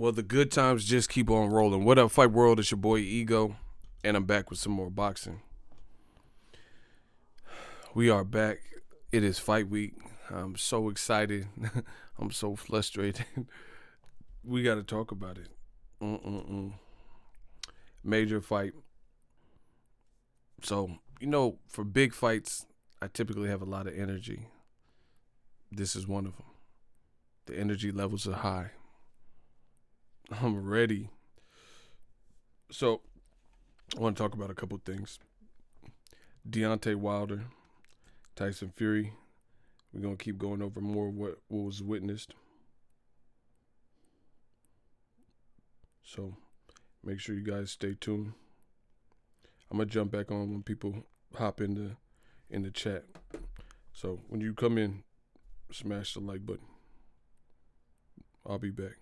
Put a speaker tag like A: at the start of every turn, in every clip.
A: Well, the good times just keep on rolling. What up, Fight World? It's your boy Ego, and I'm back with some more boxing. We are back. It is fight week. I'm so excited. I'm so frustrated. We got to talk about it. Major fight. So, for big fights, I typically have a lot of energy. This is one of them. The energy levels are high. I'm ready. So, I want to talk about a couple things. Deontay Wilder, Tyson Fury. We're going to keep going over more of what was witnessed. So, make sure you guys stay tuned. I'm going to jump back on when people hop in the chat. So, when you come in, smash the like button. I'll be back.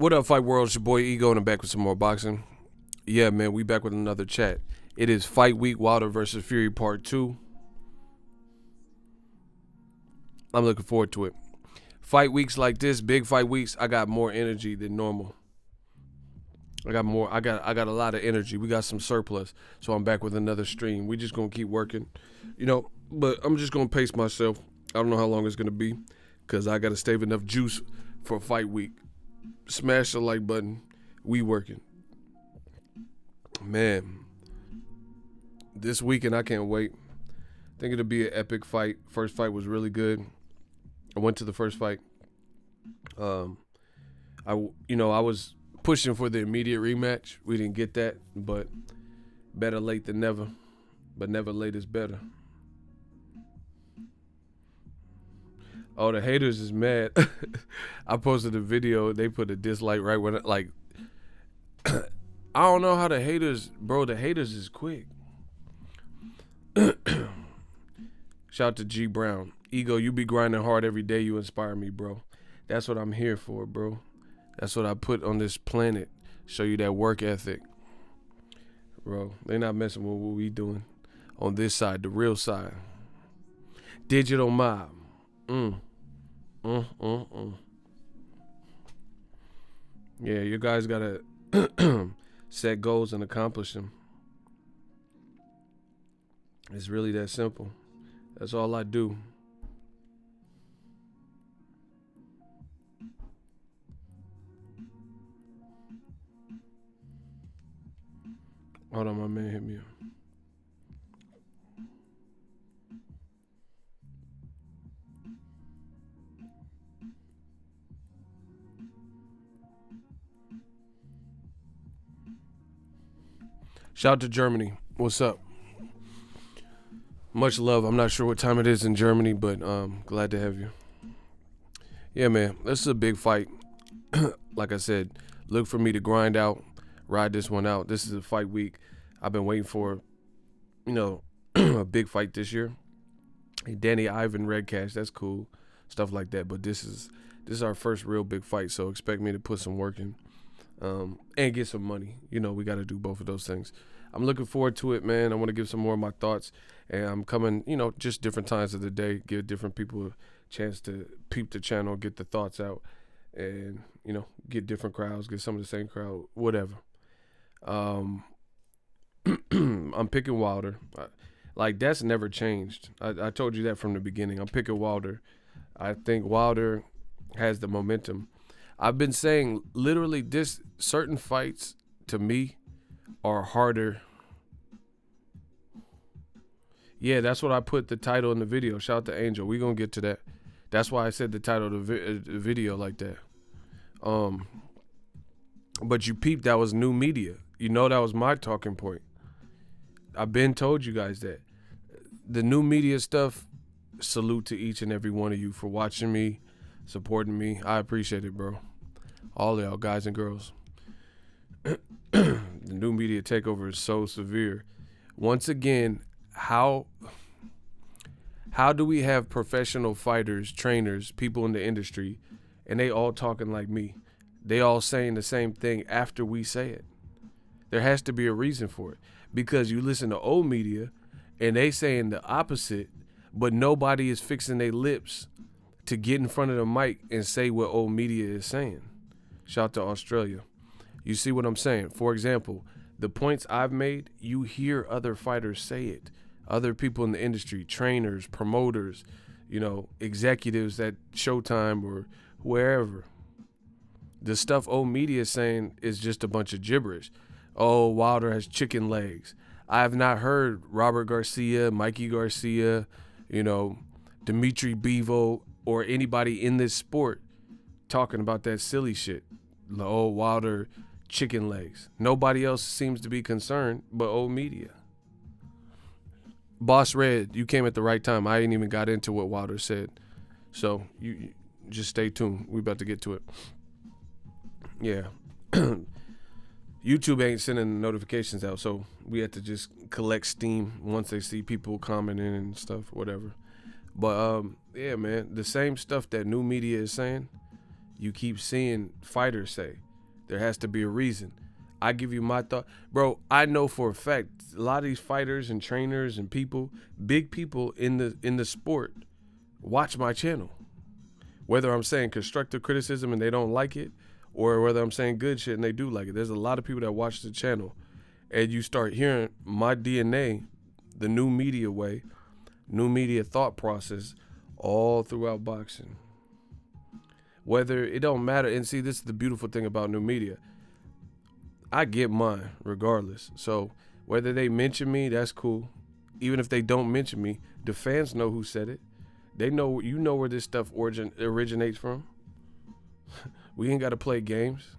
A: What up, Fight World? It's your boy Ego, and I'm back with some more boxing. Yeah, man, we back with another chat. It is Fight Week, Wilder versus Fury Part 2. I'm looking forward to it. Fight weeks like this, big fight weeks, I got more energy than normal. I got a lot of energy. We got some surplus, so I'm back with another stream. We just gonna keep working, but I'm just gonna pace myself. I don't know how long it's gonna be, cause I gotta save enough juice for fight week. Smash the like button. We working. Man, this weekend I can't wait. I think it'll be an epic fight. First fight was really good. I went to the first fight. I was pushing for the immediate rematch. We didn't get that, but better late than never. But never late is better. Oh, the haters is mad. I posted a video. They put a dislike right when I don't know how the haters is quick. Shout out to G Brown. Ego, you be grinding hard every day. You inspire me, bro. That's what I'm here for, bro. That's what I put on this planet. Show you that work ethic. Bro, they not messing with what we doing on this side, the real side. Digital mob. Yeah, you guys gotta set goals and accomplish them. It's really that simple. That's all I do. Hold on, my man hit me up. Shout out to Germany. What's up? Much love. I'm not sure what time it is in Germany, but glad to have you. Yeah, man. This is a big fight. Like I said, look for me to grind out, ride this one out. This is a fight week. I've been waiting for, a big fight this year. Hey, Danny Ivan, Red Cash, that's cool. Stuff like that. But this is our first real big fight, so expect me to put some work in and get some money. We got to do both of those things. I'm looking forward to it, man. I want to give some more of my thoughts. And I'm coming, just different times of the day, give different people a chance to peep the channel, get the thoughts out, and, get different crowds, get some of the same crowd, whatever. I'm picking Wilder. That's never changed. I told you that from the beginning. I'm picking Wilder. I think Wilder has the momentum. I've been saying literally certain fights to me are harder. Yeah, that's what I put the title in the video. Shout out to Angel. We're going to get to that. That's why I said the title of the video like that. But you peeped, that was new media. That was my talking point. I've been told you guys that. The new media stuff, salute to each and every one of you for watching me, supporting me. I appreciate it, bro. All y'all, guys and girls. The new media takeover is so severe. Once again, how do we have professional fighters, trainers, people in the industry, and they all talking like me? They all saying the same thing after we say it. There has to be a reason for it. Because you listen to old media, and they saying the opposite, but nobody is fixing their lips to get in front of the mic and say what old media is saying. Shout out to Australia. You see what I'm saying? For example, the points I've made, you hear other fighters say it. Other people in the industry, trainers, promoters, executives at Showtime or wherever. The stuff old media is saying is just a bunch of gibberish. Oh, Wilder has chicken legs. I have not heard Robert Garcia, Mikey Garcia, Dimitri Bivol, or anybody in this sport talking about that silly shit. Oh, Wilder, chicken legs. Nobody else seems to be concerned but old media. Boss Red, you came at the right time. I ain't even got into what Wilder said. So you just stay tuned. We about to get to it. Yeah. YouTube ain't sending notifications out, so we have to just collect steam once they see people commenting and stuff, whatever. But yeah, man, the same stuff that new media is saying, you keep seeing fighters say. There has to be a reason. I give you my thought. Bro, I know for a fact a lot of these fighters and trainers and people, big people in the sport, watch my channel. Whether I'm saying constructive criticism and they don't like it, or whether I'm saying good shit and they do like it. There's a lot of people that watch the channel. And you start hearing my DNA, the new media way, new media thought process, all throughout boxing. Whether it don't matter, and see, this is the beautiful thing about new media. I get mine regardless. So whether they mention me, that's cool. Even if they don't mention me, the fans know who said it. They know, you know where this stuff originates from. We ain't got to play games.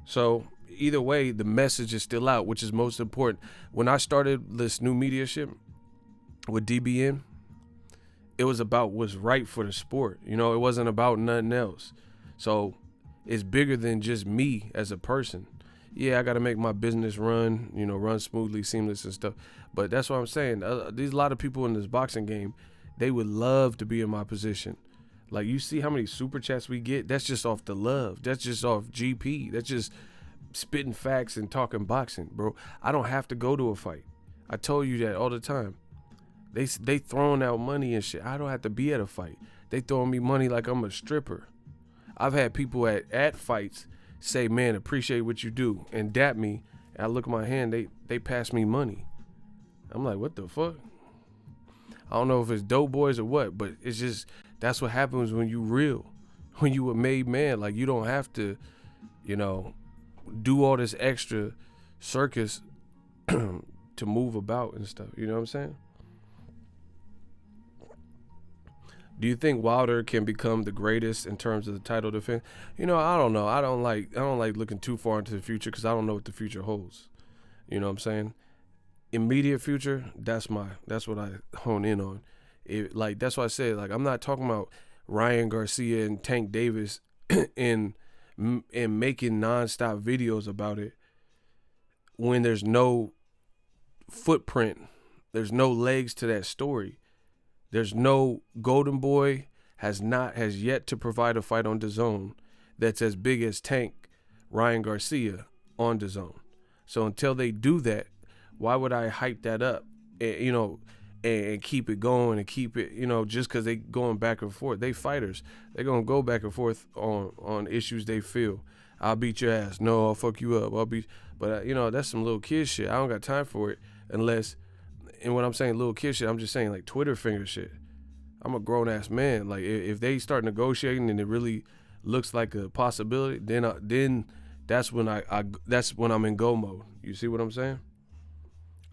A: So either way, the message is still out, which is most important. When I started this new media shit with DBN, it was about what's right for the sport. You know, it wasn't about nothing else. So it's bigger than just me as a person. Yeah, I got to make my business run, you know, run smoothly, seamless and stuff. But that's what I'm saying. There's a lot of people in this boxing game, they would love to be in my position. Like, you see how many super chats we get? That's just off the love. That's just off GP. That's just spitting facts and talking boxing, bro. I don't have to go to a fight. I told you that all the time. They throwing out money and shit. I don't have to be at a fight. They throwing me money like I'm a stripper. I've had people at fights say, man, appreciate what you do, and dap me. And I look at my hand, they pass me money. I'm like, what the fuck? I don't know if it's dope boys or what, but it's just, that's what happens when you real. When you a made man, like, you don't have to, you know, do all this extra circus to move about and stuff. You know what I'm saying? Do you think Wilder can become the greatest in terms of the title defense? You know, I don't know. I don't like looking too far into the future because I don't know what the future holds. You know what I'm saying? Immediate future, that's what I hone in on. That's why I said, like, I'm not talking about Ryan Garcia and Tank Davis and making nonstop videos about it when there's no footprint, there's no legs to that story. There's no Golden Boy has yet to provide a fight on DAZN that's as big as Tank Ryan Garcia on DAZN. So until they do that, why would I hype that up? And, you know, and keep it going and keep it, you know, just because they going back and forth. They fighters. They're going to go back and forth on issues they feel. I'll beat your ass. No, I'll fuck you up. But, you know, that's some little kid shit. I don't got time for it unless, and when I'm saying little kid shit, I'm just saying like Twitter finger shit. I'm a grown ass man. Like, if they start negotiating and it really looks like a possibility, then that's when that's when I'm in go mode. You see what I'm saying?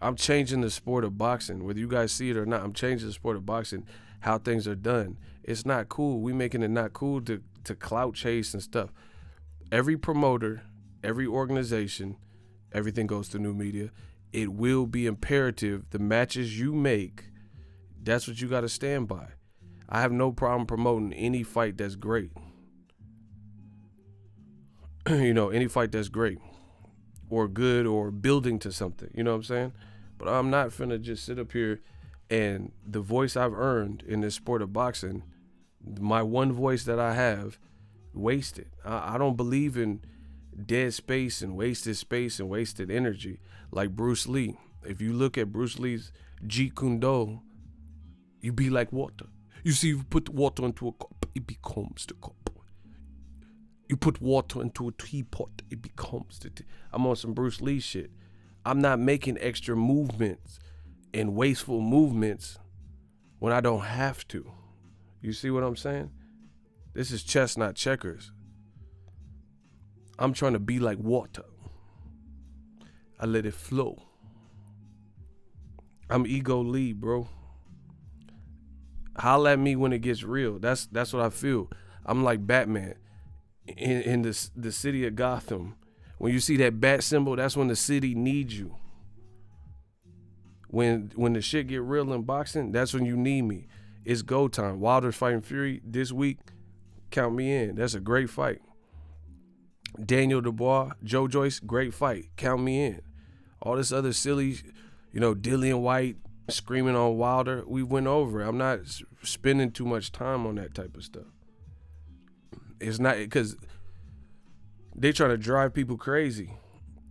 A: I'm changing the sport of boxing, whether you guys see it or not. I'm changing the sport of boxing, how things are done. It's not cool. We making it not cool to clout chase and stuff. Every promoter, every organization, everything goes to new media. It will be imperative. The matches you make, that's what you got to stand by. I have no problem promoting any fight that's great. You know, any fight that's great or good or building to something. You know what I'm saying? But I'm not finna just sit up here and the voice I've earned in this sport of boxing, my one voice that I have, wasted. I don't believe in dead space and wasted energy like Bruce Lee. If you look at Bruce Lee's Jeet Kune Do, you be like water. You see, you put water into a cup, it becomes the cup. You put water into a teapot, it becomes the tea. I'm on some Bruce Lee shit. I'm not making extra movements and wasteful movements when I don't have to. You see what I'm saying? This is chess, not checkers. I'm trying to be like water. I let it flow. I'm ego lead, bro. Holla at me when it gets real. That's what I feel. I'm like Batman in the city of Gotham. When you see that bat symbol, that's when the city needs you. When the shit get real in boxing, that's when you need me. It's go time. Wilder's fighting Fury this week. Count me in. That's a great fight. Daniel Dubois, Joe Joyce, great fight. Count me in. All this other silly, you know, Dillian Whyte screaming on Wilder, we went over it. I'm not spending too much time on that type of stuff. It's not, because They trying to drive people crazy,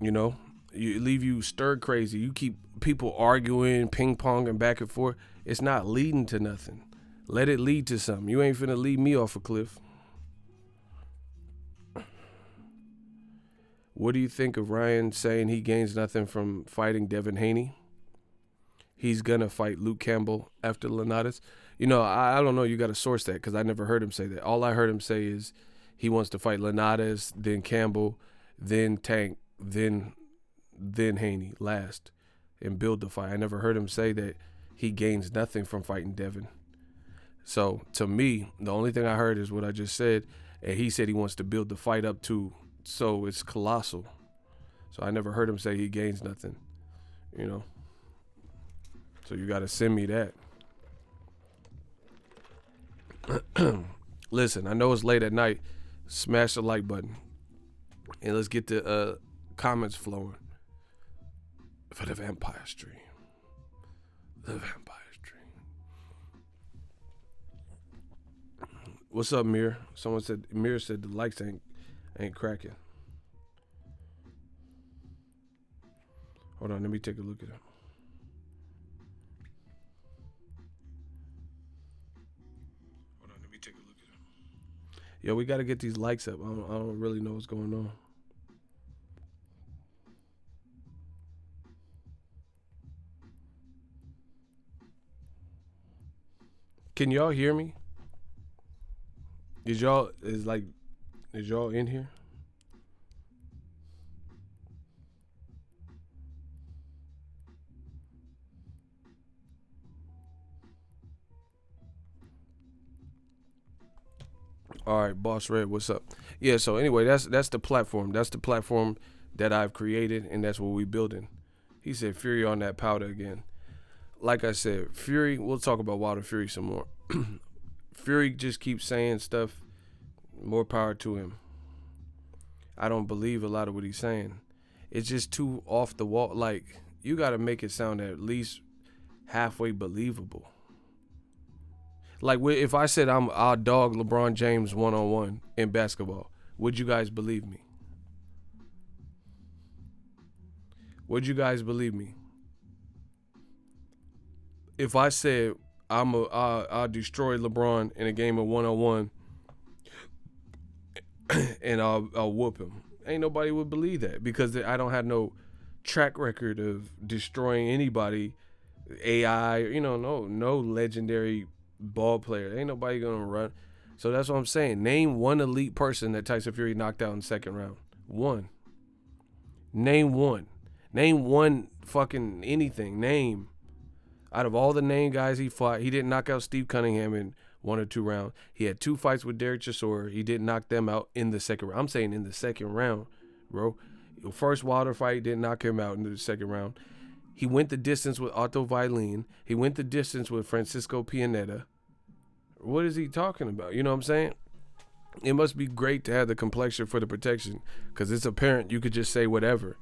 A: you know. You leave you stir crazy. You keep people arguing, ping ponging back and forth. It's not leading to nothing. Let it lead to something. You ain't finna lead me off a cliff. What do you think of Ryan saying he gains nothing from fighting Devin Haney? He's gonna fight Luke Campbell after Linares. You know, I don't know. You got to source that because I never heard him say that. All I heard him say is he wants to fight Linares, then Campbell, then Tank, then Haney last, and build the fight. I never heard him say that he gains nothing from fighting Devin. So to me, the only thing I heard is what I just said, and he said he wants to build the fight up to, so it's colossal. So I never heard him say he gains nothing, you know. So you got to send me that. Listen, I know it's late at night. Smash the like button. And let's get the comments flowing for the Vampire Stream. The Vampire Stream. What's up, Mir? Mir said the likes ain't cracking. Hold on, let me take a look at it. Yo, we got to get these likes up. I don't really know what's going on. Can y'all hear me? Is y'all in here? All right, Boss Red, what's up? Yeah, so anyway, that's the platform. That's the platform that I've created, and that's what we building. He said Fury on that powder again. Like I said, Fury, we'll talk about Wilder Fury some more. Fury just keeps saying stuff. More power to him. I don't believe a lot of what he's saying. It's just too off the wall. Like, you got to make it sound at least halfway believable. Like, if I said I'll dog LeBron James one-on-one in basketball, would you guys believe me? Would you guys believe me? If I said I'll destroy LeBron in a game of one-on-one and I'll whoop him, ain't nobody would believe that because I don't have no track record of destroying anybody. AI, no legendary ball player. Ain't nobody gonna run. So that's what I'm saying. Name one elite person that Tyson Fury knocked out in the second round. One. Name one. Name one fucking anything. Name. Out of all the named guys he fought, he didn't knock out Steve Cunningham in 1 or 2 rounds. He had 2 fights with Derek Chisora. He didn't knock them out in the second round. I'm saying in the second round, bro. First Wilder fight didn't knock him out in the second round. He went the distance with Otto Vailin. He went the distance with Francisco Pianeta. What is he talking about? You know what I'm saying? It must be great to have the complexion for the protection because it's apparent you could just say whatever.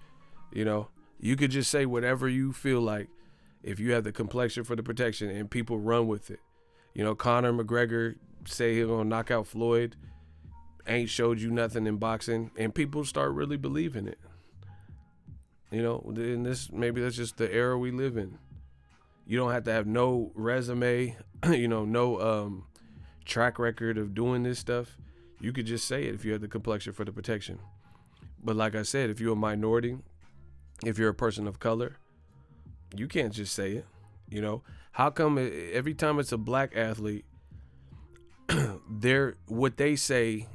A: You know, you could just say whatever you feel like if you have the complexion for the protection and people run with it. You know, Conor McGregor say he's going to knock out Floyd, ain't showed you nothing in boxing, and people start really believing it. You know, maybe that's just the era we live in. You don't have to have no resume, no track record of doing this stuff. You could just say it if you have the complexion for the protection. But like I said, if you're a minority, if you're a person of color, you can't just say it. You know, how come every time it's a black athlete, what they say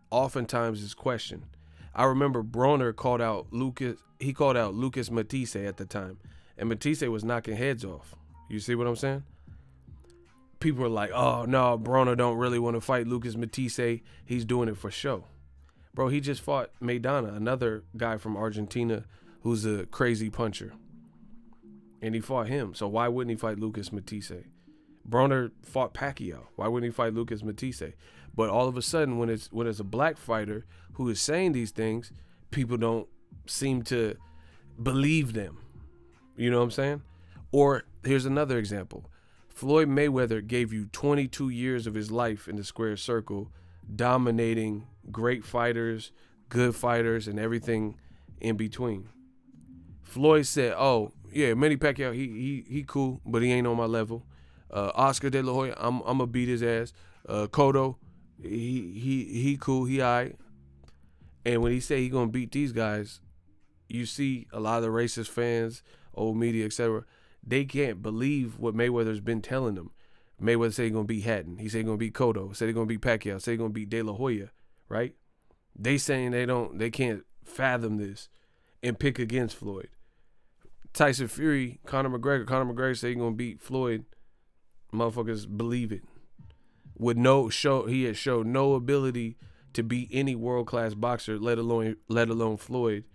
A: oftentimes is questioned. I remember Broner called out Lucas Matisse at the time, and Matisse was knocking heads off. You see what I'm saying? People are like, oh, no, Broner don't really want to fight Lucas Matisse. He's doing it for show. Bro, he just fought Maidana, another guy from Argentina who's a crazy puncher. And he fought him. So why wouldn't he fight Lucas Matisse? Broner fought Pacquiao. Why wouldn't he fight Lucas Matisse? But all of a sudden, when it's a black fighter who is saying these things, people don't seem to believe them. You know what I'm saying? Or here's another example. Floyd Mayweather gave you 22 years of his life in the square circle, dominating great fighters, good fighters, and everything in between. Floyd said, "Oh yeah, Manny Pacquiao, he cool, but he ain't on my level. Oscar De La Hoya, I'm gonna beat his ass. Cotto, he cool, he alright." And when he say he gonna beat these guys, you see a lot of the racist fans, old media, etc. They can't believe what Mayweather's been telling them. Mayweather said he gonna beat Hatton. He said he gonna beat Cotto. Said he gonna beat Pacquiao. Said he gonna beat De La Hoya. Right? They saying they can't fathom this and pick against Floyd. Tyson Fury, Conor McGregor. Conor McGregor said he gonna beat Floyd. Motherfuckers believe it. He had showed no ability to beat any world class boxer, let alone Floyd.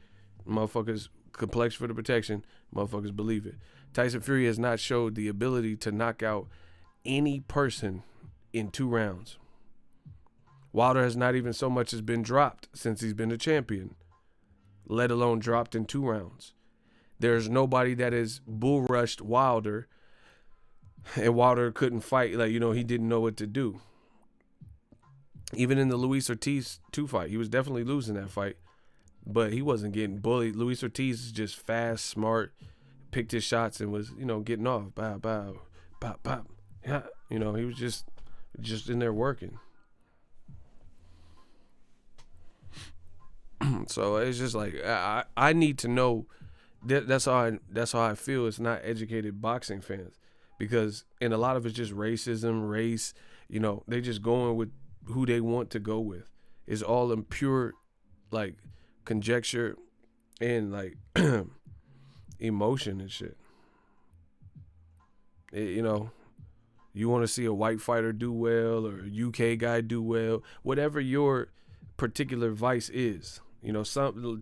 A: Motherfuckers complex for the protection. Motherfuckers believe it. Tyson Fury has not showed the ability to knock out any person in 2 rounds. Wilder has not even so much as been dropped since he's been a champion, let alone dropped in 2 rounds. There's nobody that has bull rushed Wilder, and Wilder couldn't fight. He didn't know what to do. Even in the Luis Ortiz 2 fight, he was definitely losing that fight, but he wasn't getting bullied. Luis Ortiz is just fast, smart, picked his shots and was, getting off. Bow, bow, pop, pop. Yeah, he was just in there working. So it's just like I need to know. That's how I feel. It's not educated boxing fans, because a lot of it's just racism, race. They just going with who they want to go with. It's all in pure conjecture and emotion and shit. You want to see a white fighter do well or a UK guy do well, whatever your particular vice is.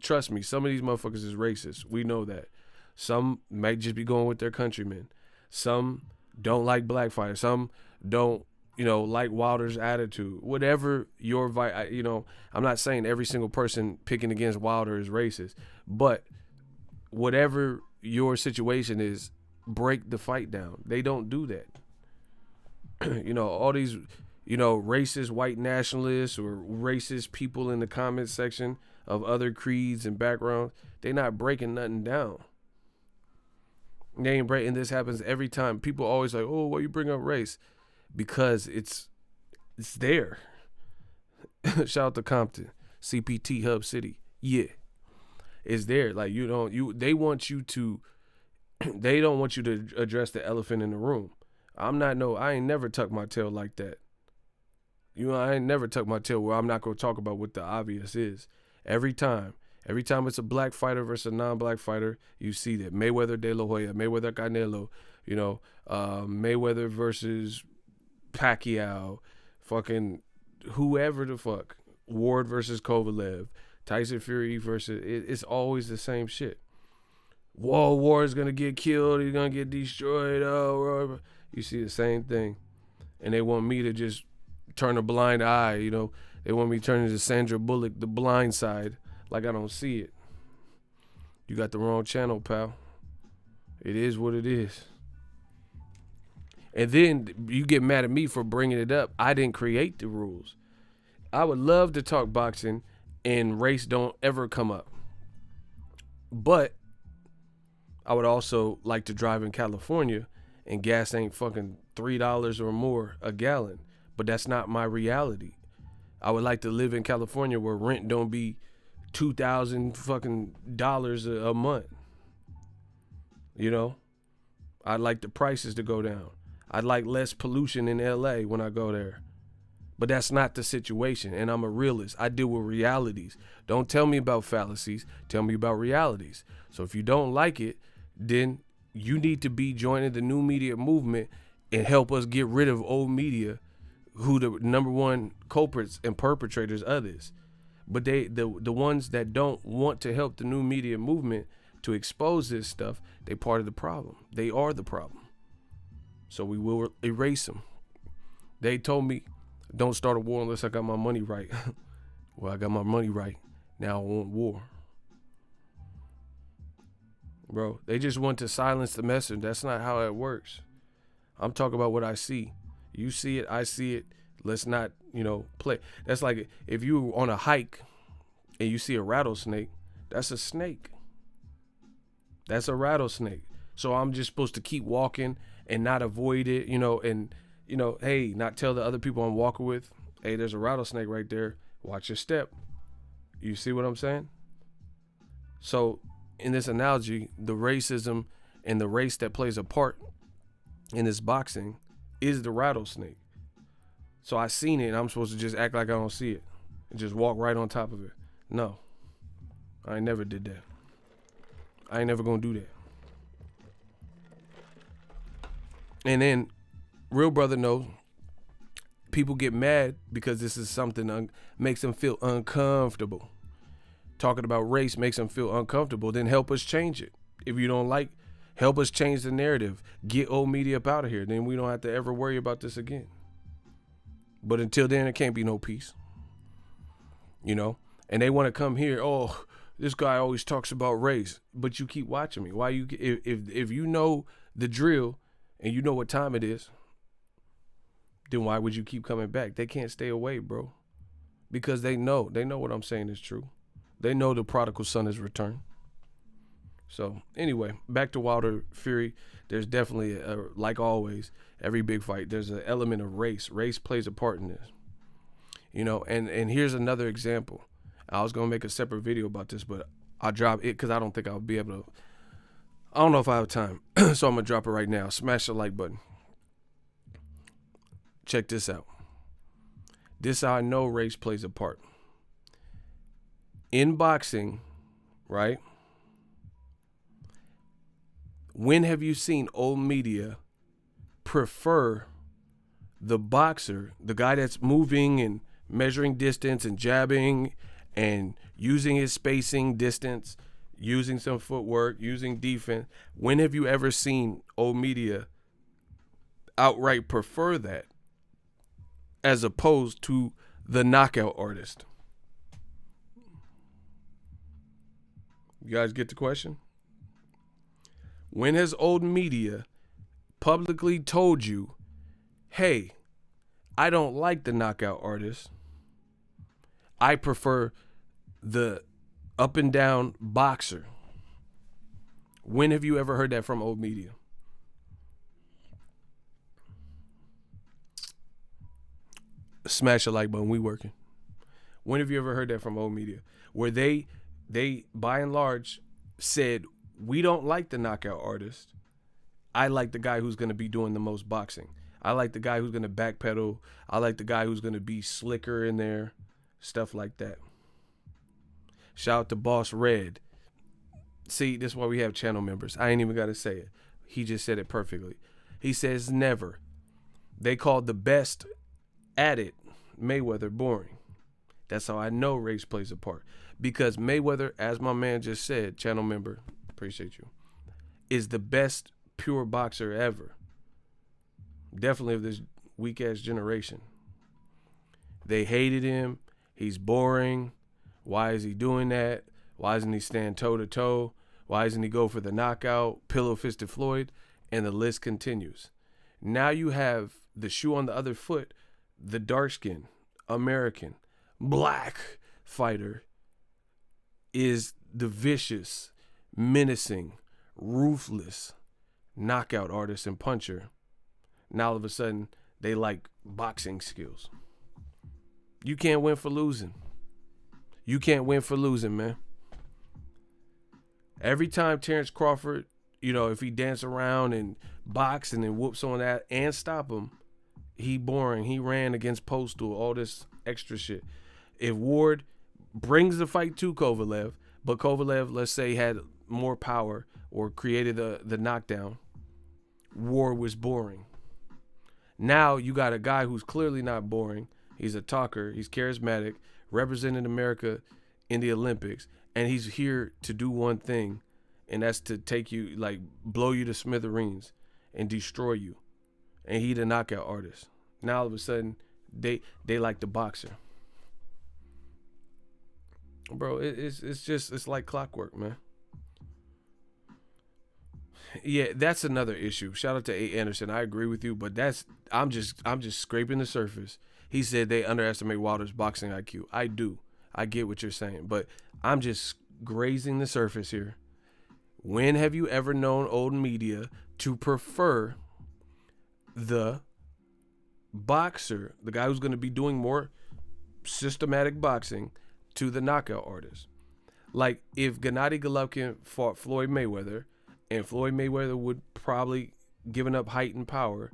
A: Trust me, some of these motherfuckers is racist. We know that. Some might just be going with their countrymen. Some don't like black fighters. Some don't, like Wilder's attitude. Whatever your vice, I'm not saying every single person picking against Wilder is racist, but whatever your situation is, break the fight down. They don't do that. All these, racist white nationalists or racist people in the comment section of other creeds and backgrounds, they not breaking nothing down. They ain't breaking. This happens every time. People always like, oh, why you bring up race? Because it's there. Shout out to Compton, CPT Hub City. Yeah, it's there. They want you to. They don't want you to address the elephant in the room. I ain't never tucked my tail like that. I ain't never tucked my tail where I'm not going to talk about what the obvious is. Every time it's a black fighter versus a non-black fighter, you see that. Mayweather, De La Hoya, Mayweather, Canelo, Mayweather versus Pacquiao, fucking whoever the fuck, Ward versus Kovalev, Tyson Fury versus, it's always the same shit. Whoa, Ward's going to get killed, he's going to get destroyed, you see the same thing. And they want me to just turn a blind eye, They want me to turn into Sandra Bullock, The Blind Side, like I don't see it. You got the wrong channel, pal. It is what it is. And then you get mad at me for bringing it up. I didn't create the rules. I would love to talk boxing and race don't ever come up. But I would also like to drive in California and gas ain't fucking $3 or more a gallon. But that's not my reality. I would like to live in California where rent don't be $2,000 fucking dollars a month. I'd like the prices to go down. I'd like less pollution in LA when I go there. But that's not the situation, and I'm a realist. I deal with realities. Don't tell me about fallacies. Tell me about realities. So if you don't like it, then you need to be joining the new media movement and help us get rid of old media, who the number one culprits and perpetrators of this. But the ones that don't want to help the new media movement to expose this stuff, they part of the problem. They are the problem. So we will erase them. They told me, don't start a war unless I got my money right. Well, I got my money right. Now I want war. Bro, they just want to silence the message. That's not how it works. I'm talking about what I see. You see it, I see it. Let's not, play. That's like if you were on a hike and you see a rattlesnake, that's a snake. That's a rattlesnake. So I'm just supposed to keep walking and not avoid it, and hey, not tell the other people I'm walking with, hey, there's a rattlesnake right there. Watch your step. You see what I'm saying? So in this analogy, the racism and the race that plays a part in this boxing is the rattlesnake. So I seen it and I'm supposed to just act like I don't see it and just walk right on top of it. No, I ain't never did that. I ain't never gonna do that. And then real brother knows people get mad because this is something makes them feel uncomfortable. Talking about race makes them feel uncomfortable. Then help us change it. If you don't like, help us change the narrative. Get old media up out of here. Then we don't have to ever worry about this again. But until then, it can't be no peace. And they want to come here. Oh, this guy always talks about race, but you keep watching me. Why you? If you know the drill and you know what time it is, then why would you keep coming back? They can't stay away, bro, because they know what I'm saying is true. They know the prodigal son has returned. So anyway, back to Wilder Fury. There's definitely, like always, every big fight, there's an element of race. Race plays a part in this. And here's another example. I was going to make a separate video about this, but I'll drop it because I don't think I'll be able to. I don't know if I have time, so I'm going to drop it right now. Smash the like button. Check this out. This is how I know race plays a part. In boxing, right? When have you seen old media prefer the boxer, the guy that's moving and measuring distance and jabbing and using his spacing, distance, using some footwork, using defense? When have you ever seen old media outright prefer that as opposed to the knockout artist? You guys get the question? When has old media publicly told you, hey, I don't like the knockout artist. I prefer the up and down boxer? When have you ever heard that from old media? Smash a like button, we working. When have you ever heard that from old media? Where they by and large said, we don't like the knockout artist. I like the guy who's going to be doing the most boxing. I like the guy who's going to backpedal. I like the guy who's going to be slicker in there. Stuff like that. Shout out to Boss Red. See, this is why we have channel members. I ain't even got to say it. He just said it perfectly. He says never. They called the best at it Mayweather boring. That's how I know race plays a part. Because Mayweather, as my man just said, channel member, appreciate you, is the best pure boxer ever. Definitely of this weak ass generation. They hated him. He's boring. Why is he doing that? Why doesn't he stand toe to toe? Why doesn't he go for the knockout? Pillow fisted Floyd. And the list continues. Now you have the shoe on the other foot, the dark skin, American, black fighter is the vicious, menacing, ruthless knockout artist and puncher. Now all of a sudden they like boxing skills. You can't win for losing. You can't win for losing, man. Every time Terrence Crawford, if he dance around and box and then whoop someone that and stop him, he boring. He ran against Postal, all this extra shit. If Ward brings the fight to Kovalev, but Kovalev, let's say, had more power or created the knockdown, Ward was boring. Now you got a guy who's clearly not boring. He's a talker. He's charismatic, representing America in the Olympics, and he's here to do one thing, and that's to take you, blow you to smithereens and destroy you. And he the knockout artist. Now all of a sudden, they like the boxer. Bro, it's like clockwork, man. Yeah, that's another issue. Shout out to A. Anderson. I agree with you, but I'm just scraping the surface. He said they underestimate Wilder's boxing IQ. I do. I get what you're saying, but I'm just grazing the surface here. When have you ever known old media to prefer the boxer, the guy who's going to be doing more systematic boxing, to the knockout artist? Like, if Gennady Golovkin fought Floyd Mayweather, and Floyd Mayweather would probably, giving up height and power,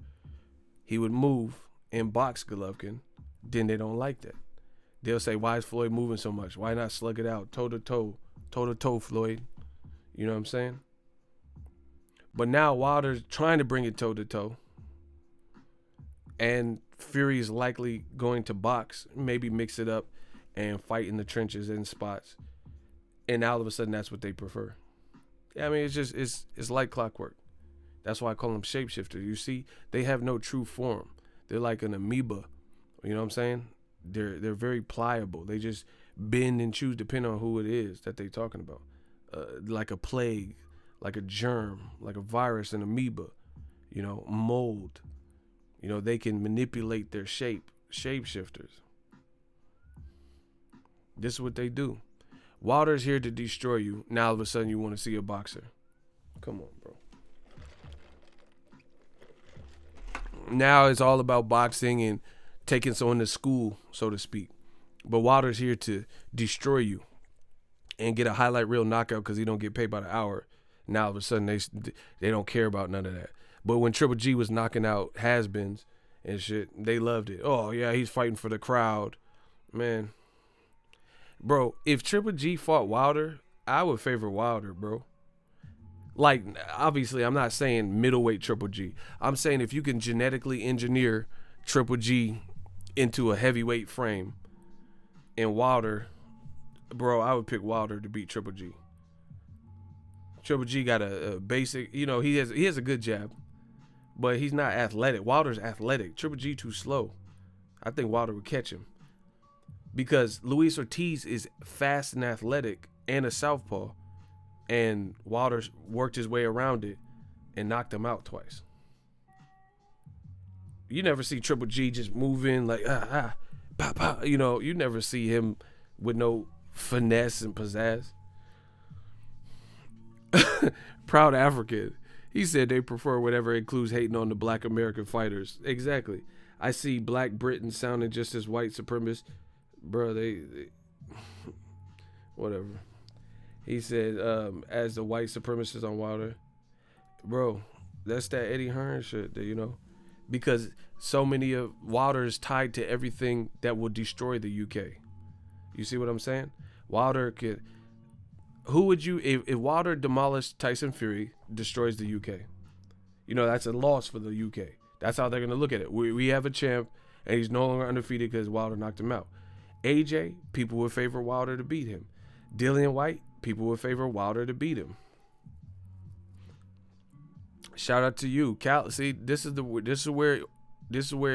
A: he would move and box Golovkin, then they don't like that. They'll say, why is Floyd moving so much? Why not slug it out, toe-to-toe, Floyd? You know what I'm saying? But now Wilder's trying to bring it toe-to-toe, and Fury is likely going to box, maybe mix it up, and fight in the trenches in spots. And now all of a sudden, that's what they prefer. Yeah, I mean, it's like clockwork. That's why I call them shapeshifters. You see, they have no true form. They're like an amoeba. You know what I'm saying? They're very pliable. They just bend and choose depending on who it is that they're talking about. Like a plague, like a germ, like a virus, an amoeba, mold. They can manipulate their shape. Shapeshifters. This is what they do. Wilder's here to destroy you. Now all of a sudden you want to see a boxer. Come on, bro. Now it's all about boxing and taking someone to school, so to speak. But Wilder's here to destroy you and get a highlight reel knockout because he don't get paid by the hour. Now all of a sudden they don't care about none of that. But when Triple G was knocking out has-beens and shit, they loved it. Oh, yeah, he's fighting for the crowd. Man. Bro, if Triple G fought Wilder, I would favor Wilder, bro. Like, obviously, I'm not saying middleweight Triple G. I'm saying if you can genetically engineer Triple G into a heavyweight frame and Wilder, bro, I would pick Wilder to beat Triple G. Triple G got a basic, he has a good jab, but he's not athletic. Wilder's athletic. Triple G too slow. I think Wilder would catch him. Because Luis Ortiz is fast and athletic and a southpaw, and Wilder worked his way around it and knocked him out twice. You never see Triple G just moving like bah, bah. You never see him with no finesse and pizzazz. Proud African. He said they prefer whatever includes hating on the black American fighters. Exactly. I see black Britons sounding just as white supremacists. Bro, they whatever. He said, as the white supremacists on Wilder. Bro, that's that Eddie Hearn shit, because so many of Wilder is tied to everything that will destroy the UK. You see what I'm saying? Wilder could. Who would you, if Wilder demolished Tyson Fury, destroys the UK? That's a loss for the UK. That's how they're going to look at it. We have a champ, and he's no longer undefeated because Wilder knocked him out. AJ, people would favor Wilder to beat him. Dillian Whyte, people would favor Wilder to beat him. Shout out to you, Cal. See, this is where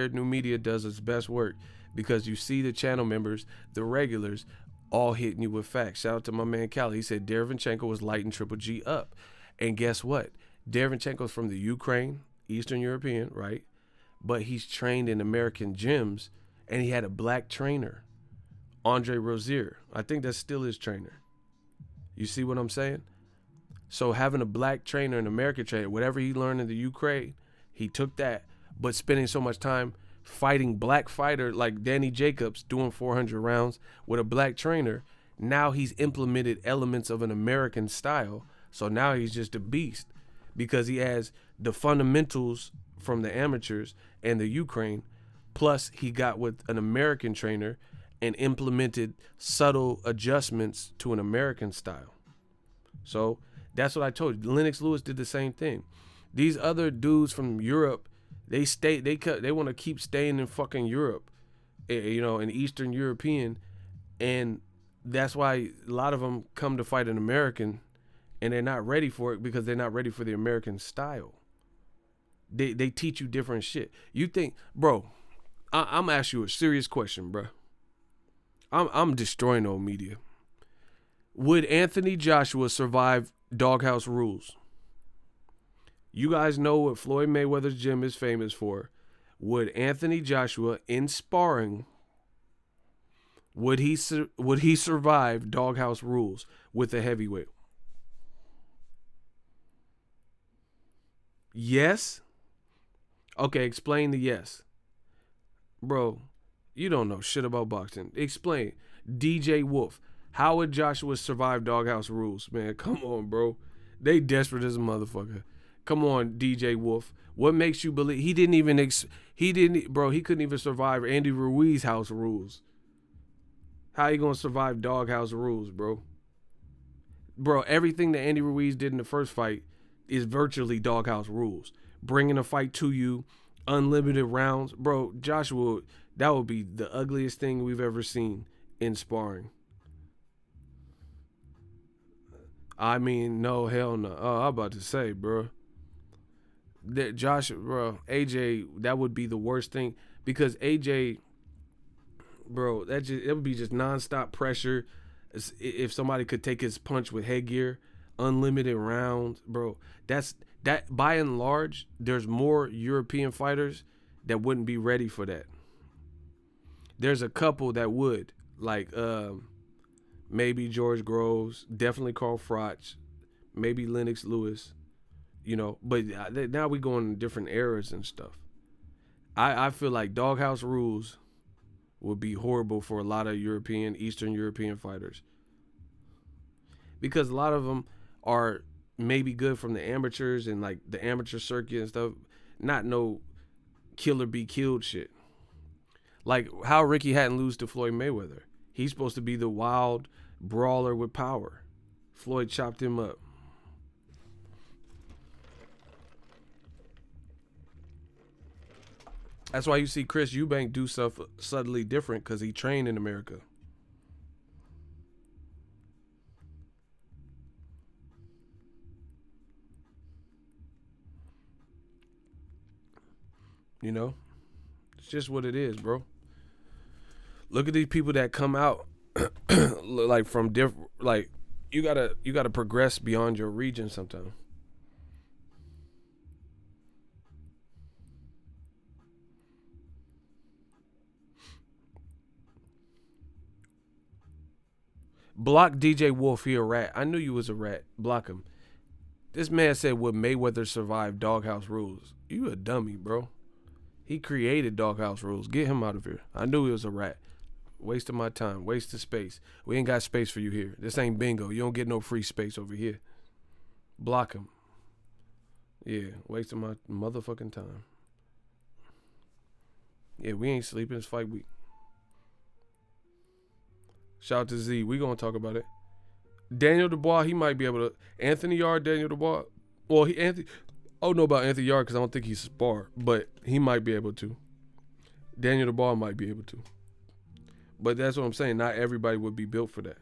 A: new media does its best work, because you see the channel members, the regulars, all hitting you with facts. Shout out to my man Cal. He said Derevyanchenko was lighting Triple G up, and guess what? Derevyanchenko's from the Ukraine, Eastern European, right? But he's trained in American gyms, and he had a black trainer. Andre Rozier. I think that's still his trainer. You see what I'm saying? So having a black trainer, an American trainer, whatever he learned in the Ukraine, he took that, but spending so much time fighting black fighter like Danny Jacobs, doing 400 rounds with a black trainer, now he's implemented elements of an American style. So now he's just a beast because he has the fundamentals from the amateurs and the Ukraine, plus he got with an American trainer and implemented subtle adjustments to an American style. So that's what I told you. Lennox Lewis did the same thing. These other dudes from Europe, they want to keep staying in fucking Europe, in Eastern European, and that's why a lot of them come to fight an American, and they're not ready for it because they're not ready for the American style. They teach you different shit. You think, bro? I'm gonna ask you a serious question, bro. I'm destroying old media. Would Anthony Joshua survive Doghouse Rules? You guys know what Floyd Mayweather's gym is famous for. Would Anthony Joshua, in sparring would he survive doghouse rules with a heavyweight? Yes. Okay, explain the yes. Bro, you don't know shit about boxing. Explain. DJ Wolf. How would Joshua survive doghouse rules? Man, come on, bro. They desperate as a motherfucker. Come on, DJ Wolf. What makes you believe he didn't even he couldn't even survive Andy Ruiz house rules. How you gonna survive doghouse rules, bro? Bro, everything that Andy Ruiz did in the first fight is virtually doghouse rules. Bringing a fight to you, unlimited rounds. Bro, Joshua, that would be the ugliest thing we've ever seen in sparring. I mean, no, hell no. Oh, I'm about to say, bro. That Josh, bro, AJ, that would be the worst thing because AJ, bro, it would be just nonstop pressure. If somebody could take his punch with headgear, unlimited rounds, bro. That by and large, there's more European fighters that wouldn't be ready for that. There's a couple that would, like maybe George Groves, definitely Carl Froch, maybe Lennox Lewis, but now we going in different eras and stuff. I feel like doghouse rules would be horrible for a lot of Eastern European fighters because a lot of them are maybe good from the amateurs and like the amateur circuit and stuff, not no killer be killed shit. Like how Ricky Hatton lose to Floyd Mayweather. He's supposed to be the wild brawler with power. Floyd chopped him up. That's why you see Chris Eubank do stuff subtly different because he trained in America. It's just what it is, bro. Look at these people that come out like from different. Like you gotta progress beyond your region sometimes. Block DJ Wolf, he a rat. I knew you was a rat. Block him. This man said, would Mayweather survive doghouse rules? You a dummy, bro. He created doghouse rules. Get him out of here. I knew he was a rat. Wasting my time. Waste of space. We ain't got space for you here. This ain't bingo. You don't get no free space over here. Block him. Yeah, wasting my motherfucking time. Yeah, we ain't sleeping. It's fight week. Shout out to Z. We gonna talk about it. Daniel Dubois, he might be able to. Anthony Yard, Daniel Dubois. Well, I don't know about Anthony Yard because I don't think he's spar, but he might be able to. Daniel Dubois might be able to. But that's what I'm saying. Not everybody would be built for that.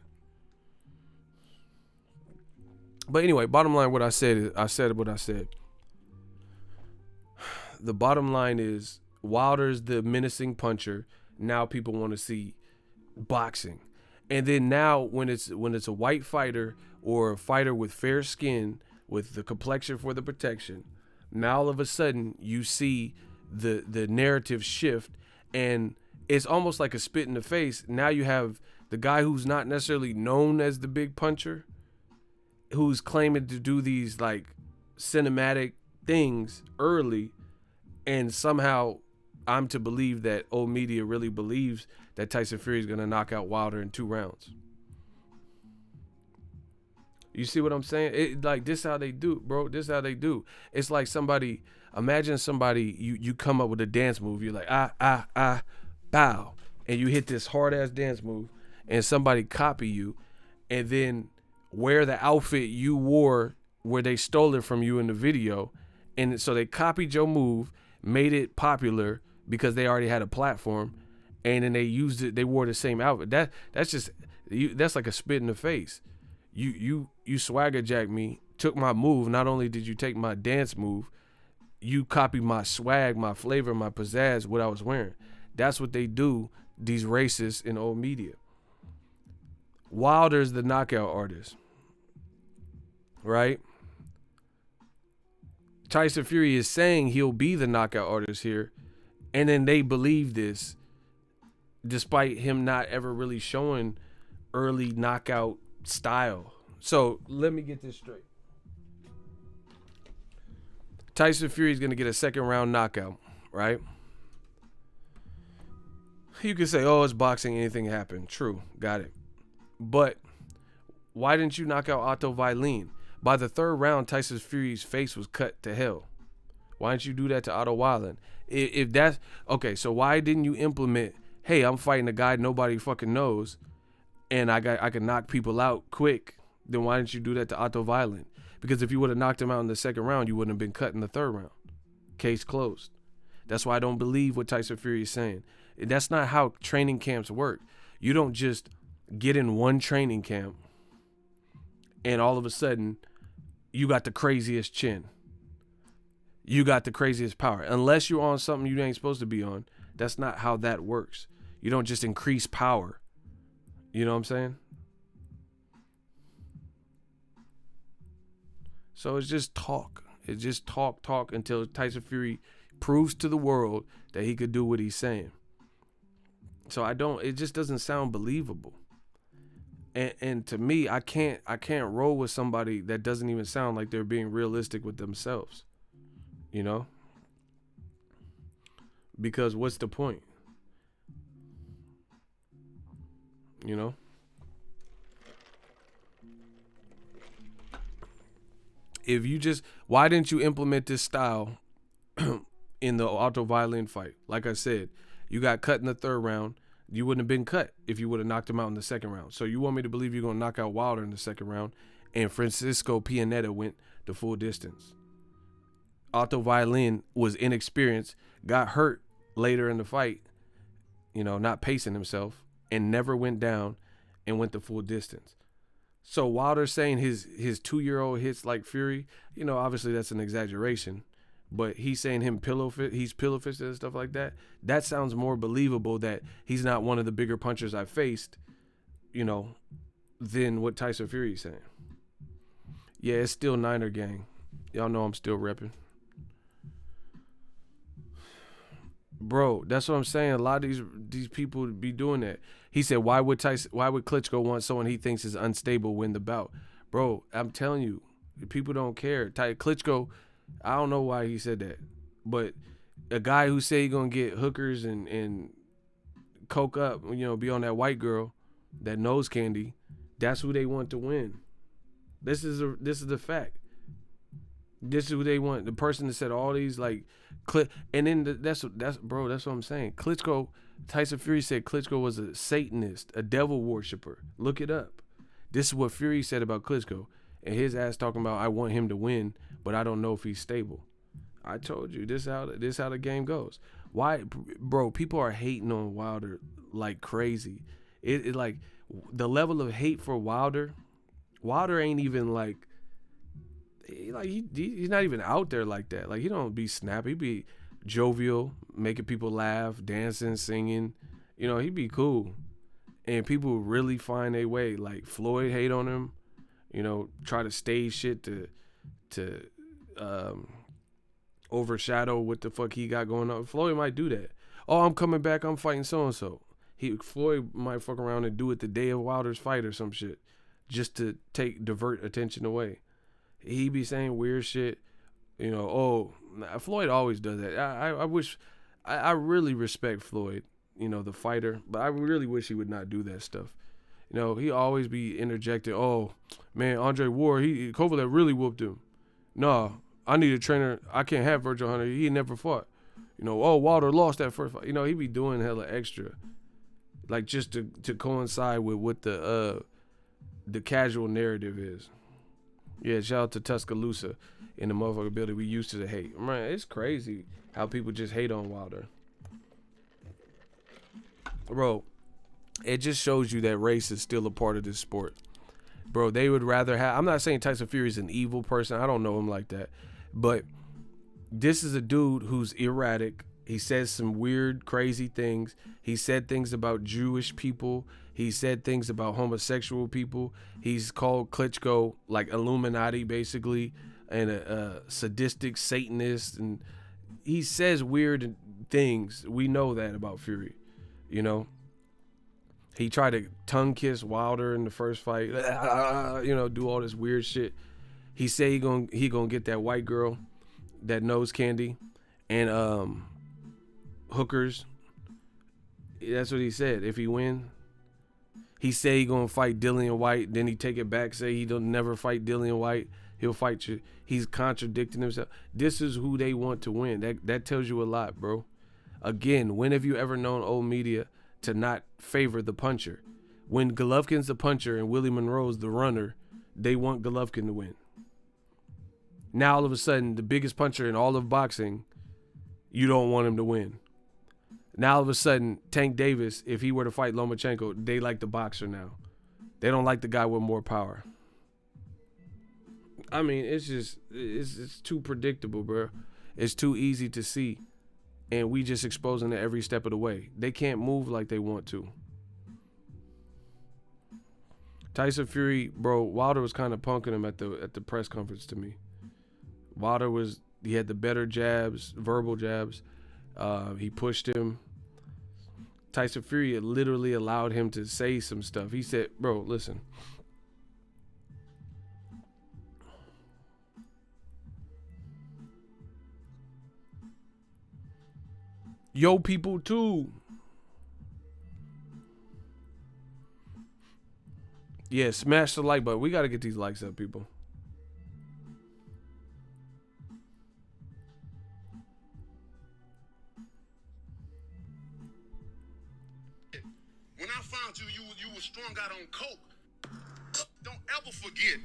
A: But anyway, bottom line, what I said is I said what I said. The bottom line is Wilder's the menacing puncher. Now people want to see boxing. And then now when it's a white fighter or a fighter with fair skin with the complexion for the protection, now all of a sudden you see the narrative shift and it's almost like a spit in the face. Now you have the guy who's not necessarily known as the big puncher who's claiming to do these like cinematic things early, and somehow I'm to believe that old media really believes that Tyson Fury is going to knock out Wilder in 2 rounds. You see what I'm saying? Like, this how they do, bro. This how they do. It's like imagine somebody, you come up with a dance move. You're like, bow. And you hit this hard-ass dance move, and somebody copy you, and then wear the outfit you wore where they stole it from you in the video. And so they copied your move, made it popular because they already had a platform, and then they used it. They wore the same outfit. That's like a spit in the face. You swagger jacked me, took my move. Not only did you take my dance move, you copied my swag, my flavor, my pizzazz, what I was wearing. That's what they do, these racists in old media. Wilder's the knockout artist, right? Tyson Fury is saying he'll be the knockout artist here, and then they believe this despite him not ever really showing early knockout style. So let me get this straight. Tyson Fury is going to get a second round knockout, right? You could say, oh, it's boxing, anything happen. True, got it. But why didn't you knock out Otto Whyte? By the third round, Tyson Fury's face was cut to hell. Why didn't you do that to Otto Whyte? If that's okay, so why didn't you implement, hey, I'm fighting a guy nobody fucking knows, and I can knock people out quick? Then why didn't you do that to Otto Whyte? Because if you would have knocked him out in the second round, you wouldn't have been cut in the third round. Case closed. That's why I don't believe what Tyson Fury is saying. That's not how training camps work. You don't just get in one training camp and all of a sudden you got the craziest chin. You got the craziest power. Unless you're on something you ain't supposed to be on, that's not how that works. You don't just increase power. You know what I'm saying? So it's just talk. It's just talk until Tyson Fury proves to the world that he could do what he's saying. So it just doesn't sound believable. And to me, I can't roll with somebody that doesn't even sound like they're being realistic with themselves. You know? Because what's the point? You know? Why didn't you implement this style in the Otto Whyte fight? Like I said, you got cut in the third round. You wouldn't have been cut if you would have knocked him out in the second round. So you want me to believe you're going to knock out Wilder in the second round, and Francisco Pianeta went the full distance. Otto Whyte was inexperienced, got hurt later in the fight, not pacing himself, and never went down and went the full distance. So Wilder saying his 2-year-old hits like Fury, obviously that's an exaggeration. But he's saying he's pillow fisted and stuff like that. That sounds more believable that he's not one of the bigger punchers I faced, than what Tyson Fury is saying. Yeah, it's still Niner gang. Y'all know I'm still repping. Bro, that's what I'm saying. A lot of these people be doing that. He said, why would Klitschko want someone he thinks is unstable win the bout? Bro, I'm telling you, people don't care. Klitschko, I don't know why he said that, but a guy who say he gonna get hookers and coke up, be on that white girl, that nose candy, that's who they want to win. This is the fact. This is who they want. The person that said all these and then that's what I'm saying. Tyson Fury said Klitschko was a Satanist, a devil worshiper. Look it up. This is what Fury said about Klitschko, and his ass talking about I want him to win, but I don't know if he's stable. I told you this is how the game goes. Why, bro? People are hating on Wilder like crazy. It like the level of hate for Wilder. Wilder ain't even he's not even out there like that. Like, he don't be snappy. He be jovial, making people laugh, dancing, singing. He be cool. And people really find their way. Like, Floyd hate on him. Try to stage shit to overshadow what the fuck he got going on. Floyd might do that. Oh, I'm coming back. I'm fighting so-and-so. Floyd might fuck around and do it the day of Wilder's fight or some shit just to divert attention away. He be saying weird shit. Floyd always does that. I really respect Floyd, the fighter, but I really wish he would not do that stuff. He always be interjecting, oh, man, Andre Ward, Kovalev really whooped him. No, I need a trainer. I can't have Virgil Hunter. He never fought. Oh, Wilder lost that first fight. He be doing hella extra. Like, just to coincide with what the casual narrative is. Yeah, shout out to Tuscaloosa in the motherfucker building. We used to the hate. Man, it's crazy how people just hate on Wilder. Bro, it just shows you that race is still a part of this sport. Bro, they would rather have... I'm not saying Tyson Fury is an evil person. I don't know him like that. But this is a dude who's erratic. He says some weird, crazy things. He said things about Jewish people. He said things about homosexual people. He's called Klitschko like Illuminati, basically, and a sadistic Satanist. And he says weird things. We know that about Fury, He tried to tongue kiss Wilder in the first fight. Do all this weird shit. He said he gonna get that white girl, that nose candy, and hookers. That's what he said. If he win, he said he gonna fight Dillian Whyte. Then he take it back, say he don't never fight Dillian Whyte. He'll fight you. He's contradicting himself. This is who they want to win. That tells you a lot, bro. Again, when have you ever known old media to not favor the puncher? When Golovkin's the puncher and Willie Monroe's the runner, they want Golovkin to win. Now all of a sudden, the biggest puncher in all of boxing, you don't want him to win. Now all of a sudden, Tank Davis, if he were to fight Lomachenko, they like the boxer now. They don't like the guy with more power. I mean, it's too predictable, bro. It's too easy to see. And we just exposing it every step of the way. They can't move like they want to. Tyson Fury, bro, Wilder was kind of punking him at the press conference to me. Wilder he had the better jabs, verbal jabs. He pushed him. Tyson Fury literally allowed him to say some stuff. He said, bro, listen. Yo, people, too. Yeah, smash the like button. We got to get these likes up, people.
B: When I found you were strung out on coke. Don't ever forget.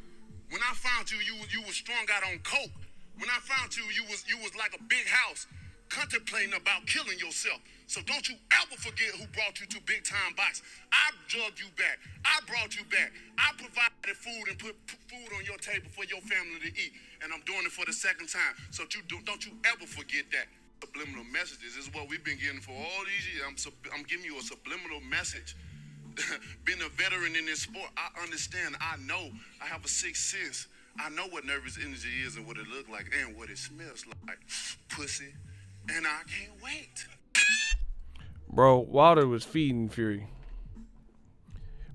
B: When I found you were strung out on coke. When I found you was like a big house, contemplating about killing yourself. So don't you ever forget who brought you to big time box. I drugged you back. I brought you back. I provided food and put food on your table for your family to eat. And I'm doing it for the second time. So don't you ever forget that. Subliminal messages is what we've been getting for all these years. I'm giving you a subliminal message. Being a veteran in this sport, I understand. I know. I have a sixth sense. I know what nervous energy is and what it looks like and what it smells like. Pussy. And I can't wait.
A: Bro, Wilder was feeding Fury.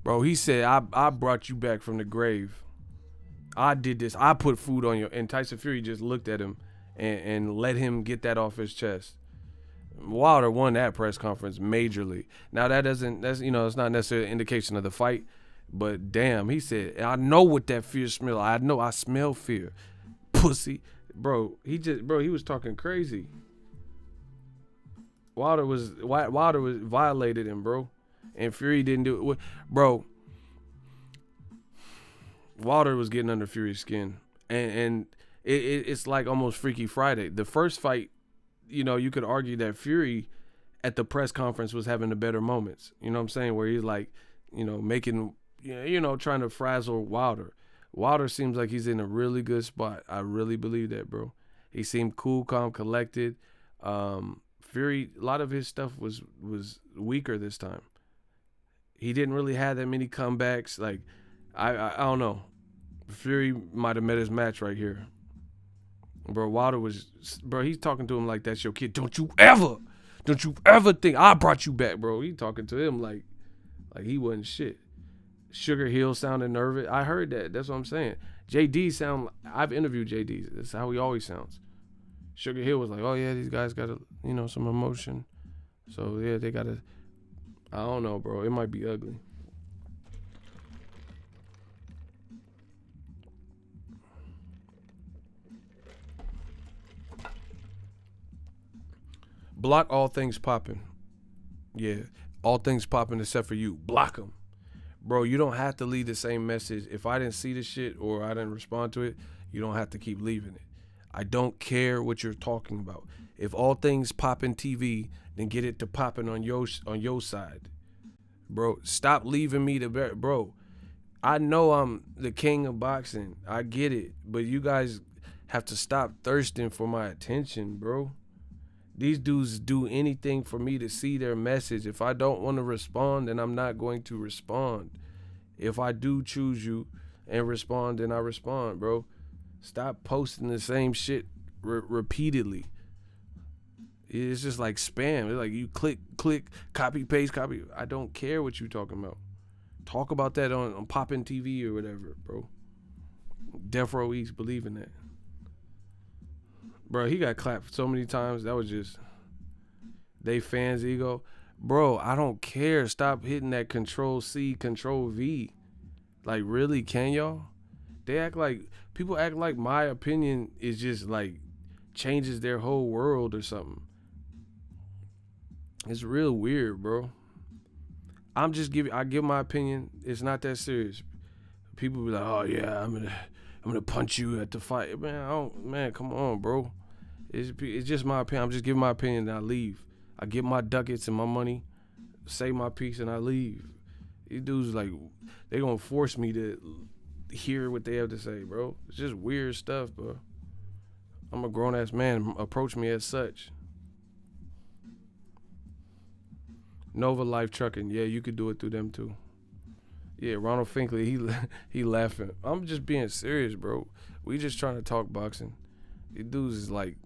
A: Bro, he said, I brought you back from the grave. I did this. I put food on you. And Tyson Fury just looked at him and let him get that off his chest. Wilder won that press conference majorly. Now that's it's not necessarily an indication of the fight, but damn, he said, I know what that fear smell. I know I smell fear. Pussy. Bro, he was talking crazy. Wilder was violated him, bro. And Fury didn't do it. Bro, Wilder was getting under Fury's skin. And it's like almost Freaky Friday. The first fight, you could argue that Fury at the press conference was having the better moments. You know what I'm saying? Where he's like, making, trying to frazzle Wilder. Wilder seems like he's in a really good spot. I really believe that, bro. He seemed cool, calm, collected. Fury, a lot of his stuff was weaker this time. He didn't really have that many comebacks. Like, I don't know. Fury might have met his match right here. Bro, Wilder he's talking to him like that's your kid. Don't you ever think I brought you back, bro. He talking to him like he wasn't shit. Sugar Hill sounded nervous. I heard that. That's what I'm saying. I've interviewed JD. That's how he always sounds. Sugar Hill was like, oh yeah, these guys got some emotion. So yeah, they gotta, I don't know, bro. It might be ugly. Block all things popping. Yeah, all things popping except for you. Block them. Bro, you don't have to leave the same message. If I didn't see the shit or I didn't respond to it, you don't have to keep leaving it. I don't care what you're talking about. If all things popping TV, then get it to popping on your side. Bro, stop leaving me bro. I know I'm the king of boxing. I get it. But you guys have to stop thirsting for my attention, bro. These dudes do anything for me to see their message. If I don't want to respond, then I'm not going to respond. If I do choose you and respond, then I respond, bro. Stop posting the same shit repeatedly. It's just like spam. It's like you click, copy, paste, copy. I don't care what you talking about. Talk about that on Poppin' TV or whatever, bro. Death Row East, believe in that. Bro, he got clapped so many times. That was just they fans' ego. Bro, I don't care. Stop hitting that Control C, Control V. Like, really, can y'all? People act like my opinion is just like changes their whole world or something. It's real weird, bro. I give my opinion. It's not that serious. People be like, oh yeah, I'm gonna punch you at the fight. Man, come on, bro. It's just my opinion. I'm just giving my opinion and I leave. I get my ducats and my money, say my piece, and I leave. These dudes like they gonna force me to hear what they have to say, bro. It's just weird stuff, bro. I'm a grown ass man. Approach me as such. Nova Life Trucking. Yeah, you could do it through them too. Yeah, Ronald Finkley, he laughing. I'm just being serious, bro. We just trying to talk boxing. These dudes is like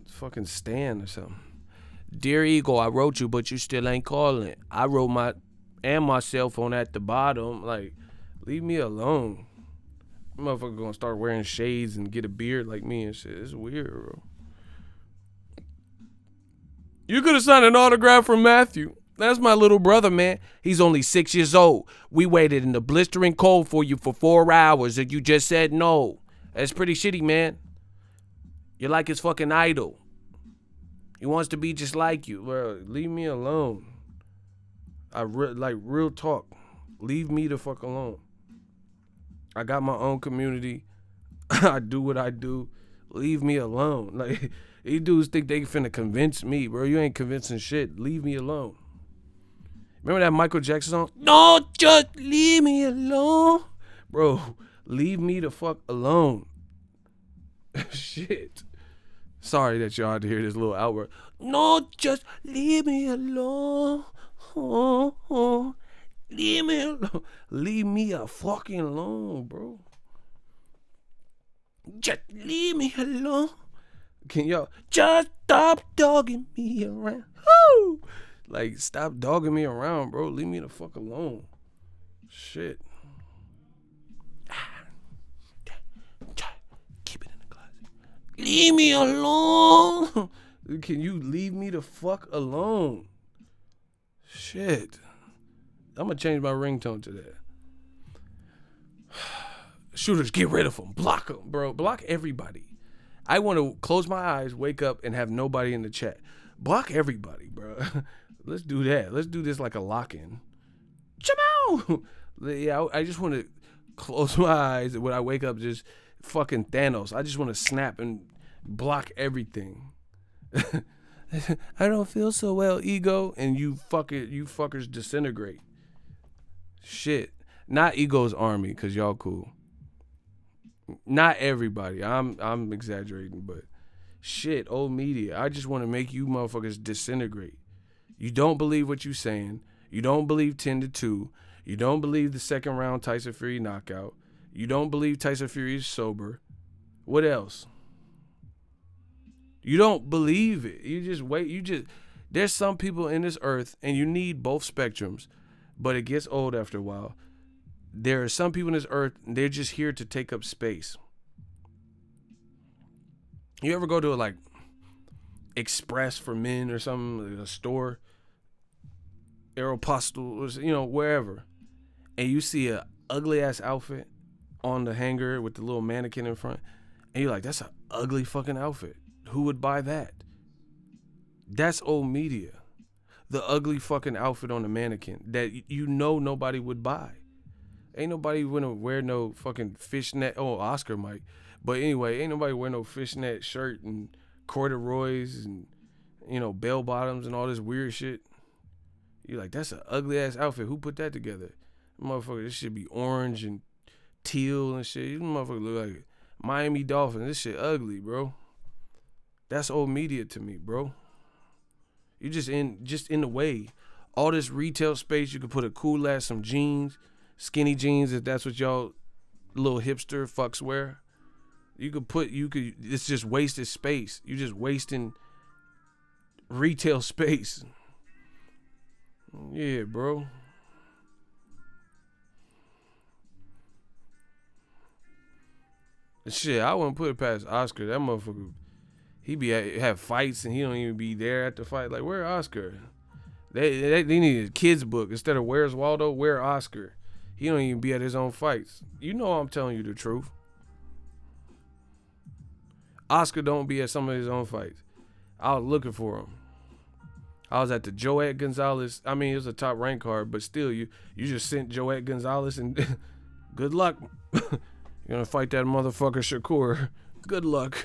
A: fucking Stan or something. Dear Eagle, I wrote you, but you still ain't calling. I wrote my cell phone at the bottom. Like, leave me alone. Motherfucker gonna start wearing shades and get a beard like me and shit. It's weird, bro. You could have signed an autograph from Matthew. That's my little brother, man. He's only 6 years old. We waited in the blistering cold for you for 4 hours and you just said no. That's pretty shitty, man. You're like his fucking idol. He wants to be just like you. Bro, leave me alone. Real talk. Leave me the fuck alone. I got my own community. I do what I do. Leave me alone. Like, these dudes think they finna convince me, bro. You ain't convincing shit. Leave me alone. Remember that Michael Jackson song? No, just leave me alone. Bro, leave me the fuck alone. Shit. Sorry that y'all had to hear this little outward. No, just leave me alone. Leave me alone. Leave me a fucking alone, bro. Just leave me alone. Can y'all just stop dogging me around? Woo! Like, stop dogging me around, bro. Leave me the fuck alone. Shit. Keep it in the closet. Leave me alone. Can you leave me the fuck alone? Shit. I'm going to change my ringtone to that. Shooters, get rid of them. Block them, bro. Block everybody. I want to close my eyes, wake up, and have nobody in the chat. Block everybody, bro. Let's do that. Let's do this like a lock-in. Jamal! Yeah, I just want to close my eyes and when I wake up, just fucking Thanos. I just want to snap and block everything. I don't feel so well, ego, and you fuckers disintegrate. Shit. Not Ego's army, because y'all cool. Not everybody. I'm exaggerating, but shit, old media. I just want to make you motherfuckers disintegrate. You don't believe what you saying. You don't believe 10-2. You don't believe the second round Tyson Fury knockout. You don't believe Tyson Fury is sober. What else? You don't believe it. You just wait. There's some people in this earth, and you need both spectrums, but it gets old after a while. There are some people in this earth, and they're just here to take up space. You ever go to a like Express for Men or something, like a store, Aeropostale, or wherever, and you see a ugly ass outfit on the hanger with the little mannequin in front, and you're like, that's an ugly fucking outfit. Who would buy that? That's old media. The ugly fucking outfit on the mannequin that nobody would buy. Ain't nobody gonna wear no fucking fishnet. Oh, Oscar might. But anyway, ain't nobody wear no fishnet shirt and corduroys and, bell bottoms and all this weird shit. You're like, that's an ugly ass outfit. Who put that together? Motherfucker, this should be orange and teal and shit. These motherfuckers look like Miami Dolphins. This shit ugly, bro. That's old media to me, bro. You just in the way. All this retail space, you could put a cool ass, some jeans, skinny jeans, if that's what y'all little hipster fucks wear. It's just wasted space. You just wasting retail space. Yeah, bro. Shit, I wouldn't put it past Oscar. That motherfucker, he have fights and he don't even be there at the fight. Like, where Oscar? They need a kid's book instead of Where's Waldo, where Oscar? He don't even be at his own fights. You know I'm telling you the truth. Oscar don't be at some of his own fights. I was looking for him. I was at the Joet Gonzalez. I mean, it was a top rank card, but still, you just sent Joet Gonzalez and good luck. You're gonna fight that motherfucker Shakur. Good luck.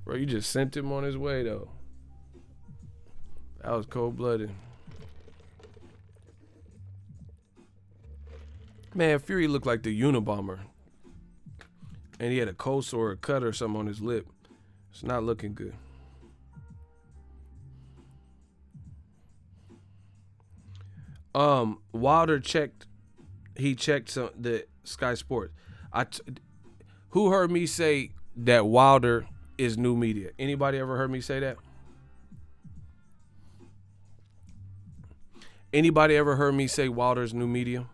A: Bro, you just sent him on his way, though. That was cold-blooded. Man, Fury looked like the Unabomber. And he had a cold sore or a cut or something on his lip. It's not looking good. Wilder checked the Sky Sports. Who heard me say that Wilder is new media? Anybody ever heard me say that? Anybody ever heard me say Wilder's new media?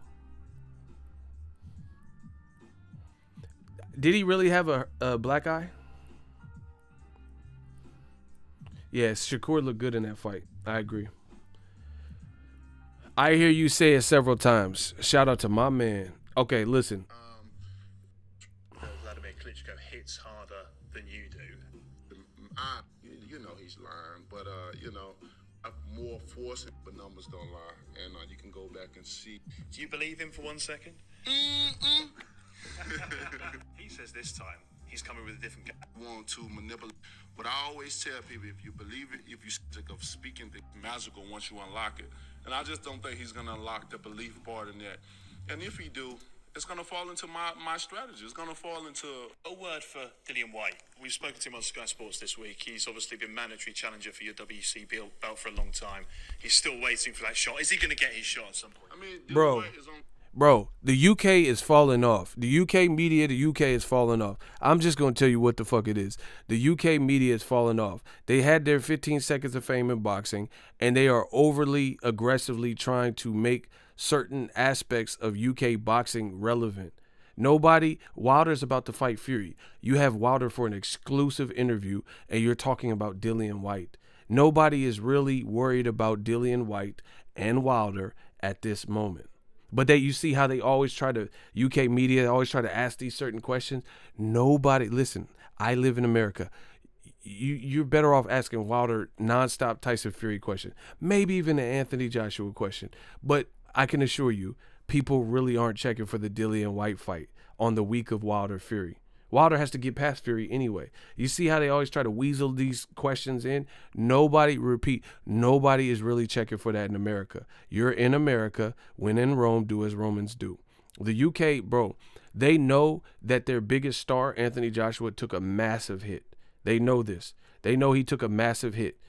A: Did he really have a black eye? Yes, Shakur looked good in that fight. I agree. I hear you say it several times. Shout out to my man. Okay, listen.
C: Vladimir Klitschko hits harder than you do.
B: You know he's lying, but more force, but numbers don't lie, and you can go back and see.
C: Do you believe him for 1 second? He says this time he's coming with a different game.
B: Want to manipulate, but I always tell people, if you believe it, if you sick of speaking, the magical once you unlock it. And I just don't think he's gonna unlock the belief part in that. And if he do, it's gonna fall into my strategy. It's gonna fall into
C: a word for Dillian Whyte. We've spoken to him on Sky Sports this week. He's obviously been mandatory challenger for your WC belt for a long time. He's still waiting for that shot. Is he gonna get his shot at some point?
B: I mean,
A: Bro, the UK is falling off. The UK media, the UK is falling off. I'm just going to tell you what the fuck it is. The UK media is falling off. They had their 15 seconds of fame in boxing, and they are overly aggressively trying to make certain aspects of UK boxing relevant. Wilder's about to fight Fury. You have Wilder for an exclusive interview, and you're talking about Dillian Whyte. Nobody is really worried about Dillian Whyte and Wilder at this moment. But you see how they always UK media always try to ask these certain questions. Nobody, listen, I live in America. You're better off asking Wilder nonstop Tyson Fury question. Maybe even an Anthony Joshua question. But I can assure you, people really aren't checking for the Dillian Whyte fight on the week of Wilder Fury. Wilder has to get past Fury anyway. You see how they always try to weasel these questions in? Nobody is really checking for that in America. You're in America. When in Rome, do as Romans do. The UK, bro, they know that their biggest star, Anthony Joshua, took a massive hit. They know this. They know he took a massive hit.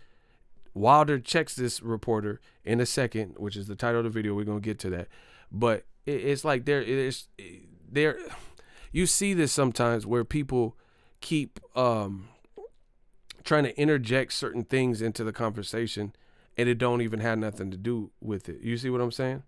A: Wilder checks this reporter in a second, which is the title of the video. We're going to get to that. But it's like they're you see this sometimes where people keep trying to interject certain things into the conversation and it don't even have nothing to do with it. You see what I'm saying?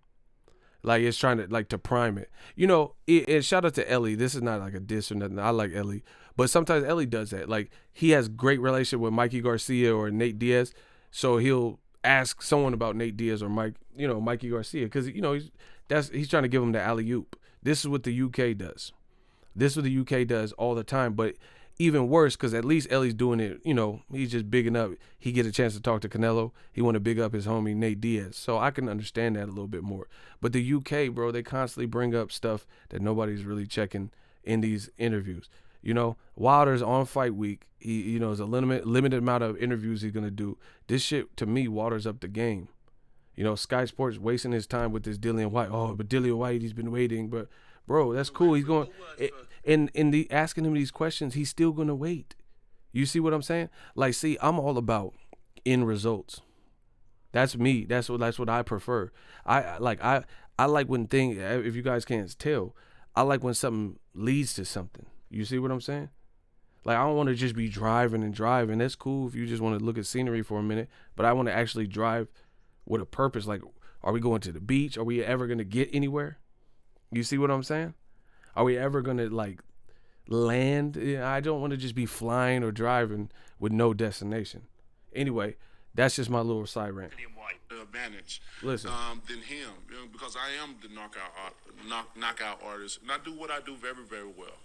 A: Like it's trying to prime it. You know, and shout out to Ellie. This is not like a diss or nothing. I like Ellie. But sometimes Ellie does that. Like he has great relationship with Mikey Garcia or Nate Diaz. So he'll ask someone about Nate Diaz or Mikey Garcia. Because, he's trying to give him the alley-oop. This is what the UK does. This is what the UK does all the time, but even worse because at least Ellie's doing it, he's just bigging up. He get a chance to talk to Canelo. He want to big up his homie Nate Diaz. So I can understand that a little bit more. But the UK, bro, they constantly bring up stuff that nobody's really checking in these interviews. Wilder's on fight week. He, there's a limited amount of interviews he's going to do. This shit, to me, Wilder's up the game. Sky Sports wasting his time with this Dillian Whyte. Oh, but Dillian Whyte, he's been waiting, but... Bro, that's cool. He's going asking him these questions. He's still going to wait. You see what I'm saying? Like, see, I'm all about end results. That's me. That's what I prefer. I like when things. If you guys can't tell, I like when something leads to something. You see what I'm saying? Like, I don't want to just be driving and driving. That's cool if you just want to look at scenery for a minute, but I want to actually drive with a purpose. Like, are we going to the beach? Are we ever going to get anywhere? You see what I'm saying? Are we ever going to, like, land? I don't want to just be flying or driving with no destination. Anyway, that's just my little side rant.
B: Advantage
A: Listen.
B: Than him, because I am the knockout artist, and I do what I do very, very well.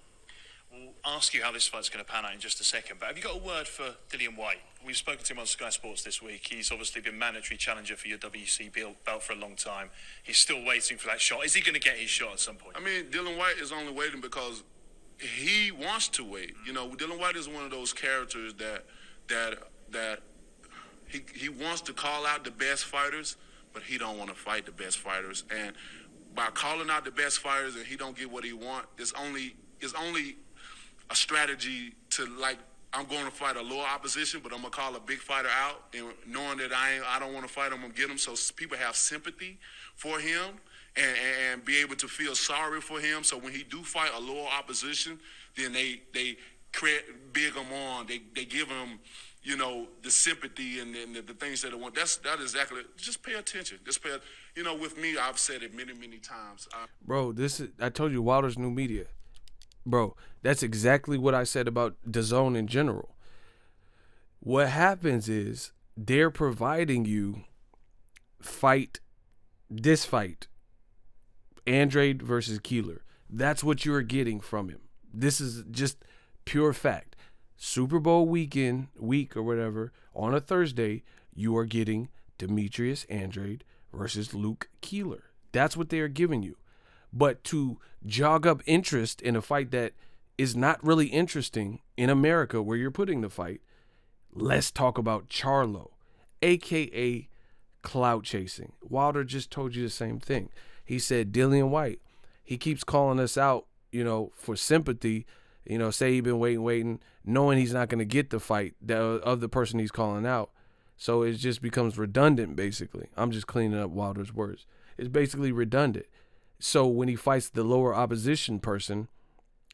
C: We'll ask you how this fight's going to pan out in just a second, but have you got a word for Dillian Whyte? We've spoken to him on Sky Sports this week. He's obviously been mandatory challenger for your WC belt for a long time. He's still waiting for that shot. Is he going to get his shot at some point?
B: I mean, Dillian Whyte is only waiting because he wants to wait. You know, Dillian Whyte is one of those characters that he wants to call out the best fighters, but he don't want to fight the best fighters. And by calling out the best fighters and he don't get what he wants, it's only a strategy to, like, I'm going to fight a lower opposition, but I'm going to call a big fighter out, and knowing that I don't want to fight him, I'm going to get him, so people have sympathy for him and be able to feel sorry for him. So when he do fight a lower opposition, then they create, big him on. They give him, you know, the sympathy and the things that they want. That is exactly. Just pay attention. Just pay. You know, with me, I've said it many times.
A: Bro, I told you, Wilder's new media. Bro, that's exactly what I said about DAZN in general. What happens is they're providing you this fight, Andrade versus Keeler. That's what you're getting from him. This is just pure fact. Super Bowl week or whatever, on a Thursday, you are getting Demetrius Andrade versus Luke Keeler. That's what they are giving you. But to jog up interest in a fight that is not really interesting in America where you're putting the fight, let's talk about Charlo, a.k.a. clout chasing. Wilder just told you the same thing. He said Dillian Whyte, he keeps calling us out, you know, for sympathy, you know, say he's been waiting, knowing he's not going to get the fight of the person he's calling out. So it just becomes redundant, basically. I'm just cleaning up Wilder's words. It's basically redundant. So when he fights the lower opposition person,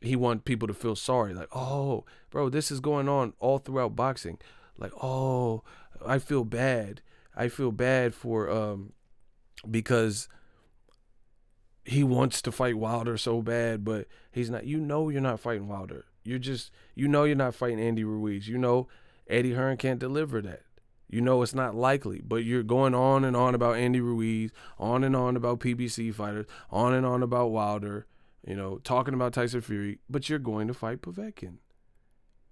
A: he wants people to feel sorry. Like, oh, bro, this is going on all throughout boxing. Like, oh, I feel bad. I feel bad for because he wants to fight Wilder so bad, but he's not. You know you're not fighting Wilder. You're not fighting Andy Ruiz. You know Eddie Hearn can't deliver that. You know it's not likely, but you're going on and on about Andy Ruiz, on and on about PBC fighters, on and on about Wilder, you know, talking about Tyson Fury, but you're going to fight Povetkin.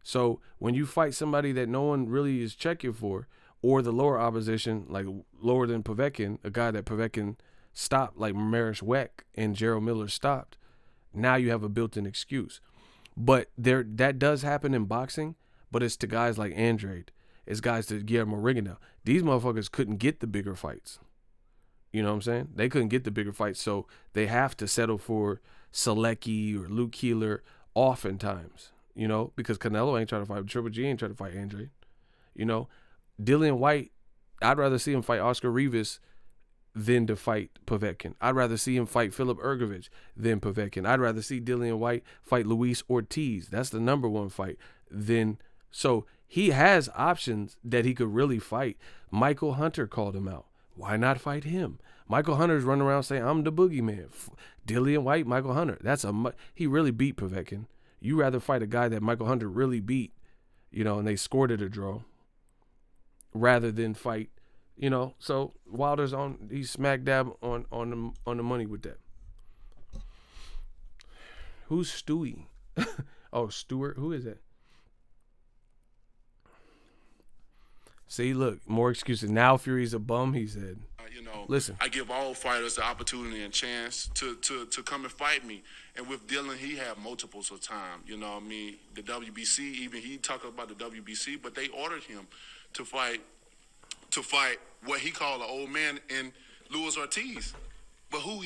A: So when you fight somebody that no one really is checking for, or the lower opposition, like lower than Povetkin, a guy that Povetkin stopped, like Marish Weck and Gerald Miller stopped, now you have a built-in excuse. But that does happen in boxing, but it's to guys like Andrade. It's guys to Guillermo Rigondeaux. These motherfuckers couldn't get the bigger fights. You know what I'm saying? They couldn't get the bigger fights, so they have to settle for Selecki or Luke Keeler oftentimes, you know, because Canelo ain't trying to fight, Triple G ain't trying to fight Andrade. You know, Dillian Whyte, I'd rather see him fight Oscar Rivas than to fight Povetkin. I'd rather see him fight Philip Ergovich than Povetkin. I'd rather see Dillian Whyte fight Luis Ortiz. That's the number one fight. So he has options that he could really fight. Michael Hunter called him out. Why not fight him? Michael Hunter's running around saying, I'm the boogeyman. Dillian Whyte, Michael Hunter. He really beat Povetkin. You rather fight a guy that Michael Hunter really beat, you know, and they scored it a draw, rather than fight, you know. So Wilder's he's smack dab on the money with that. Who's Stewie? Oh, Stewart. Who is that? See, look, more excuses. Now Fury's a bum, he said.
B: You know,
A: listen,
B: I give all fighters the opportunity and chance to come and fight me. And with Dillian, he had multiples of time. You know what I mean? The WBC, even he talked about the WBC, but they ordered him to fight what he called an old man in Luis Ortiz. But who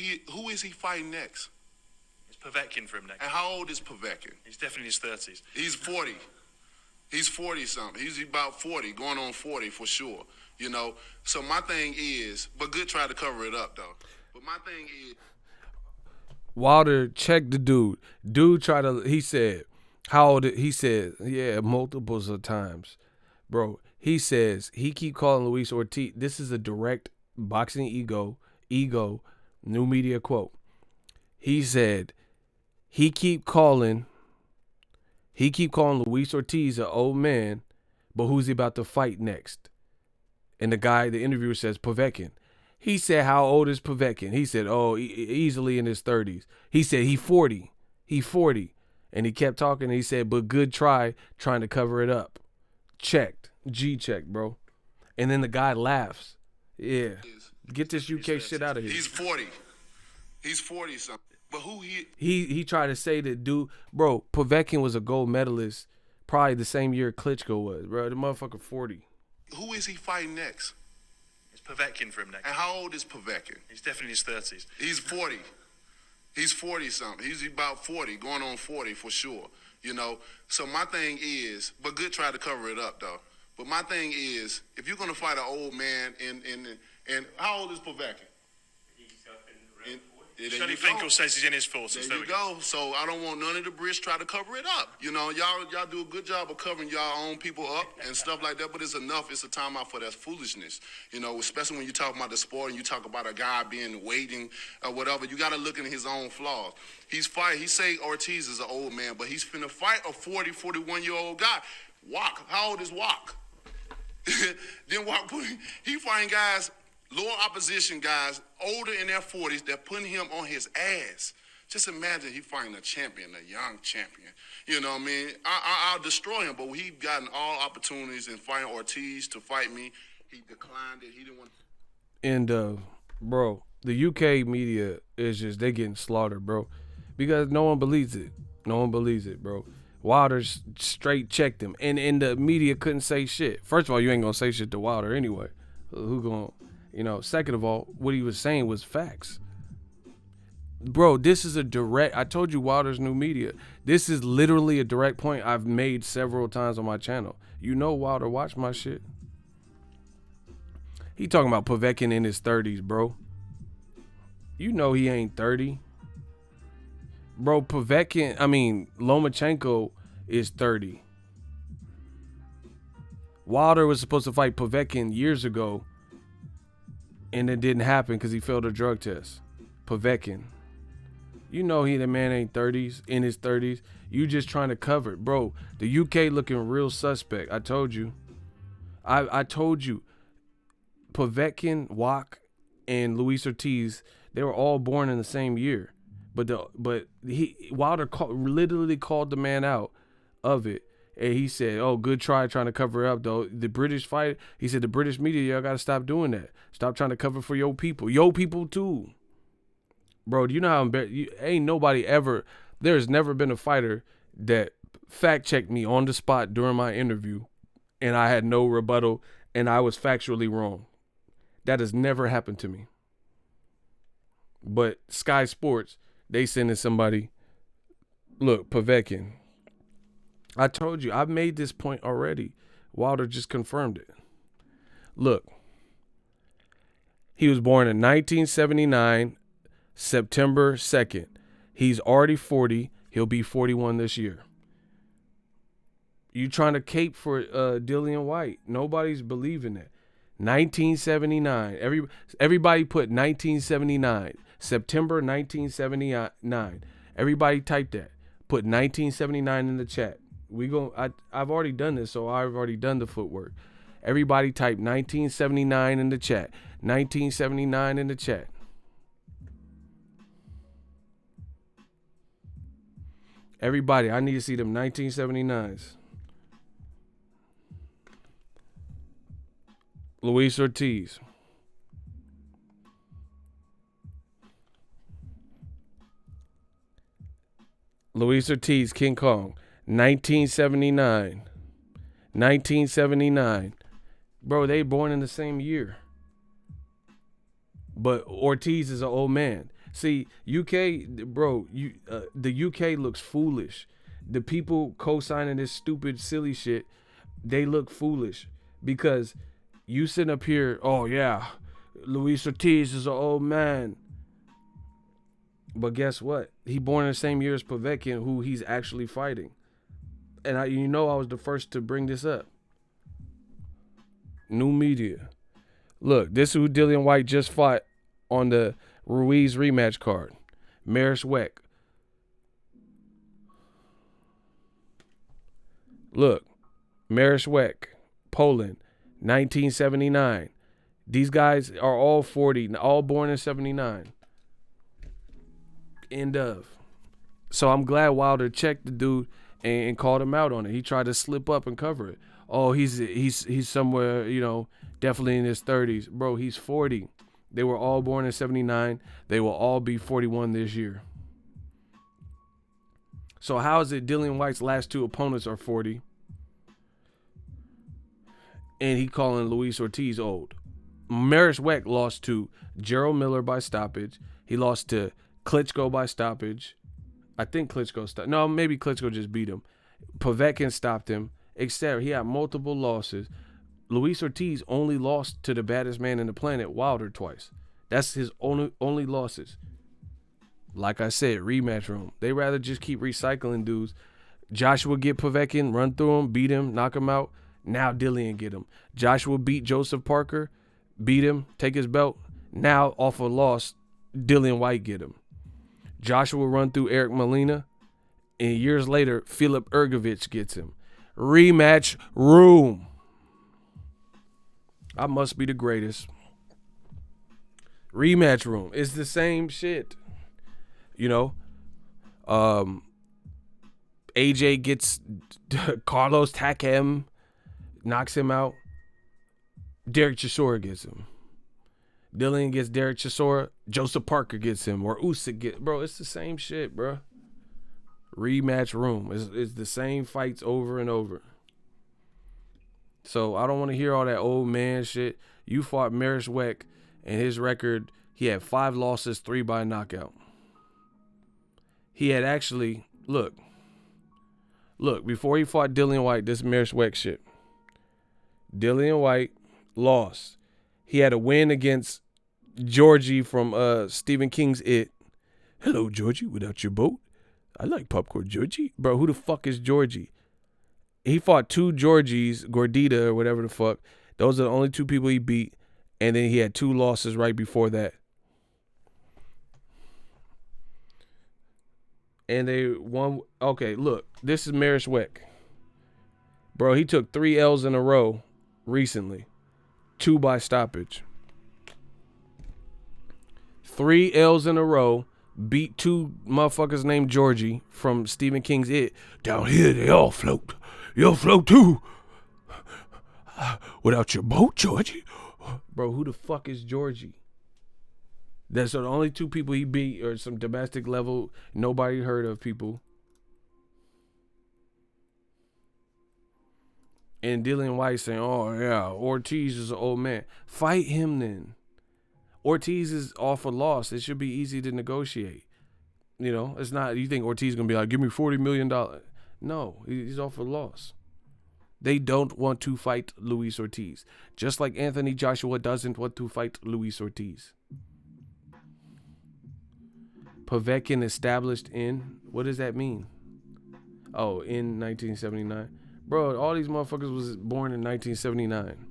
B: is he fighting next?
C: It's Povetkin for him next.
B: And how old is Povetkin?
C: He's definitely in his 30s.
B: He's 40. He's 40-something. He's about 40, going on 40 for sure. You know, so my thing is, but Good tried to cover it up, though. But my thing is,
A: Wilder checked the dude. He said, How old? He said, yeah, multiples of times, bro. He says he keep calling Luis Ortiz. This is a direct boxing ego new media quote. He said he keep calling Luis Ortiz an old man, but who's he about to fight next? And the interviewer says Povetkin. He said, how old is Povetkin? He said, oh, easily in his 30s. He said, he 40. He 40. And he kept talking, and he said, but good trying to cover it up. Checked. G-checked, bro. And then the guy laughs. Yeah. Get this UK shit out of here.
B: He's 40. He's 40 something. But who
A: he tried to say that dude, bro, Povetkin was a gold medalist probably the same year Klitschko was, bro. The motherfucker 40.
B: Who is he fighting next?
C: It's Povetkin for him next.
B: And how old is Povetkin?
C: He's definitely in his 30s.
B: He's 40. He's 40 something. He's about 40, going on 40 for sure. You know. So my thing is, but good try to cover it up though. But my thing is, if you're gonna fight an old man and how old is Povetkin?
C: Shirley Finkel says he's in his 40s.
B: There you go. So I don't want none of the Brits try to cover it up. You know, y'all do a good job of covering y'all own people up and stuff like that, but it's enough. It's a time out for that foolishness. You know, especially when you talk about the sport and you talk about a guy being waiting or whatever. You got to look at his own flaws. He say Ortiz is an old man, but he's finna fight a 40, 41-year-old guy. Walk. How old is Walk? Then Walk, he fighting guys, lower opposition guys, older in their 40s, that putting him on his ass. Just imagine he fighting a champion, a young champion. You know what I mean? I'll destroy him, but he's gotten all opportunities in fighting Ortiz to fight me. He declined it. He didn't want.
A: And, bro, the UK media is just, they getting slaughtered, bro, because no one believes it. No one believes it, bro. Wilder straight checked him, and the media couldn't say shit. First of all, you ain't gonna say shit to Wilder anyway. Who gonna, you know? Second of all, what he was saying was facts. Bro, this is a direct, I told you Wilder's new media. This is literally a direct point I've made several times on my channel. You know Wilder, watch my shit. He talking about Povetkin in his 30s, bro. You know he ain't 30. Bro, Lomachenko is 30. Wilder was supposed to fight Povetkin years ago, and it didn't happen because he failed a drug test. Povetkin. You know the man ain't 30s, in his 30s. You just trying to cover it. Bro, the UK looking real suspect. I told you. I told you. Povetkin, Wach, and Luis Ortiz, they were all born in the same year. But Wilder literally called the man out of it. And he said, oh, good trying to cover it up, though. The British fight, he said, the British media, y'all got to stop doing that. Stop trying to cover for your people. Your people, too. Bro, do you know how embarrassing? Ain't nobody ever, there's never been a fighter that fact-checked me on the spot during my interview, and I had no rebuttal, and I was factually wrong. That has never happened to me. But Sky Sports, they sending somebody, look, Povetkin. I told you, I've made this point already. Wilder just confirmed it. Look, he was born in 1979, September 2nd. He's already 40. He'll be 41 this year. You trying to cape for Dillian Whyte. Nobody's believing that. 1979. Everybody put 1979. September 1979. Everybody type that. Put 1979 in the chat. I've already done this, so I've already done the footwork. Everybody type 1979 in the chat. 1979 in the chat. Everybody, I need to see them 1979s. Luis Ortiz. Luis Ortiz, King Kong. 1979. 1979. Bro, they born in the same year. But Ortiz is an old man. See, UK, bro, the UK looks foolish. The people co-signing this stupid, silly shit, they look foolish. Because you sitting up here, oh yeah, Luis Ortiz is an old man. But guess what? He born in the same year as Povetkin, who he's actually fighting. and I was the first to bring this up. New media. Look, this is who Dillian Whyte just fought on the Ruiz rematch card. Mariusz Wech. Look, Mariusz Wech, Poland, 1979. These guys are all 40, all born in 79. End of. So I'm glad Wilder checked the dude and called him out on it. He tried to slip up and cover it. Oh, he's somewhere, definitely in his 30s. Bro, he's 40. They were all born in 79. They will all be 41 this year. So how is it Dillian Whyte's last two opponents are 40? And he calling Luis Ortiz old. Mariusz Wech lost to Gerald Miller by stoppage. He lost to Klitschko by stoppage. I think Klitschko stopped. No, maybe Klitschko just beat him. Povetkin stopped him. Except he had multiple losses. Luis Ortiz only lost to the baddest man in the planet, Wilder, twice. That's his only losses. Like I said, rematch room. They rather just keep recycling dudes. Joshua get Povetkin, run through him, beat him, knock him out. Now Dillian get him. Joshua beat Joseph Parker, beat him, take his belt. Now off a loss, Dillian Whyte get him. Joshua run through Eric Molina, and years later, Filip Ergovic gets him. Rematch room. I must be the greatest. Rematch room. It's the same shit. AJ gets Carlos Takam, knocks him out. Derek Chisora gets him. Dillian gets Derek Chisora. Joseph Parker gets him. Or Usyk gets. Bro, it's the same shit, bro. Rematch room. It's the same fights over and over. So I don't want to hear all that old man shit. You fought Mariusz Wech, and his record, he had 5 losses, 3 by knockout. He had actually, look, before he fought Dillian Whyte, this Mariusz Wech shit. Dillian Whyte lost. He had a win against Georgie from Stephen King's It. Hello, Georgie, without your boat. I like popcorn, Georgie. Bro, who the fuck is Georgie? He fought 2 Georgies, Gordita or whatever the fuck. Those are the only 2 people he beat. And then he had 2 losses right before that. And they won. Okay, look. This is Mariusz Wech. Bro, he took 3 L's in a row recently. 2 by stoppage. 3 L's in a row. Beat 2 motherfuckers named Georgie from Stephen King's It. Down here, they all float. You'll float too. Without your boat, Georgie. Bro, who the fuck is Georgie? That's the only 2 people he beat, or some domestic level, nobody heard of people. And Dillian Whyte saying, oh yeah, Ortiz is an old man. Fight him then. Ortiz is off a loss. It should be easy to negotiate. It's not, you think Ortiz is going to be like, give me $40 million. No, he's off a loss. They don't want to fight Luis Ortiz. Just like Anthony Joshua doesn't want to fight Luis Ortiz. Povetkin established in, what does that mean? Oh, in 1979. Bro, all these motherfuckers was born in 1979.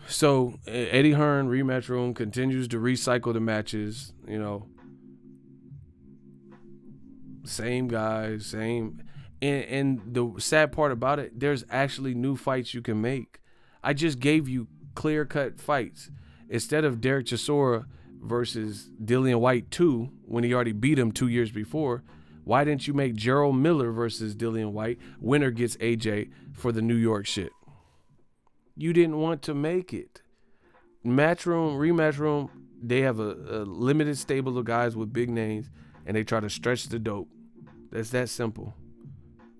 A: So Eddie Hearn, rematch room, continues to recycle the matches, Same guys, same. And the sad part about it, there's actually new fights you can make. I just gave you clear-cut fights. Instead of Derek Chisora versus Dillian Whyte 2, when he already beat him 2 years before, why didn't you make Gerald Miller versus Dillian Whyte? Winner gets AJ for the New York shit. You didn't want to make it. Match room, rematch room, they have a limited stable of guys with big names, and they try to stretch the dope. That's that simple.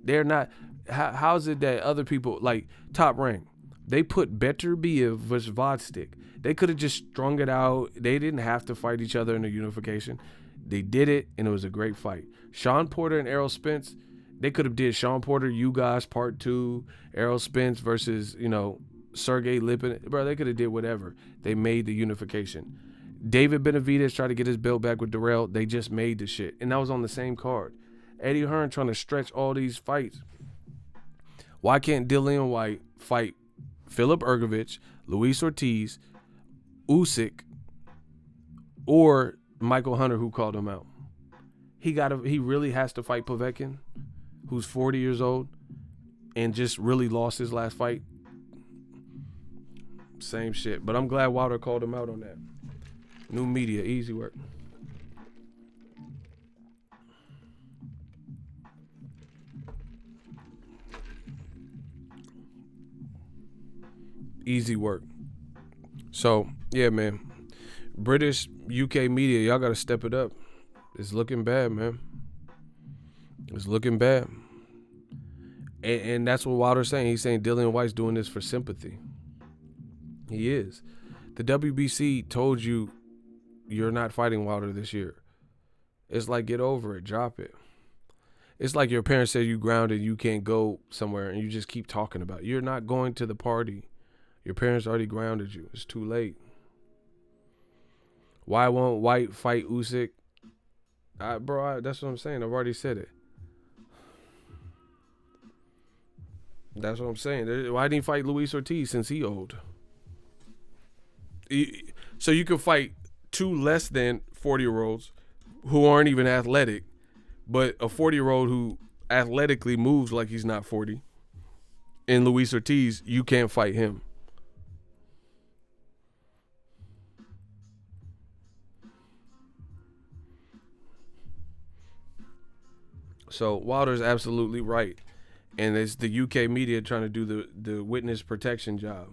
A: They're not. How's it that other people, like Top Rank, they put Beterbiev versus Vodstick. They could have just strung it out. They didn't have to fight each other in a unification. They did it, and it was a great fight. Sean Porter and Errol Spence, they could have did Sean Porter, You Guys Part 2, Errol Spence versus, Sergey Lipin. Bro, they could have did whatever. They made the unification. David Benavidez tried to get his belt back with Darrell. They just made the shit. And that was on the same card. Eddie Hearn trying to stretch all these fights. Why can't Dillian Whyte fight Philip Ergovich, Luis Ortiz, Usyk, or Michael Hunter, who called him out? He really has to fight Povetkin, who's 40 years old and just really lost his last fight. Same shit. But I'm glad Wilder called him out on that. New media, easy work. Easy work. So, yeah, man. British, UK media, y'all got to step it up. It's looking bad, man. It's looking bad. And that's what Wilder's saying. He's saying Dillian Whyte's doing this for sympathy. He is. The WBC told you you're not fighting Wilder this year. It's like, get over it. Drop it. It's like your parents say you grounded, you can't go somewhere, and you just keep talking about it. You're not going to the party. Your parents already grounded you. It's too late. Why won't Whyte fight Usyk? Bro, that's what I'm saying. I've already said it. That's what I'm saying. Why didn't he fight Luis Ortiz since he old? So you could fight two less than 40-year-olds who aren't even athletic, but a 40-year-old who athletically moves like he's not 40. And Luis Ortiz, you can't fight him. So Wilder's absolutely right. And it's the UK media trying to do the witness protection job.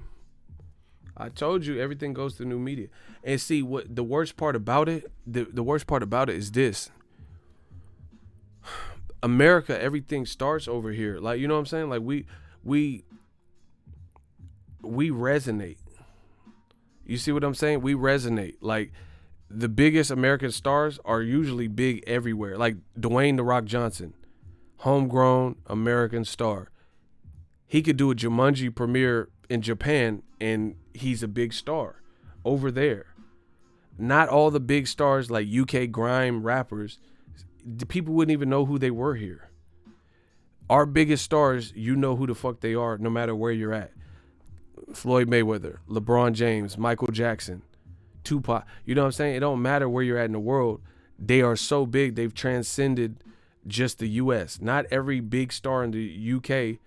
A: I told you everything goes to new media. And see, what the worst part about it, the worst part about it is this. America, everything starts over here. Like, you know what I'm saying? Like we resonate. You see what I'm saying? We resonate. Like, the biggest American stars are usually big everywhere. Like Dwayne "The Rock" Johnson, homegrown American star. He could do a Jumanji premiere in Japan and he's a big star over there. Not all the big stars like UK grime rappers, the people wouldn't even know who they were here. Our biggest stars, you know who the fuck they are no matter where you're at. Floyd Mayweather, LeBron James, Michael Jackson, Tupac. You know what I'm saying? It don't matter where you're at in the world. They are so big, they've transcended just the U.S. Not every big star in the U.K.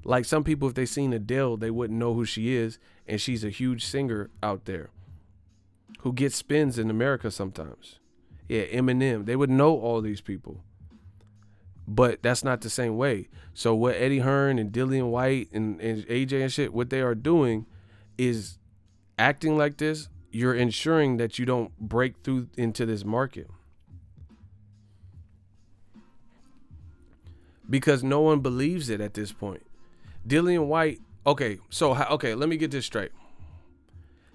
A: Like some people, if they seen Adele, they wouldn't know who she is, and she's a huge singer out there who gets spins in America sometimes. Yeah, Eminem. They would know all these people. But that's not the same way. So what Eddie Hearn and Dillian Whyte and AJ and shit, what they are doing is acting like this. You're ensuring that you don't break through into this market. Because no one believes it at this point. Dillian Whyte, okay, let me get this straight.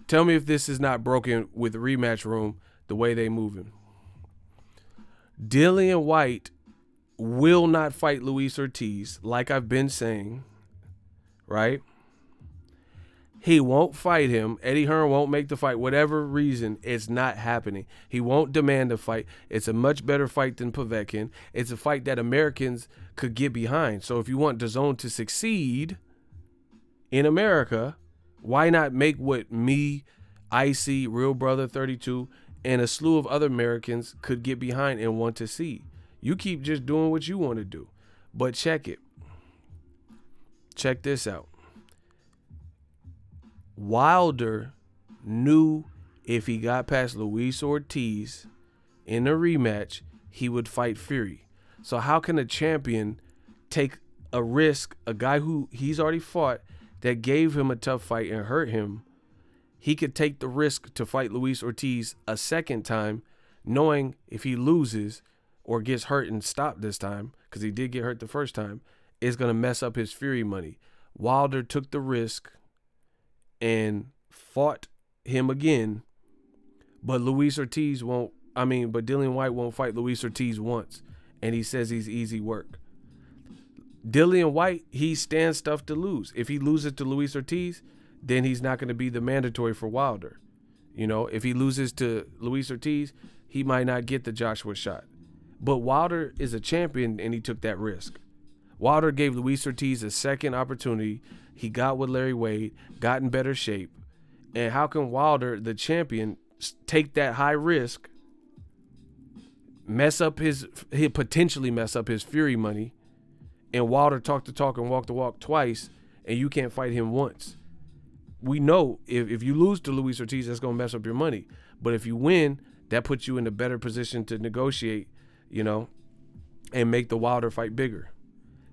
A: Tell me if this is not broken with Rematch Room, the way they moving. Dillian Whyte will not fight Luis Ortiz, like I've been saying, right? He won't fight him. Eddie Hearn won't make the fight. Whatever reason, it's not happening. He won't demand a fight. It's a much better fight than Povetkin. It's a fight that Americans could get behind. So if you want DAZN to succeed in America, why not make what me, Icy, Real Brother 32, and a slew of other Americans could get behind and want to see? You keep just doing what you want to do. But check it. Check this out. Wilder knew if he got past Luis Ortiz in a rematch, he would fight Fury. So how can a champion take a risk, a guy who he's already fought that gave him a tough fight and hurt him? He could take the risk to fight Luis Ortiz a second time, knowing if he loses or gets hurt and stopped this time, because he did get hurt the first time, it's going to mess up his Fury money. Wilder took the risk and fought him again, but Dillian Whyte won't fight Luis Ortiz once, and he says he's easy work. Dillian Whyte, he stands stuff to lose. If he loses to Luis Ortiz, then he's not going to be the mandatory for Wilder. You know, if he loses to Luis Ortiz, he might not get the Joshua shot. But Wilder is a champion, and he took that risk. Wilder gave Luis Ortiz a second opportunity. He got with Larry Wade, got in better shape. And how can Wilder, the champion, take that high risk, he'll potentially mess up his Fury money, and Wilder talk the talk and walk the walk twice, and you can't fight him once? We know if you lose to Luis Ortiz, that's going to mess up your money. But if you win, that puts you in a better position to negotiate, and make the Wilder fight bigger.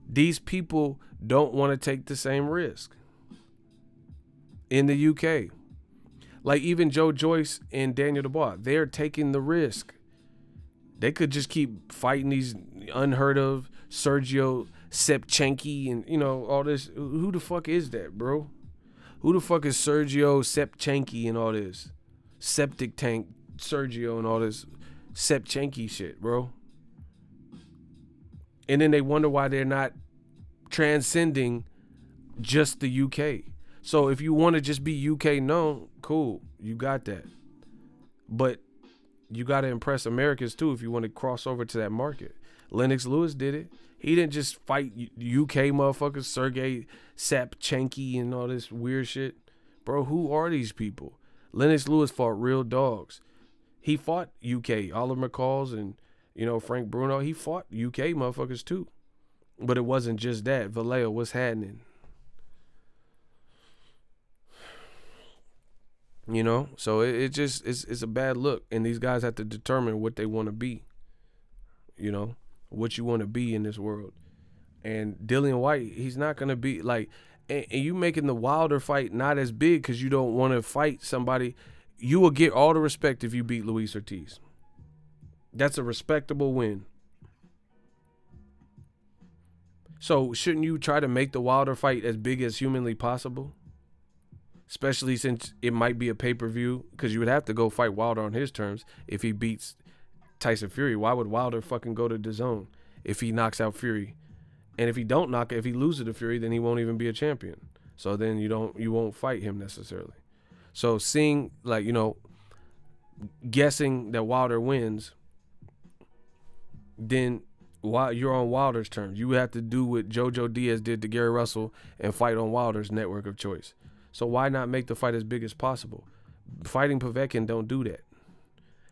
A: These people don't want to take the same risk. In the UK, like even Joe Joyce and Daniel Dubois, they're taking the risk. They could just keep fighting these unheard of Sergio Sepchenki and, all this. Who the fuck is that, bro? Who the fuck is Sergio Sepchenki and all this? Septic tank Sergio and all this Sepchenki shit, bro. And then they wonder why they're not transcending just the UK. So if you want to just be UK known, cool, you got that. But you got to impress Americans too if you want to cross over to that market. Lennox Lewis did it. He didn't just fight UK motherfuckers, Sergey Sapchenki and all this weird shit. Bro, who are these people? Lennox Lewis fought real dogs. He fought UK, Oliver McCalls and, Frank Bruno. He fought UK motherfuckers too. But it wasn't just that. Vallejo, what's happening? So it's a bad look. And these guys have to determine what they want to be. What you want to be in this world. And Dillian Whyte, he's not going to be like, and you making the Wilder fight not as big because you don't want to fight somebody. You will get all the respect if you beat Luis Ortiz. That's a respectable win. So shouldn't you try to make the Wilder fight as big as humanly possible? Especially since it might be a pay-per-view, because you would have to go fight Wilder on his terms if he beats Tyson Fury. Why would Wilder fucking go to DAZN if he knocks out Fury? And if he loses to Fury, then he won't even be a champion. So then you won't fight him necessarily. So seeing, guessing that Wilder wins, then while you're on Wilder's terms, you have to do what Jojo Diaz did to Gary Russell and fight on Wilder's network of choice. So why not make the fight as big as possible? Fighting Povetkin, don't do that.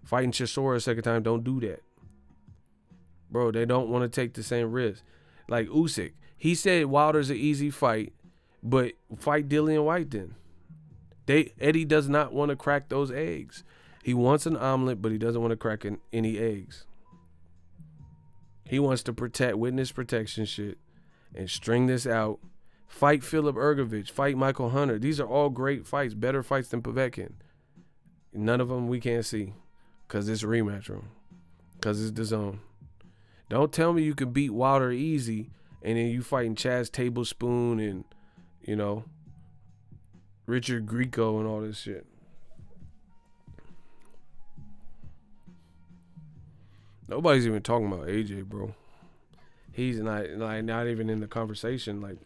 A: Fighting Chisora a second time, don't do that. Bro, they don't want to take the same risk. Like Usyk, he said Wilder's an easy fight, but fight Dillian Whyte then. Eddie does not want to crack those eggs. He wants an omelet, but he doesn't want to crack any eggs. He wants to protect witness protection shit and string this out. Fight Philip Ergovich. Fight Michael Hunter. These are all great fights, better fights than Povetkin. None of them we can't see because it's Rematch room, because it's DAZN. Don't tell me you can beat Wilder easy and then you fighting Chaz Tablespoon and, Richard Grieco and all this shit. Nobody's even talking about AJ, bro. He's not even in the conversation. Like,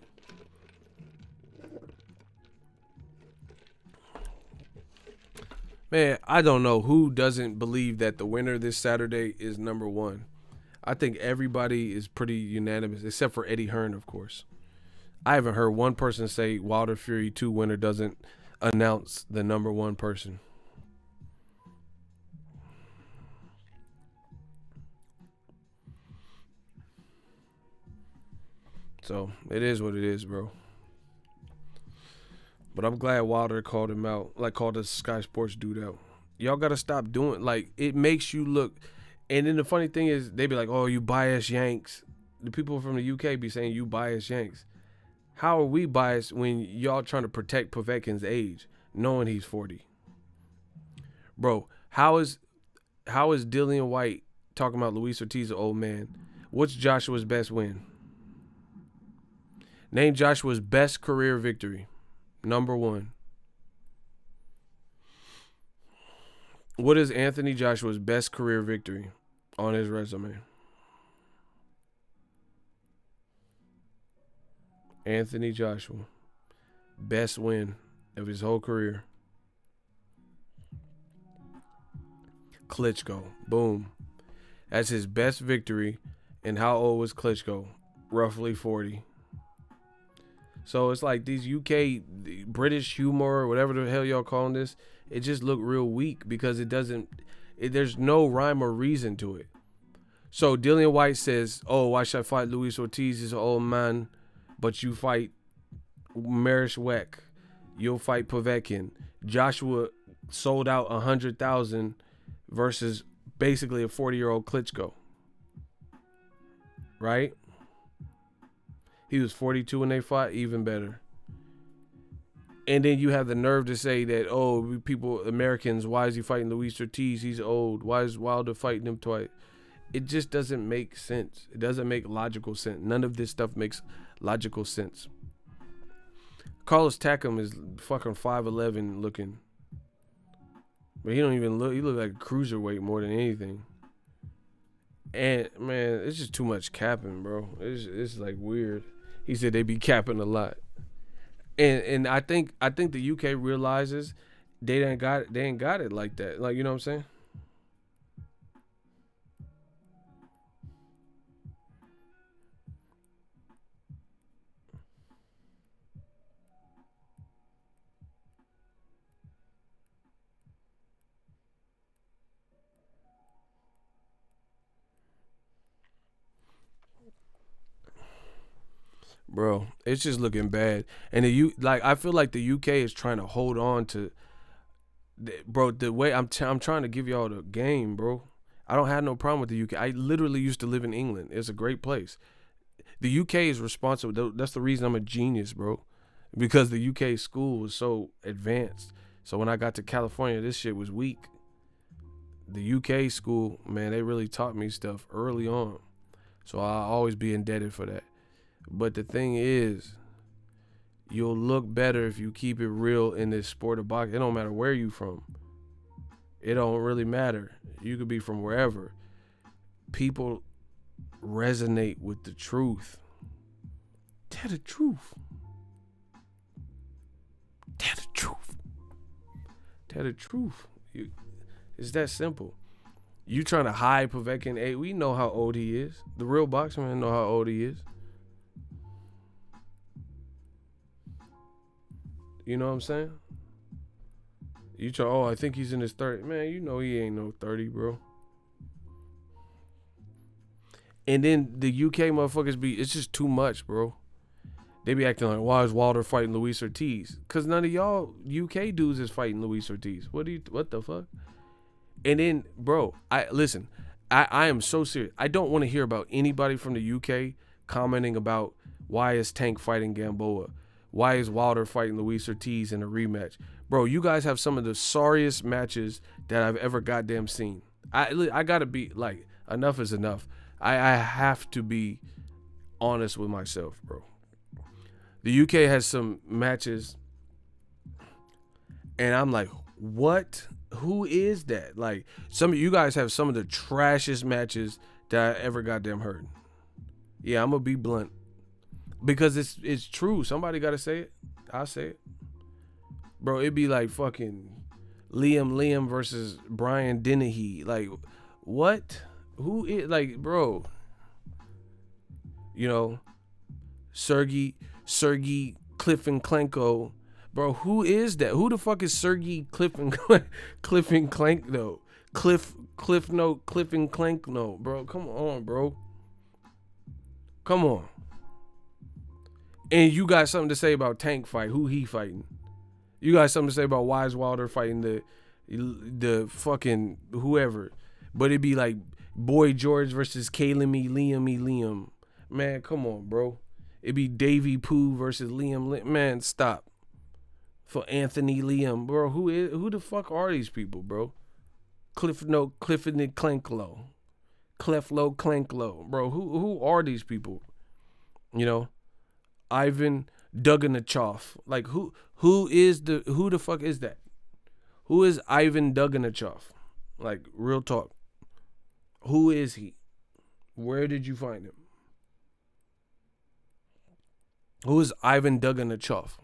A: man, I don't know who doesn't believe that the winner this Saturday is number one. I think everybody is pretty unanimous, except for Eddie Hearn, of course. I haven't heard one person say Wilder Fury 2 winner doesn't announce the number one person. So it is what it is, bro. But I'm glad Wilder called him out, called the Sky Sports dude out. Y'all got to stop doing, it makes you look. And then the funny thing is, they be like, oh, you biased Yanks. The people from the UK be saying you biased Yanks. How are we biased when y'all trying to protect Povetkin's age, knowing he's 40? Bro, how is Dillian Whyte talking about Luis Ortiz, an old man? What's Joshua's best win? Name Joshua's best career victory. Number one. What is Anthony Joshua's best career victory on his resume? Anthony Joshua. Best win of his whole career. Klitschko. Boom. as his best victory. And how old was Klitschko? Roughly 40. So it's like these UK British humor or whatever the hell y'all calling this, it just look real weak because there's no rhyme or reason to it. So Dillian Whyte says, oh, why should I fight Luis Ortiz? He's an old man, but you fight Marish Weck. You'll fight Povetkin. Joshua sold out 100,000 versus basically a 40-year-old Klitschko. Right? He was 42 when they fought, even better. And then you have the nerve to say that, oh, people, Americans, why is he fighting Luis Ortiz? He's old. Why is Wilder fighting him twice? It just doesn't make sense. It doesn't make logical sense. None of this stuff makes logical sense. Carlos Takam is fucking 5'11" looking. But he don't even look, he look like a cruiserweight more than anything. And, man, it's just too much capping, bro. It's like weird. He said they be capping a lot. And I think the UK realizes they ain't got it like that. Like, you know what I'm saying? Bro, it's just looking bad. And I feel like the UK is trying to hold on to, bro, the way I'm trying to give y'all the game, bro. I don't have no problem with the UK. I literally used to live in England. It's a great place. The UK is responsible. That's the reason I'm a genius, bro. Because the UK school was so advanced. So when I got to California, this shit was weak. The UK school, man, they really taught me stuff early on. So I'll always be indebted for that. But the thing is, you'll look better if you keep it real in this sport of boxing. It don't matter where you from. It don't really matter. You could be from wherever. People resonate with the truth. Tell the truth. Tell the truth. Tell the truth. It's that simple. You trying to hide Povetkin? Hey, we know how old he is. The real boxing man know how old he is. You know what I'm saying? You try, oh, I think he's in his 30s. Man, you know he ain't no 30, bro. And then the UK motherfuckers it's just too much, bro. They be acting like, why is Wilder fighting Luis Ortiz? Because none of y'all UK dudes is fighting Luis Ortiz. What the fuck? And then, bro, I am so serious. I don't want to hear about anybody from the UK commenting about why is Tank fighting Gamboa? Why is Wilder fighting Luis Ortiz in a rematch? Bro, you guys have some of the sorriest matches that I've ever goddamn seen. I gotta be like, enough is enough. I have to be honest with myself, bro. The UK has some matches, and I'm like, what? Who is that? Like, some of you guys have some of the trashiest matches that I ever goddamn heard. Yeah, I'm gonna be blunt. Because it's true. Somebody gotta say it. I'll say it. Bro, it'd be like fucking Liam versus Brian Dennehy. Like, what? Who is, like, bro? You know, Sergey Kliffenko. Bro, who is that? Who the fuck is Sergey Kliffenko? Kliffenko, bro. Come on, bro. Come on. And you got something to say about Tank fight, who he fighting. You got something to say about why is Wilder fighting the fucking whoever. But it'd be like Boy George versus Liam. Man, come on, bro. It'd be Davey Pooh versus Liam. Man, stop. For Anthony Liam, bro. Who the fuck are these people, bro? Clifford Clanklow. Cleflo Clanklow. Bro, who are these people? You know? Ivan Duganachoff. Like, who the fuck is that? Who is Ivan Duganachoff? Like, real talk. Who is he? Where did you find him? Who is Ivan Duganachoff?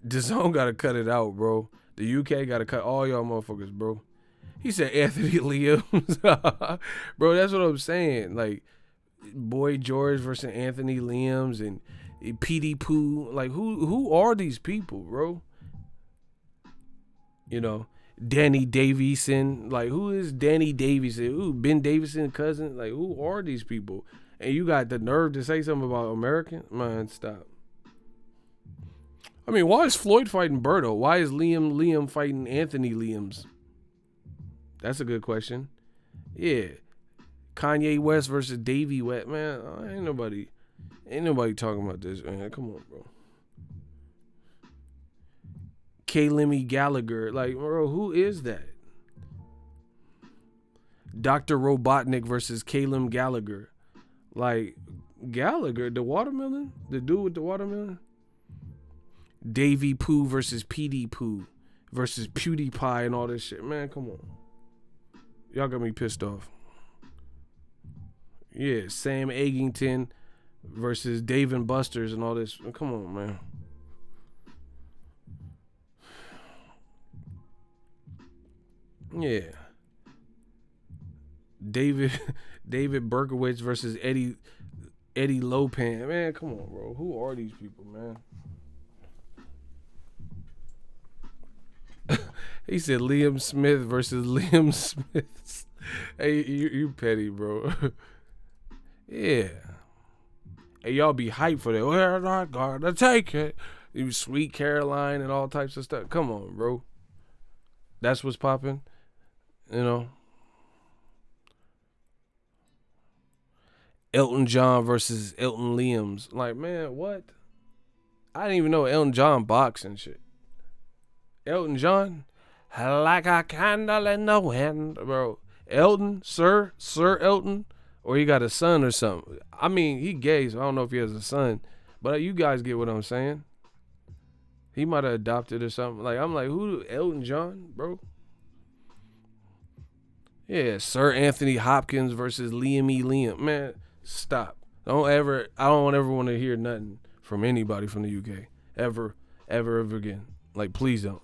A: DAZN gotta cut it out, bro. The UK got to cut all y'all motherfuckers, bro. He said Anthony Liams. Bro, that's what I'm saying. Like, Boy George versus Anthony Liams and PD Pooh. Like, who are these people, bro? You know, Danny Davison. Like, who is Danny Davison? Ooh, Ben Davison cousin. Like, who are these people? And you got the nerve to say something about American? Man, stop. I mean, why is Floyd fighting Berto? Why is Liam fighting Anthony Liams? That's a good question. Yeah. Kanye West versus Davey West. Man, ain't nobody talking about this, man. Come on, bro. K-Lemmy Gallagher. Like, bro, who is that? Dr. Robotnik versus Caleb Gallagher. Like, Gallagher, the watermelon? The dude with the watermelon? Davy Pooh versus PD Pooh versus PewDiePie and all this shit. Man, come on. Y'all got me pissed off. Yeah, Sam Eggington versus Dave and Buster's and all this. Come on, man. Yeah. David Berkowitz versus Eddie Lopan. Man, come on, bro. Who are these people, man? He said Liam Smith versus Liam Smith. Hey, you petty, bro. Yeah. Hey, y'all be hyped for that. We're not gonna take it. You Sweet Caroline and all types of stuff. Come on, bro. That's what's popping. You know. Elton John versus Elton Liams. Like, man, what? I didn't even know Elton John boxed and shit. Elton John? Like a candle in the wind, bro. Elton? Sir Elton? Or he got a son or something. I mean, he gay, so I don't know if he has a son. But you guys get what I'm saying. He might have adopted or something. Like, I'm like, who? Elton John, bro? Yeah, Sir Anthony Hopkins versus Liam E. Liam. Man, stop. I don't ever want to hear nothing from anybody from the UK. Ever again. Like, please don't.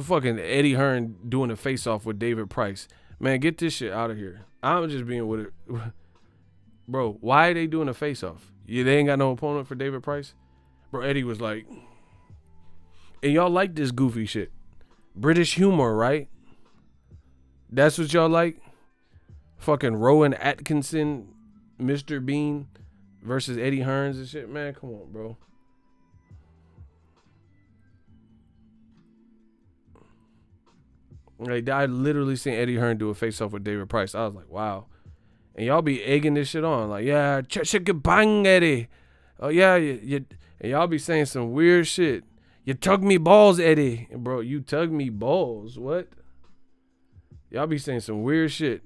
A: Fucking Eddie Hearn doing a face-off with David Price. Man, get this shit out of here. I'm just being with it. Bro, why are they doing a face-off? Yeah, they ain't got no opponent for David Price? Bro, Eddie was like, and y'all like this goofy shit. British humor, right? That's what y'all like? Fucking Rowan Atkinson, Mr. Bean versus Eddie Hearns and shit. Man, come on, bro. Like, I literally seen Eddie Hearn do a face-off with David Price. I was like, wow. And y'all be egging this shit on. Like, yeah, chicka bang, Eddie. Oh, yeah, you. And y'all be saying some weird shit. You tug me balls, Eddie. And bro, you tug me balls. What? Y'all be saying some weird shit.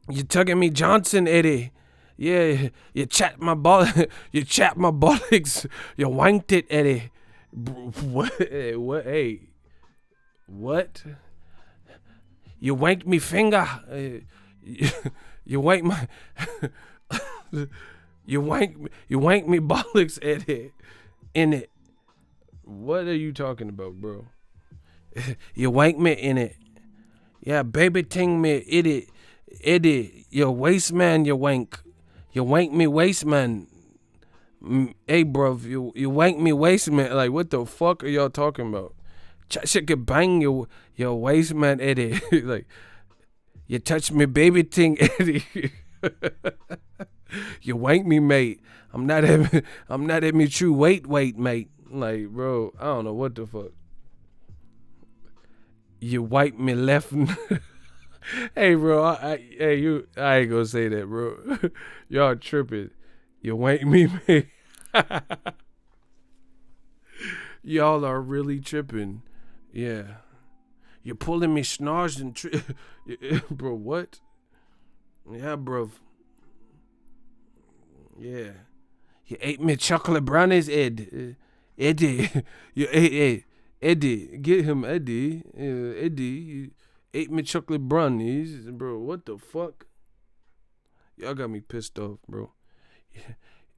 A: You tugging me Johnson, Eddie. Yeah, you chat my ball. You chat my bollocks. You wanked it, Eddie. What? What? Hey. What? You wanked me finger. You wanked my. You wanked me bollocks, Eddie. In it. What are you talking about, bro? You wank me in it. Yeah, baby ting me, Eddie, you waste man, you wank. You wank me waste man. Hey, bro, you wank me waste man. Like, what the fuck are y'all talking about? Shit bang you waste man, Eddie. Like, you touch me baby ting, Eddie. You wank me, mate. I'm not at me true weight, mate. Like, bro, I don't know what the fuck. You wipe me left. Hey, bro, I ain't gonna say that, bro. Y'all tripping. You wank me, mate. Y'all are really tripping. Yeah. You're pulling me snars and bro, what? Yeah, bro. Yeah. You ate me chocolate brownies, Eddie. You ate Eddie. Get him, Eddie. Eddie, you ate me chocolate brownies. Bro, what the fuck? Y'all got me pissed off, bro.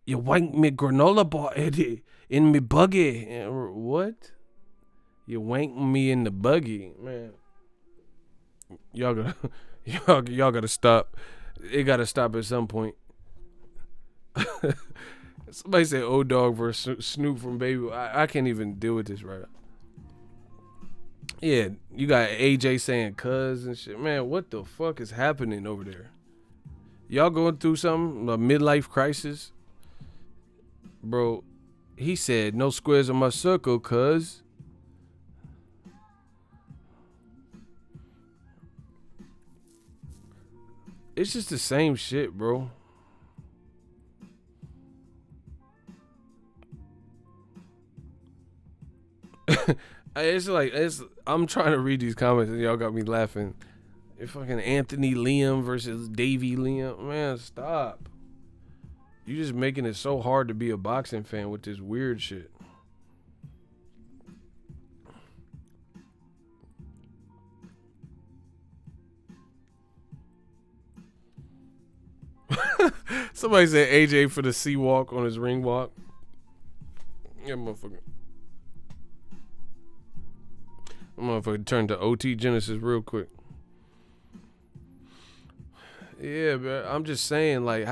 A: You wanked me granola bar, Eddie, in me buggy. What? You wank me in the buggy, man. Y'all gotta, y'all gotta stop. It gotta stop at some point. Somebody said old dog versus Snoop from Baby. I can't even deal with this right now. Yeah, you got AJ saying cuz and shit. Man, what the fuck is happening over there? Y'all going through something? A midlife crisis? Bro, he said no squares in my circle, cuz. It's just the same shit, bro. I'm trying to read these comments and y'all got me laughing. It's fucking Anthony Liam versus Davey Liam. Man, stop. You just making it so hard to be a boxing fan with this weird shit. Somebody said AJ for the sea walk on his ring walk. Yeah, motherfucker. Motherfucker turned to OT Genesis real quick. Yeah, bro. I'm just saying, like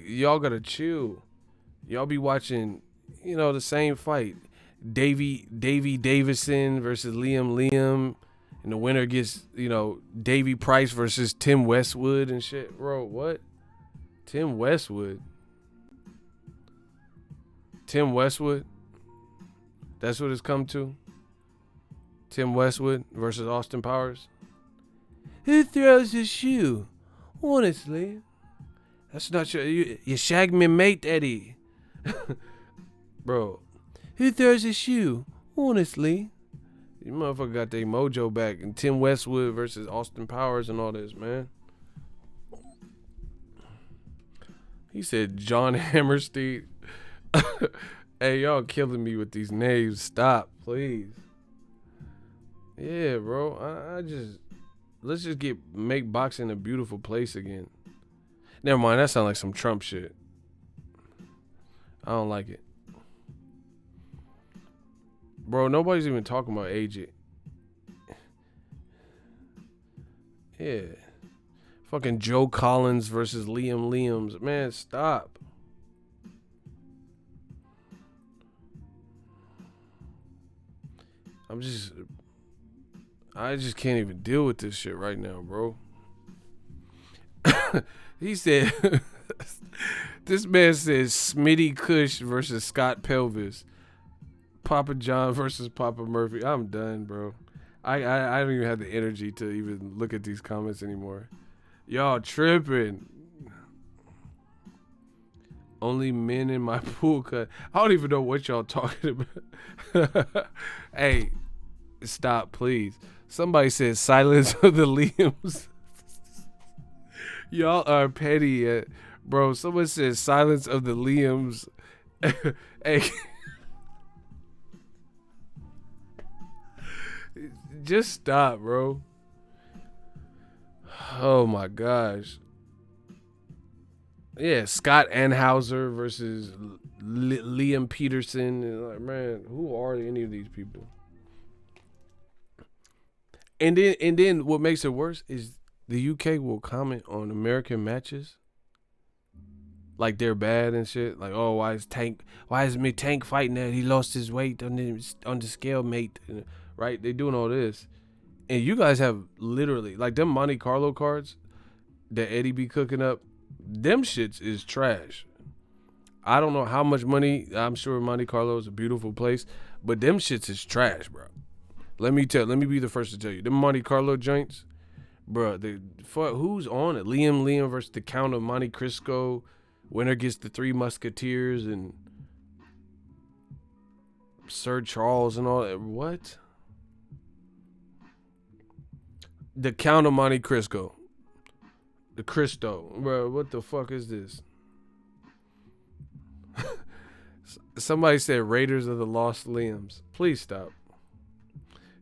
A: y'all gotta chill. Y'all be watching, the same fight. Davey Davison versus Liam, and the winner gets, Davey Price versus Tim Westwood and shit. Bro, what? Tim Westwood? That's what it's come to? Tim Westwood versus Austin Powers? Who throws a shoe? Honestly. That's not you shag me mate, Eddie. Bro. Who throws a shoe? Honestly. You motherfucker got their mojo back. And Tim Westwood versus Austin Powers and all this, man. He said John Hammerstein. Hey, y'all killing me with these names. Stop, please. Yeah, bro. Let's just make boxing a beautiful place again. Never mind, that sounds like some Trump shit. I don't like it. Bro, nobody's even talking about AJ. Yeah. Fucking Joe Collins versus Liam Liams. Man, stop. I just can't even deal with this shit right now, bro. He said, this man says Smitty Kush versus Scott Pelvis. Papa John versus Papa Murphy. I'm done, bro. I don't even have the energy to even look at these comments anymore. Y'all tripping. Only men in my pool cut. I don't even know what y'all talking about. Hey, stop, please. Somebody said silence of the Liams. Y'all are petty. Bro, someone said silence of the Liams. Hey. Just stop, bro. Oh my gosh. Yeah, Scott Anhauser versus Liam Peterson. And like, man, who are any of these people? And then what makes it worse is the UK will comment on American matches like they're bad and shit. Like, oh, why is Tank fighting that? He lost his weight on the scale, mate. Right? They doing all this. And you guys have literally, like, them Monte Carlo cards that Eddie be cooking up, them shits is trash. I don't know how much money. I'm sure Monte Carlo is a beautiful place, but them shits is trash, bro. Let me be the first to tell you. Them Monte Carlo joints, bro, who's on it? Liam versus the Count of Monte Cristo. Winner gets the Three Musketeers and Sir Charles and all that. What? The Count of Monte Cristo. The Cristo. Bro, what the fuck is this? Somebody said Raiders of the Lost Limbs. Please stop.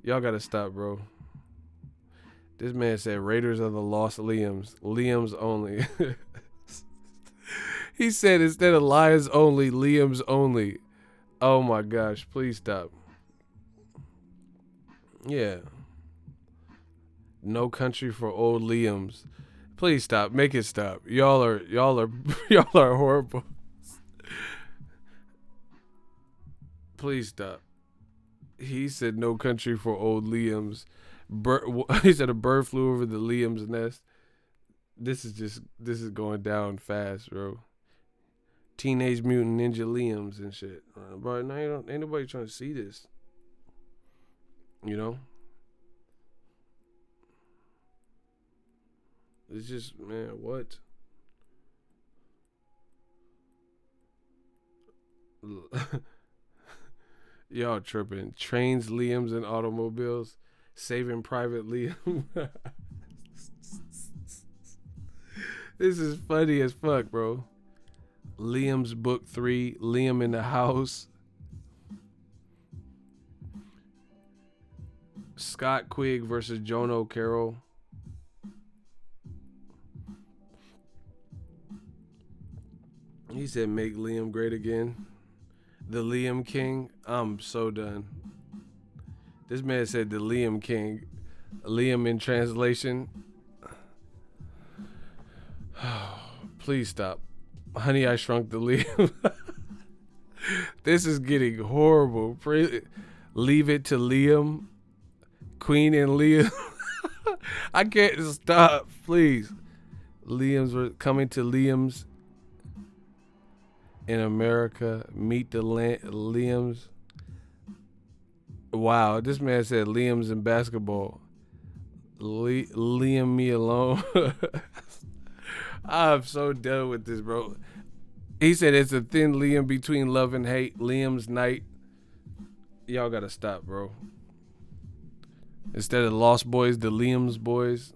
A: Y'all gotta stop, bro. This man said Raiders of the Lost Limbs. Liams only. He said instead of Lions only, Liams only. Oh my gosh, please stop. Yeah. No country for old Liams. Please stop. Make it stop. Y'all are y'all are horrible. Please stop. He said no country for old Liams. He said a bird flew over the Liam's nest. This is going down fast, bro. Teenage Mutant Ninja Liams and shit. Bro, now ain't nobody trying to see this. You know? It's just, man, what? Y'all tripping. Trains, Liams, and automobiles. Saving Private Liam. This is funny as fuck, bro. Liam's Book 3. Liam in the House. Scott Quigg versus Jono Carroll. He said, make Liam great again. The Liam King. I'm so done. This man said the Liam King. Liam in translation. Please stop. Honey, I Shrunk the Liam. This is getting horrible. Leave it to Liam. Queen and Liam. I can't stop. Please. Were coming to Liam's in America. Meet the Liams. Wow, this man said Liam's in basketball. Liam me alone. I'm so done with this, bro. He said it's a thin Liam between love and hate. Liam's night. Y'all gotta stop, bro. Instead of Lost Boys, the Liam's Boys.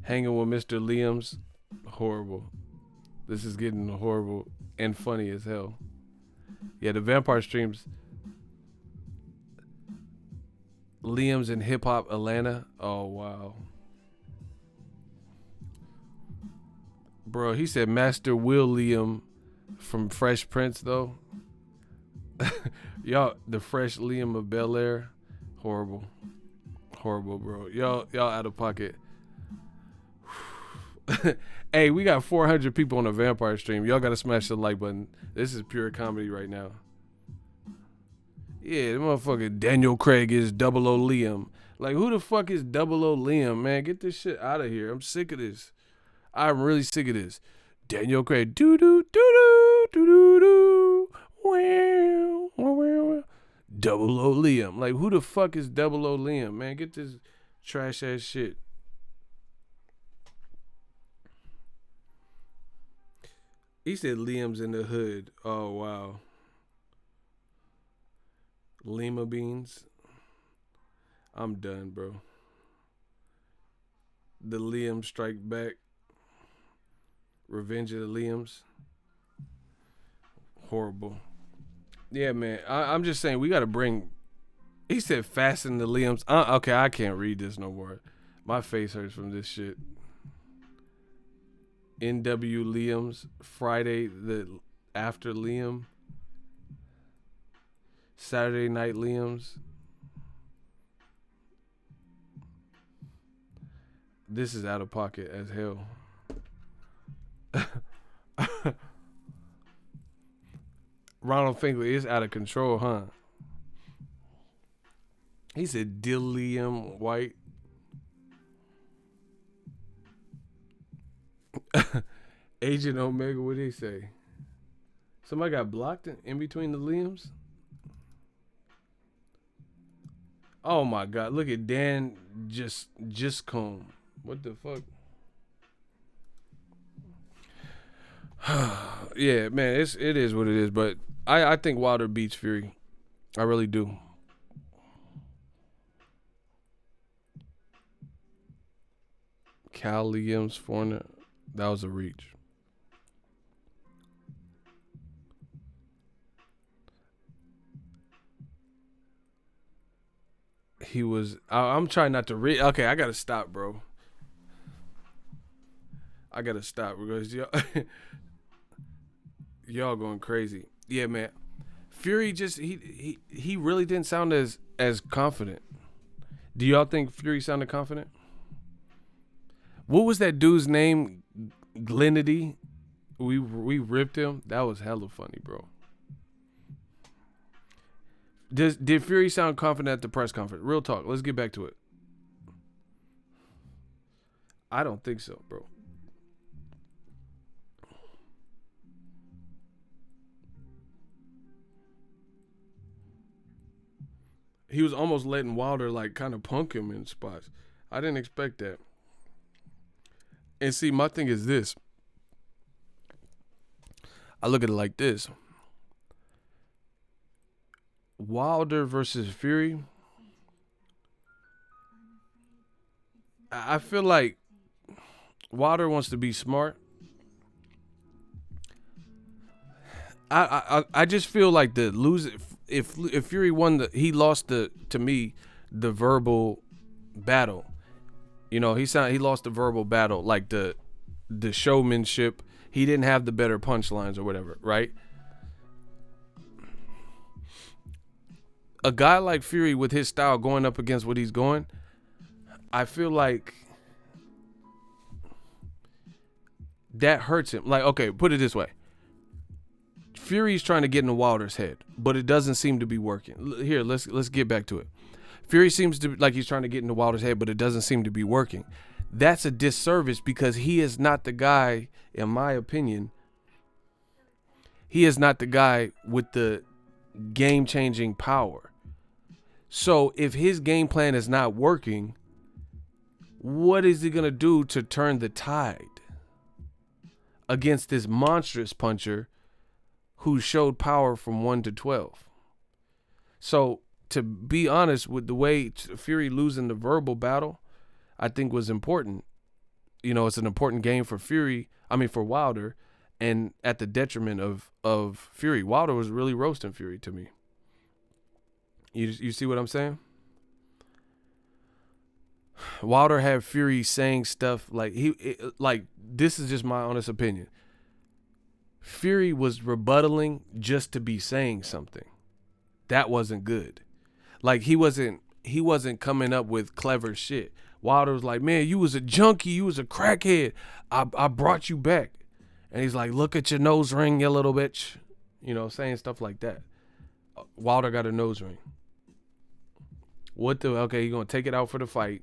A: Hanging with Mr. Liam's. Horrible. This is getting horrible and funny as hell. Yeah, the vampire streams. Liam's in Hip Hop Atlanta. Oh, wow. Bro, he said Master Will Liam from Fresh Prince, though. Y'all, the Fresh Liam of Bel Air. Horrible. Horrible, bro. Y'all out of pocket. Hey, we got 400 people on the vampire stream. Y'all gotta smash the like button. This is pure comedy right now. Yeah, the motherfucker Daniel Craig is 00 Liam. Like, who the fuck is 00 Liam, man? Get this shit out of here. I'm sick of this. I'm really sick of this. Daniel Craig. Doo doo doo doo doo doo. Wow, wow. 00 Liam. Like, who the fuck is 00 Liam, man? Get this trash ass shit. He said Liam's in the hood. Oh, wow. Lima beans. I'm done, bro. The Liam Strike Back. Revenge of the Liams. Horrible. Yeah, man. I'm just saying we got to bring. He said fasten the Liams. Okay, I can't read this no more. My face hurts from this shit. NW Liams. Friday the after Liam. Saturday Night Liams. This is out of pocket as hell. Ronald Finkley is out of control, huh? He said Dillian Whyte. Agent Omega, what did he say? Somebody got blocked in between the Liams? Oh my God! Look at Dan just comb. What the fuck? Yeah, man, it is what it is. But I think Wilder beats Fury. I really do. Cal Liam's foreigner. That was a reach. He was. I'm trying not to read. Okay, I gotta stop, bro. I gotta stop because y'all going crazy. Yeah, man. Fury just he really didn't sound as confident. Do y'all think Fury sounded confident? What was that dude's name? Glenity. We ripped him. That was hella funny, bro. Did Fury sound confident at the press conference? Real talk. Let's get back to it. I don't think so, bro. He was almost letting Wilder like kind of punk him in spots. I didn't expect that. And see, my thing is this. I look at it like this. Wilder versus Fury. I feel like Wilder wants to be smart. I just feel like the lose if Fury won he lost to me the verbal battle. You know, he lost the verbal battle, like the showmanship. He didn't have the better punchlines or whatever, right? A guy like Fury with his style going up against what he's going, I feel like that hurts him. Like, okay, put it this way. Fury's trying to get into Wilder's head, but it doesn't seem to be working. Here, let's get back to it. Fury seems to like he's trying to get into Wilder's head, but it doesn't seem to be working. That's a disservice because he is not the guy, in my opinion. He is not the guy with the game-changing power. So if his game plan is not working, what is he going to do to turn the tide against this monstrous puncher who showed power from 1 to 12? So to be honest, with the way Fury losing the verbal battle, I think was important. You know, it's an important game for for Wilder, and at the detriment of Fury. Wilder was really roasting Fury to me. You see what I'm saying? Wilder had Fury saying stuff like this is just my honest opinion. Fury was rebuttaling just to be saying something. That wasn't good. Like he wasn't coming up with clever shit. Wilder was like, man, you was a junkie, you was a crackhead. I brought you back. And he's like, look at your nose ring, you little bitch. You know, saying stuff like that. Wilder got a nose ring. Okay, you're gonna take it out for the fight.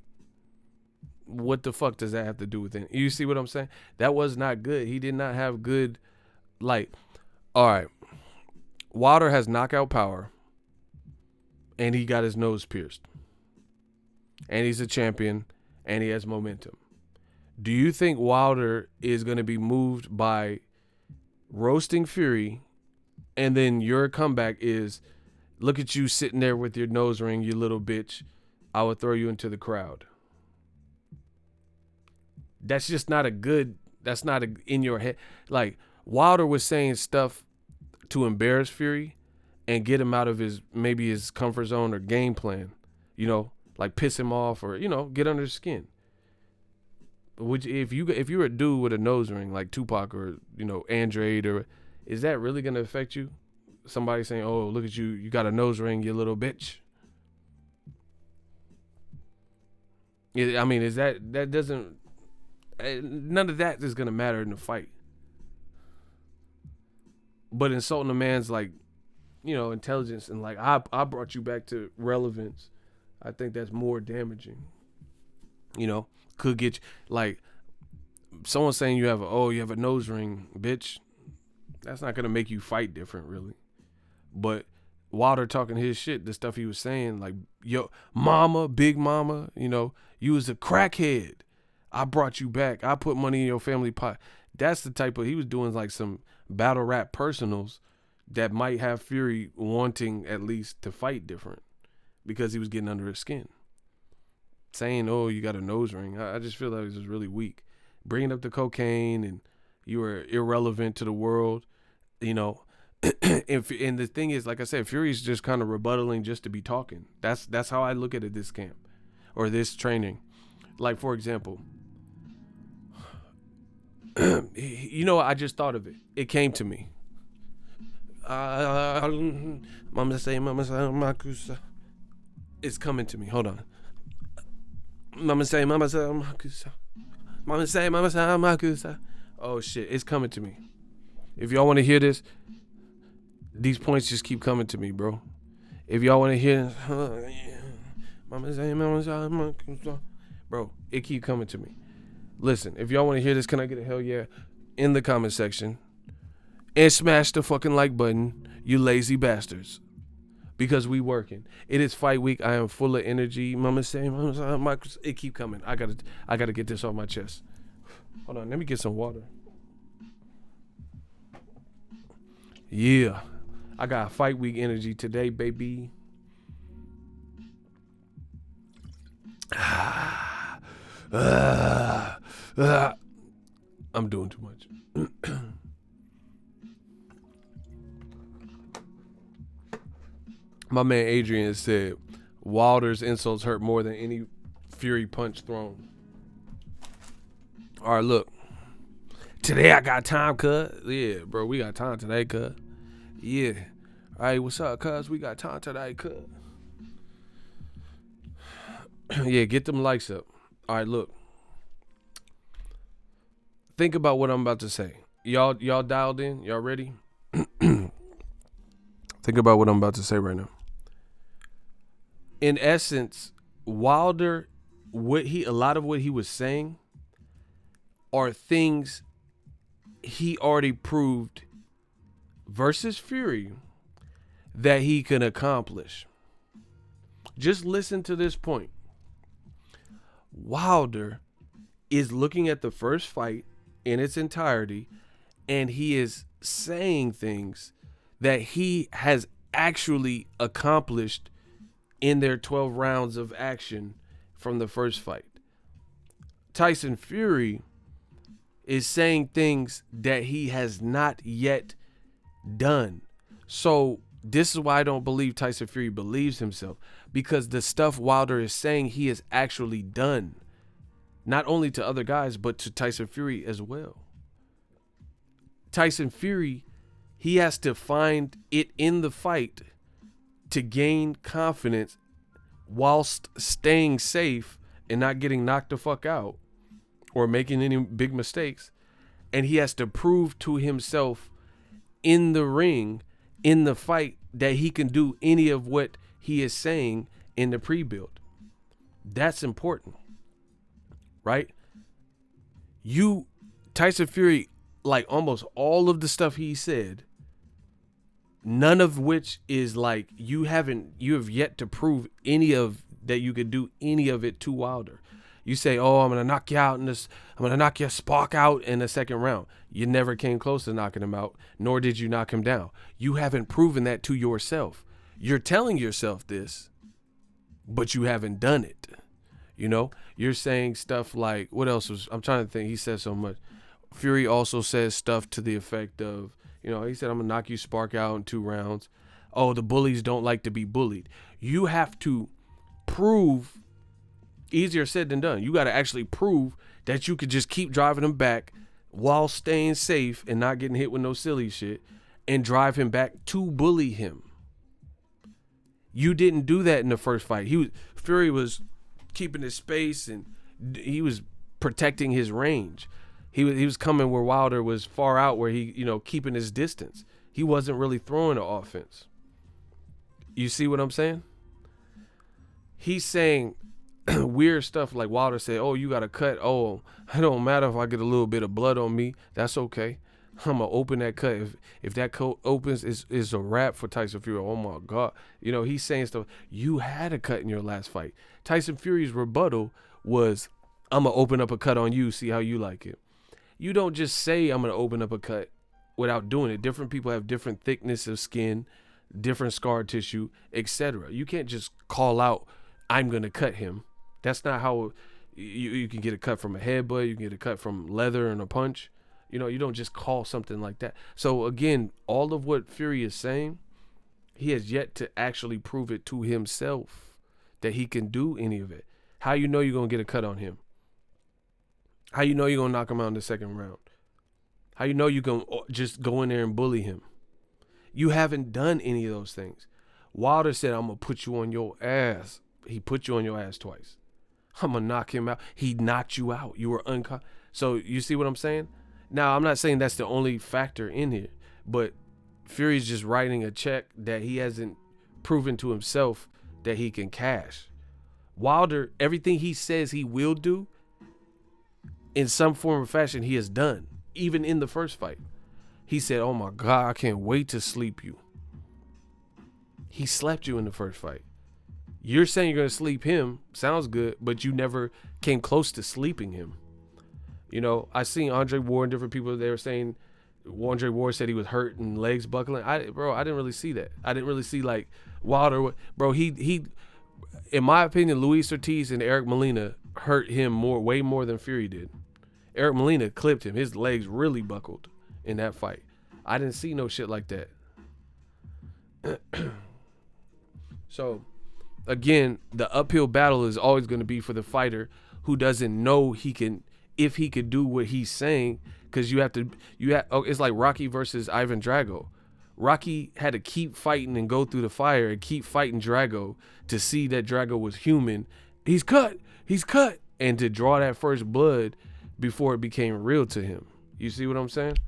A: What the fuck does that have to do with it? You see what I'm saying? That was not good. He did not have good, all right. Wilder has knockout power. And he got his nose pierced. And he's a champion. And he has momentum. Do you think Wilder is going to be moved by roasting Fury, and then your comeback is, look at you sitting there with your nose ring, you little bitch. I will throw you into the crowd. That's just not that's not in your head. Like, Wilder was saying stuff to embarrass Fury and get him out of his comfort zone or game plan, you know, like piss him off or, you know, get under his skin. If you're a dude with a nose ring like Tupac or, you know, Andrade, or is that really gonna affect you? Somebody saying, "Oh, look at you, you got a nose ring, you little bitch." I mean, is that doesn't? None of that is gonna matter in the fight. But insulting a man's intelligence and I brought you back to relevance, I think that's more damaging. You know, could get you, someone saying you have a nose ring, bitch. That's not gonna make you fight different, really. But Wilder talking his shit, the stuff he was saying, like, yo, mama, big mama, you know, you was a crackhead. I brought you back. I put money in your family pot. That's the type of, he was doing some battle rap personals that might have Fury wanting at least to fight different because he was getting under his skin. Saying, oh, you got a nose ring. I just feel like it was just really weak. Bringing up the cocaine and you were irrelevant to the world, you know. And the thing is, like I said, Fury's just kind of rebuttaling just to be talking. That's how I look at it this camp or this training. Like, for example, you know, I just thought of it. It came to me. It's coming to me. Hold on. Mama say, mama say, mama say, mama say, mama say. Oh shit, it's coming to me. If y'all want to hear this, these points just keep coming to me, bro. If y'all want to hear, mama say, mama say, mama say, bro, it keep coming to me. Listen, if y'all want to hear this, can I get a hell yeah in the comment section? And smash the fucking like button, you lazy bastards. Because we working. It is fight week. I am full of energy. Mama say, it keep coming. I gotta get this off my chest. Hold on, let me get some water. Yeah. I got fight week energy today, baby. I'm doing too much. My man Adrian said, Wilder's insults hurt more than any Fury punch thrown. All right, look. Today I got time, cuz. Yeah, bro, we got time today, cuz. Yeah. All right, what's up, cuz? We got time today, cuz. Yeah, get them likes up. All right, look. Think about what I'm about to say. Y'all dialed in? Y'all ready? Think about what I'm about to say right now. In essence, Wilder, a lot of what he was saying are things he already proved versus Fury that he can accomplish. Just listen to this point. Wilder is looking at the first fight in its entirety, and he is saying things that he has actually accomplished in their 12 rounds of action from the first fight. Tyson Fury is saying things that he has not yet done. So this is why I don't believe Tyson Fury believes himself, because the stuff Wilder is saying he has actually done, not only to other guys, but to Tyson Fury as well. Tyson Fury, he has to find it in the fight to gain confidence whilst staying safe and not getting knocked the fuck out or making any big mistakes. And he has to prove to himself in the ring, in the fight, that he can do any of what he is saying in the pre-build. That's important, right? Tyson Fury, like almost all of the stuff he said, none of which is like you have yet to prove any of that you could do any of it to Wilder. You say, oh, I'm gonna knock you out in this, I'm gonna knock your spark out in the second round. You never came close to knocking him out, nor did you knock him down. You haven't proven that to yourself. You're telling yourself this, but you haven't done it. You know, you're saying stuff like, what else was, I'm trying to think, he said so much. Fury also says stuff to the effect of, you know, he said, I'm going to knock you spark out in 2 rounds. Oh, the bullies don't like to be bullied. You have to prove, easier said than done. You got to actually prove that you could just keep driving him back while staying safe and not getting hit with no silly shit and drive him back to bully him. You didn't do that in the first fight. Fury was keeping his space and he was protecting his range. He was coming where Wilder was far out, where he, keeping his distance. He wasn't really throwing the offense. You see what I'm saying? He's saying weird stuff like Wilder said, oh, you got to cut. Oh, it don't matter if I get a little bit of blood on me. That's okay. I'm going to open that cut. If that cut opens, it's a wrap for Tyson Fury. Oh, my God. He's saying stuff. You had a cut in your last fight. Tyson Fury's rebuttal was, I'm going to open up a cut on you, see how you like it. You don't just say I'm going to open up a cut without doing it. Different people have different thickness of skin, different scar tissue, etc. You can't just call out, I'm going to cut him. That's not how you can get a cut from a headbutt. You can get a cut from leather and a punch. You don't just call something like that. So, again, all of what Fury is saying, he has yet to actually prove it to himself that he can do any of it. How you know you're going to get a cut on him? How you know you're going to knock him out in the second round? How you know you're going to just go in there and bully him? You haven't done any of those things. Wilder said, I'm going to put you on your ass. He put you on your ass twice. I'm going to knock him out. He knocked you out. You were unconscious. So you see what I'm saying? Now, I'm not saying that's the only factor in here, but Fury's just writing a check that he hasn't proven to himself that he can cash. Wilder, everything he says he will do, in some form or fashion, he has done. Even in the first fight. He said, oh my God, I can't wait to sleep you. He slept you in the first fight. You're saying you're going to sleep him. Sounds good, but you never came close to sleeping him. You know, I seen Andre Ward and different people, they were saying Andre Ward said he was hurt and legs buckling. I didn't really see that. I didn't really see like Wilder. Bro, he in my opinion, Luis Ortiz and Eric Molina hurt him way more than Fury did. Eric Molina clipped him. His legs really buckled in that fight. I didn't see no shit like that. So, again, the uphill battle is always going to be for the fighter who doesn't know if he could do what he's saying, because it's like Rocky versus Ivan Drago. Rocky had to keep fighting and go through the fire and keep fighting Drago to see that Drago was human. He's cut, and to draw that first blood before it became real to him. You see what I'm saying?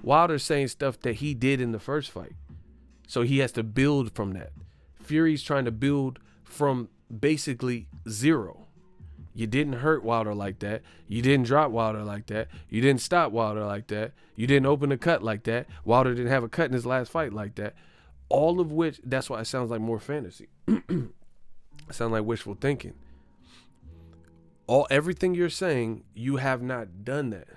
A: Wilder's saying stuff that he did in the first fight. So he has to build from that. Fury's trying to build from basically zero. You didn't hurt Wilder like that. You didn't drop Wilder like that. You didn't stop Wilder like that. You didn't open a cut like that. Wilder didn't have a cut in his last fight like that. All of which, that's why it sounds like more fantasy. It sounds like wishful thinking. Everything you're saying, you have not done that.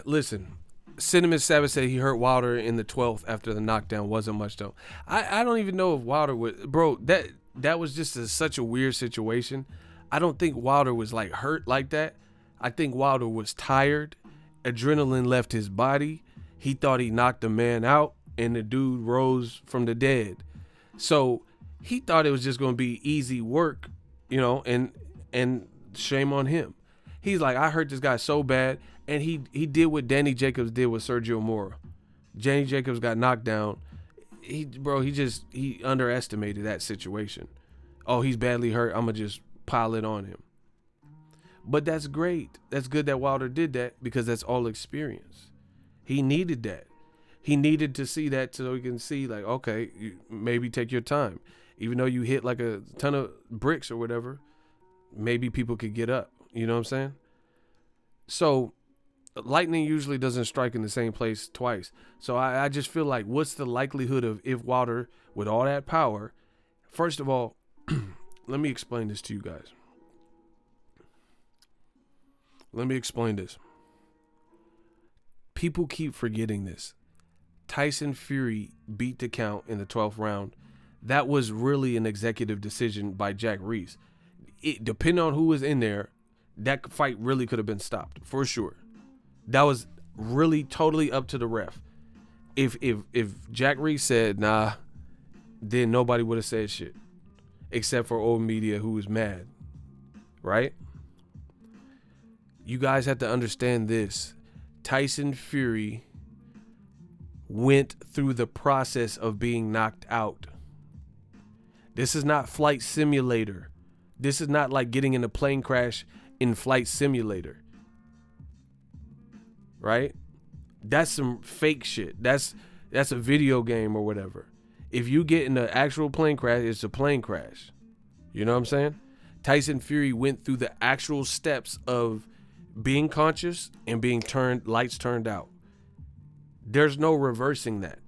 A: Listen, Cinnamon Savage said he hurt Wilder in the 12th after the knockdown. Wasn't much though. I don't even know if Wilder would, bro. That was just such a weird situation. I don't think Wilder was like hurt like that. I think Wilder was tired. Adrenaline left his body. He thought he knocked the man out, and the dude rose from the dead. So he thought it was just going to be easy work, you know, and shame on him. He's like, I hurt this guy so bad. And he did what Danny Jacobs did with Sergio Mora. Danny Jacobs got knocked down. He underestimated that situation. Oh, he's badly hurt. I'm going to just pile it on him. But that's great. That's good that Wilder did that, because that's all experience. He needed that. He needed to see that so he can see, like, okay, maybe take your time. Even though you hit like a ton of bricks or whatever, maybe people could get up. You know what I'm saying? So lightning usually doesn't strike in the same place twice. So I just feel like, what's the likelihood of, if Wilder, with all that power, first of all, let me explain this to you guys. Let me explain this. People keep forgetting this. Tyson Fury beat the count in the 12th round. That was really an executive decision by Jack Reese. Depending on who was in there, that fight really could have been stopped, for sure. That was really totally up to the ref. If Jack Reese said, nah, then nobody would have said shit. Except for old media, who was mad. Right? You guys have to understand this. Tyson Fury went through the process of being knocked out. This is not Flight Simulator. This is not like getting in a plane crash in Flight Simulator. Right? That's some fake shit. That's a video game or whatever. If you get in an actual plane crash, it's a plane crash. You know what I'm saying? Tyson Fury went through the actual steps of being conscious and being lights turned out. There's no reversing that.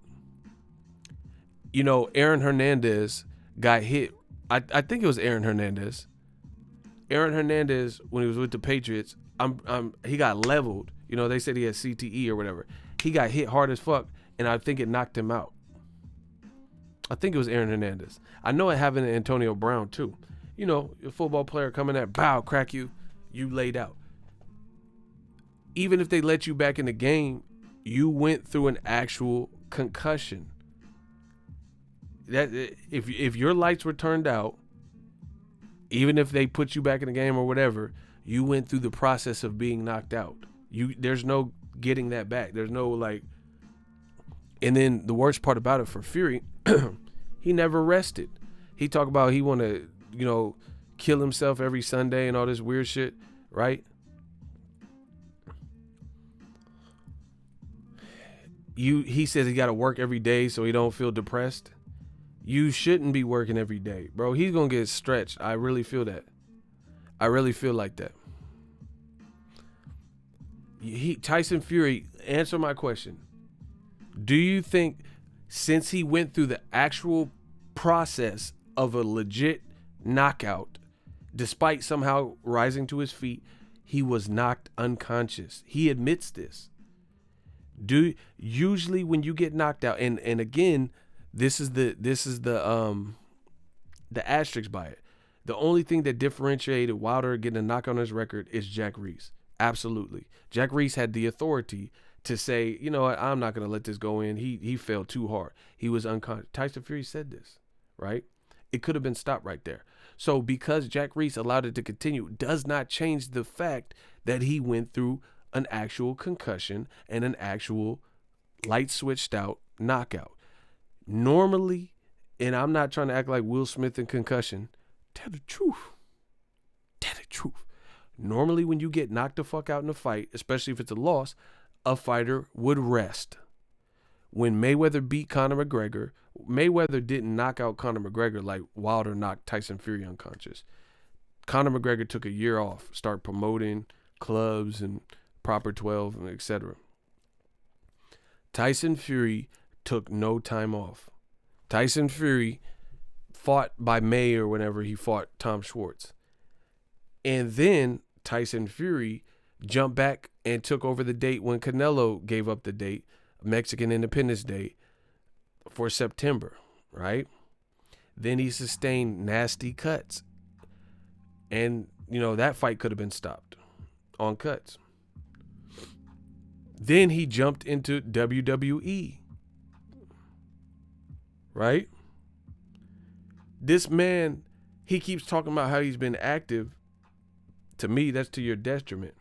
A: You know, Aaron Hernandez got hit. I think it was Aaron Hernandez. Aaron Hernandez, when he was with the Patriots, he got leveled. You know, they said he had CTE or whatever. He got hit hard as fuck, and I think it knocked him out. I think it was Aaron Hernandez. I know it happened to Antonio Brown too. You know, a football player coming at, bow, crack you laid out. Even if they let you back in the game, you went through an actual concussion. That if your lights were turned out, even if they put you back in the game or whatever, you went through the process of being knocked out. There's no getting that back. There's no like, And then the worst part about it for Fury, he never rested. He talked about he want to, kill himself every Sunday and all this weird shit, right? He says he got to work every day so he don't feel depressed. You shouldn't be working every day, bro. He's going to get stretched. I really feel that. I really feel like that. Tyson Fury, answer my question. Do you think since he went through the actual process of a legit knockout, despite somehow rising to his feet, he was knocked unconscious? He admits this. Usually when you get knocked out, and again, this is the asterisk by it. The only thing that differentiated Wilder getting a knock on his record is Jack Reese. Absolutely. Jack Reese had the authority to say, you know what, I'm not going to let this go in. He fell too hard. He was unconscious. Tyson Fury said this, right? It could have been stopped right there. So because Jack Reese allowed it to continue does not change the fact that he went through an actual concussion and an actual light switched out knockout. Normally, and I'm not trying to act like Will Smith in concussion, tell the truth. Tell the truth. Normally, when you get knocked the fuck out in a fight, especially if it's a loss, a fighter would rest. When Mayweather beat Conor McGregor, Mayweather didn't knock out Conor McGregor like Wilder knocked Tyson Fury unconscious. Conor McGregor took a year off, start promoting clubs and Proper 12, and etc. Tyson Fury took no time off. Tyson Fury fought by May or whenever he fought Tom Schwartz. And then Tyson Fury jumped back and took over the date when Canelo gave up the date, Mexican Independence Day, for September, right? Then he sustained nasty cuts. And, that fight could have been stopped on cuts. Then he jumped into WWE, right? This man, he keeps talking about how he's been active. To me, that's to your detriment.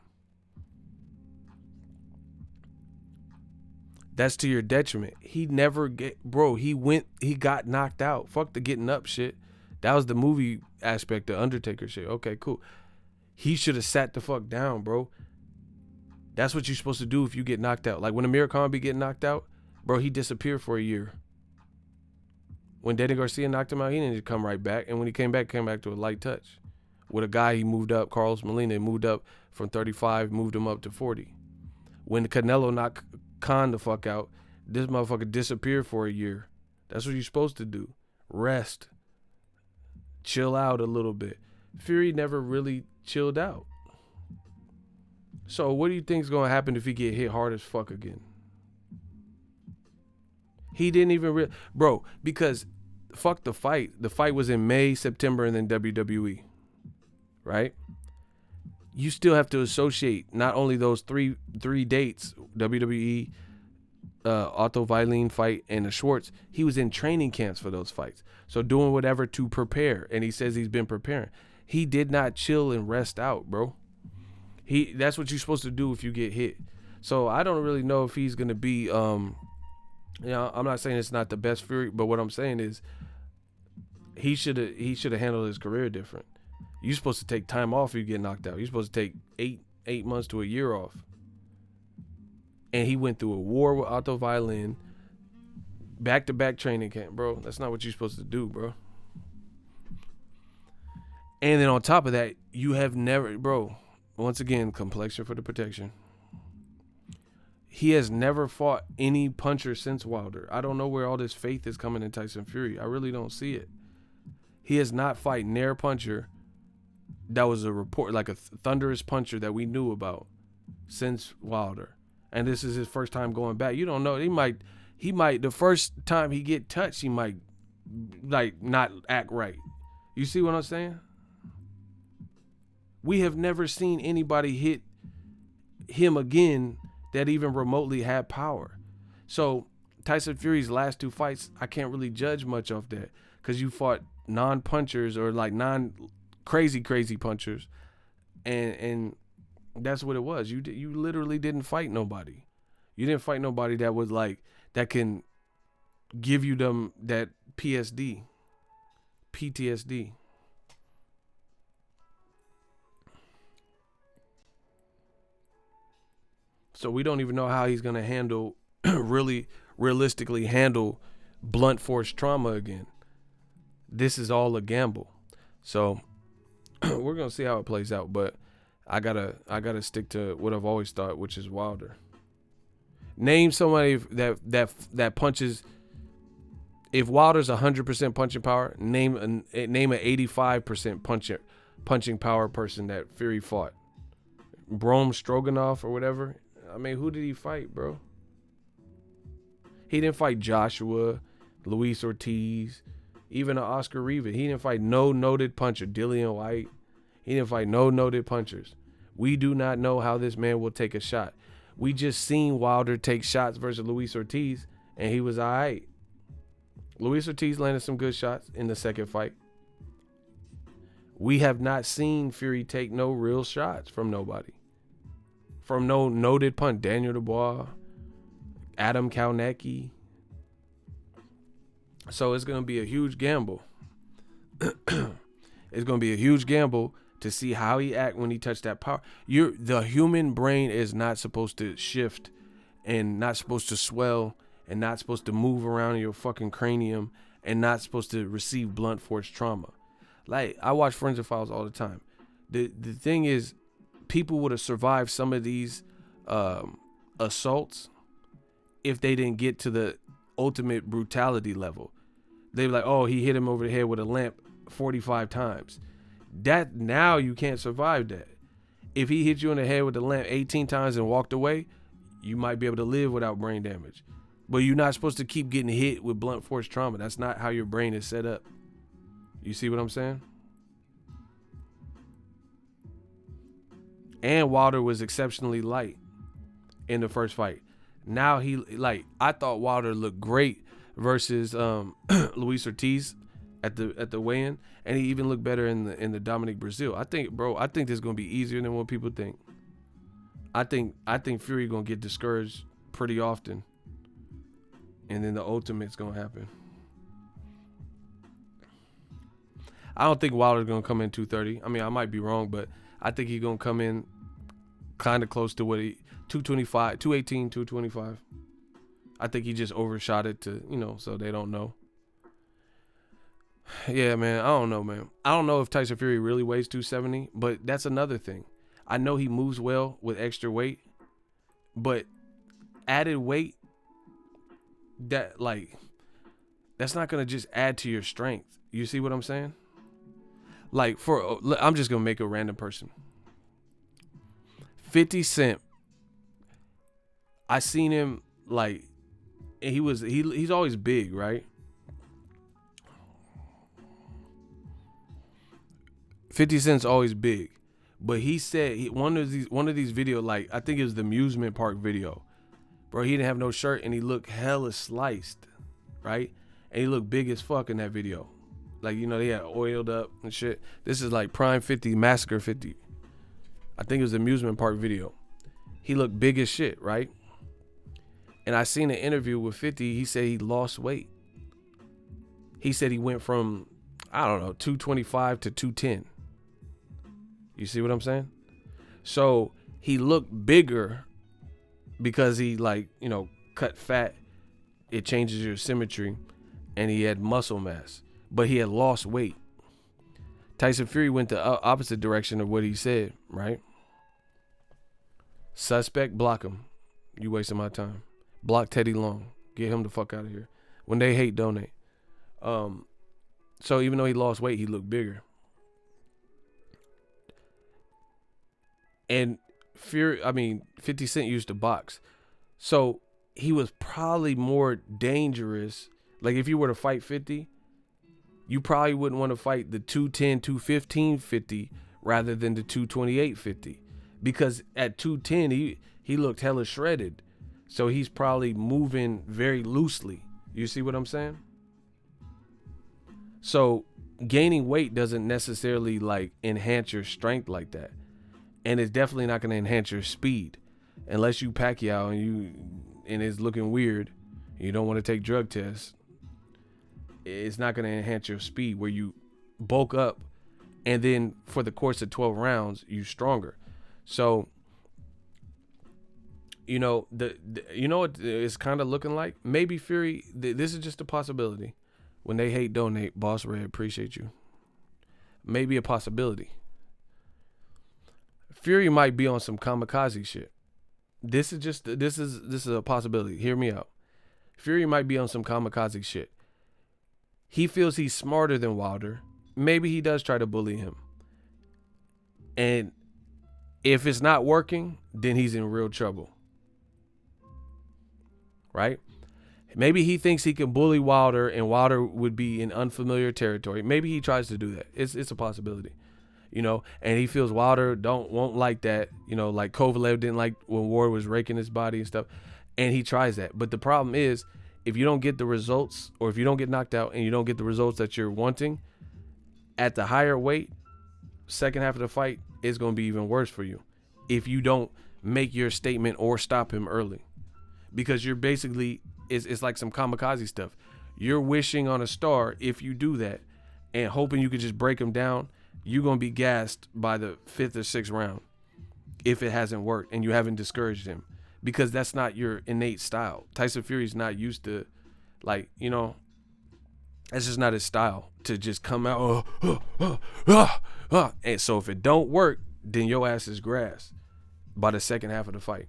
A: That's to your detriment. He never he got knocked out. Fuck the getting up shit. That was the movie aspect, the Undertaker shit. Okay, cool. He should have sat the fuck down, bro. That's what you're supposed to do if you get knocked out. Like when Amir Khan be getting knocked out, bro, he disappeared for a year. When Danny Garcia knocked him out, he didn't come right back. And when he came back to a light touch. With a guy he moved up, Carlos Molina, moved up from 35, moved him up to 40. When Canelo knocked Khan the fuck out, this motherfucker disappeared for a year. That's what you're supposed to do. Rest. Chill out a little bit. Fury never really chilled out. So what do you think is going to happen if he get hit hard as fuck again? He didn't even bro, because fuck the fight. The fight was in May, September, and then WWE. Right? You still have to associate not only those three dates, WWE, Otto Wallin fight, and the Schwartz. He was in training camps for those fights. So doing whatever to prepare. And he says he's been preparing. He did not chill and rest out, bro. That's what you're supposed to do if you get hit. So I don't really know if he's gonna be I'm not saying it's not the best Fury, but what I'm saying is he should have handled his career different. You're supposed to take time off if you get knocked out. You're supposed to take eight months to a year off. And he went through a war with Otto Wallin, back-to-back training camp, bro. That's not what you're supposed to do, bro. And then on top of that, you have never, bro, once again, complexion for the protection. He has never fought any puncher since Wilder. I don't know where all this faith is coming in Tyson Fury. I really don't see it. He has not fought near puncher that was a report, like a thunderous puncher that we knew about since Wilder. And this is his first time going back. You don't know. He might, the first time he get touched, he might, like, not act right. You see what I'm saying? We have never seen anybody hit him again that even remotely had power. So Tyson Fury's last two fights, I can't really judge much of that because you fought non-punchers or like non-crazy punchers, and that's what it was. You literally didn't fight nobody. You didn't fight nobody that was like that can give you that PTSD. So we don't even know how he's gonna handle really realistically handle blunt force trauma again. This is all a gamble. So we're gonna see how it plays out. But I gotta stick to what I've always thought, which is Wilder. Name somebody that punches. If Wilder's 100% punching power, name an 85% punching power person that Fury fought. Brom Stroganoff or whatever. I mean, who did he fight, bro? He didn't fight Joshua, Luis Ortiz, even Oscar Rivas. He didn't fight no noted puncher, Dillian Whyte. He didn't fight no noted punchers. We do not know how this man will take a shot. We just seen Wilder take shots versus Luis Ortiz, and he was all right. Luis Ortiz landed some good shots in the second fight. We have not seen Fury take no real shots from nobody. From no noted punch, Daniel Dubois, Adam Kalnecki. So it's going to be a huge gamble. It's going to be a huge gamble to see how he act when he touched that power. The human brain is not supposed to shift and not supposed to swell and not supposed to move around your fucking cranium and not supposed to receive blunt force trauma. Like, I watch Forensic Files all the time. The thing is, people would have survived some of these assaults if they didn't get to the ultimate brutality level. They'd be like, oh, he hit him over the head with a lamp 45 times. That, now you can't survive that. If he hit you in the head with the lamp 18 times and walked away, you might be able to live without brain damage. But you're not supposed to keep getting hit with blunt force trauma. That's not how your brain is set up. You see what I'm saying? And Wilder was exceptionally light in the first fight. Now I thought Wilder looked great versus Luis Ortiz at the weigh-in, and he even looked better in the Dominic Brazil. I think this is gonna be easier than what people think. I think Fury gonna get discouraged pretty often, and then the ultimate's gonna happen. I don't think Wilder's gonna come in 230. I mean, I might be wrong, but I think he's gonna come in kind of close to what 225, 218, 225. I think he just overshot it to, so they don't know. Yeah, man, I don't know, man. I don't know if Tyson Fury really weighs 270, but that's another thing. I know he moves well with extra weight, but added weight, that's not going to just add to your strength. You see what I'm saying? I'm just going to make a random person. 50 Cent. I seen him he's always big, right? 50 Cent's always big. But he said one of these videos, I think it was the amusement park video. Bro, he didn't have no shirt and he looked hella sliced, right? And he looked big as fuck in that video. They had oiled up and shit. This is Prime 50, Massacre 50. I think it was the amusement park video. He looked big as shit, right? And I seen an interview with 50. He said he lost weight. He said he went from, 225 to 210. You see what I'm saying? So he looked bigger because he cut fat. It changes your symmetry, and he had muscle mass, but he had lost weight. Tyson Fury went the opposite direction of what he said, right? Suspect, block him. You wasting my time. Block Teddy Long. Get him the fuck out of here. When they hate, donate. So even though he lost weight, he looked bigger. And 50 Cent used to box. So he was probably more dangerous. If you were to fight 50, you probably wouldn't want to fight the 210, 215 50 rather than the 228 50. Because at 210, he looked hella shredded. So he's probably moving very loosely. You see what I'm saying? So gaining weight doesn't necessarily enhance your strength like that. And it's definitely not going to enhance your speed. Unless you Pacquiao and it's looking weird. You don't want to take drug tests. it's not going to enhance your speed where you bulk up and then for the course of 12 rounds, you stronger. So, you know, you know what it's kind of looking like? Maybe Fury, this is just a possibility. When they hate donate, Boss Red, appreciate you. Maybe a possibility. Fury might be on some kamikaze shit. This is a possibility. Hear me out. Fury might be on some kamikaze shit. He feels he's smarter than Wilder. Maybe he does try to bully him. And if it's not working, then he's in real trouble. Right? Maybe he thinks he can bully Wilder and Wilder would be in unfamiliar territory. Maybe he tries to do that. It's a possibility. You know, and he feels Wilder won't like that. You know, like Kovalev didn't like when Ward was raking his body and stuff. And he tries that. But the problem is, if you don't get the results, or if you don't get knocked out and you don't get the results that you're wanting at the higher weight, second half of the fight is going to be even worse for you if you don't make your statement or stop him early. Because you're basically, it's like some kamikaze stuff. You're wishing on a star if you do that and hoping you could just break him down. You're going to be gassed by the 5th or 6th round if it hasn't worked and you haven't discouraged him. Because that's not your innate style. Tyson Fury's not used to, like, you know, that's just not his style to just come out. And so if it don't work, then your ass is grass by the second half of the fight.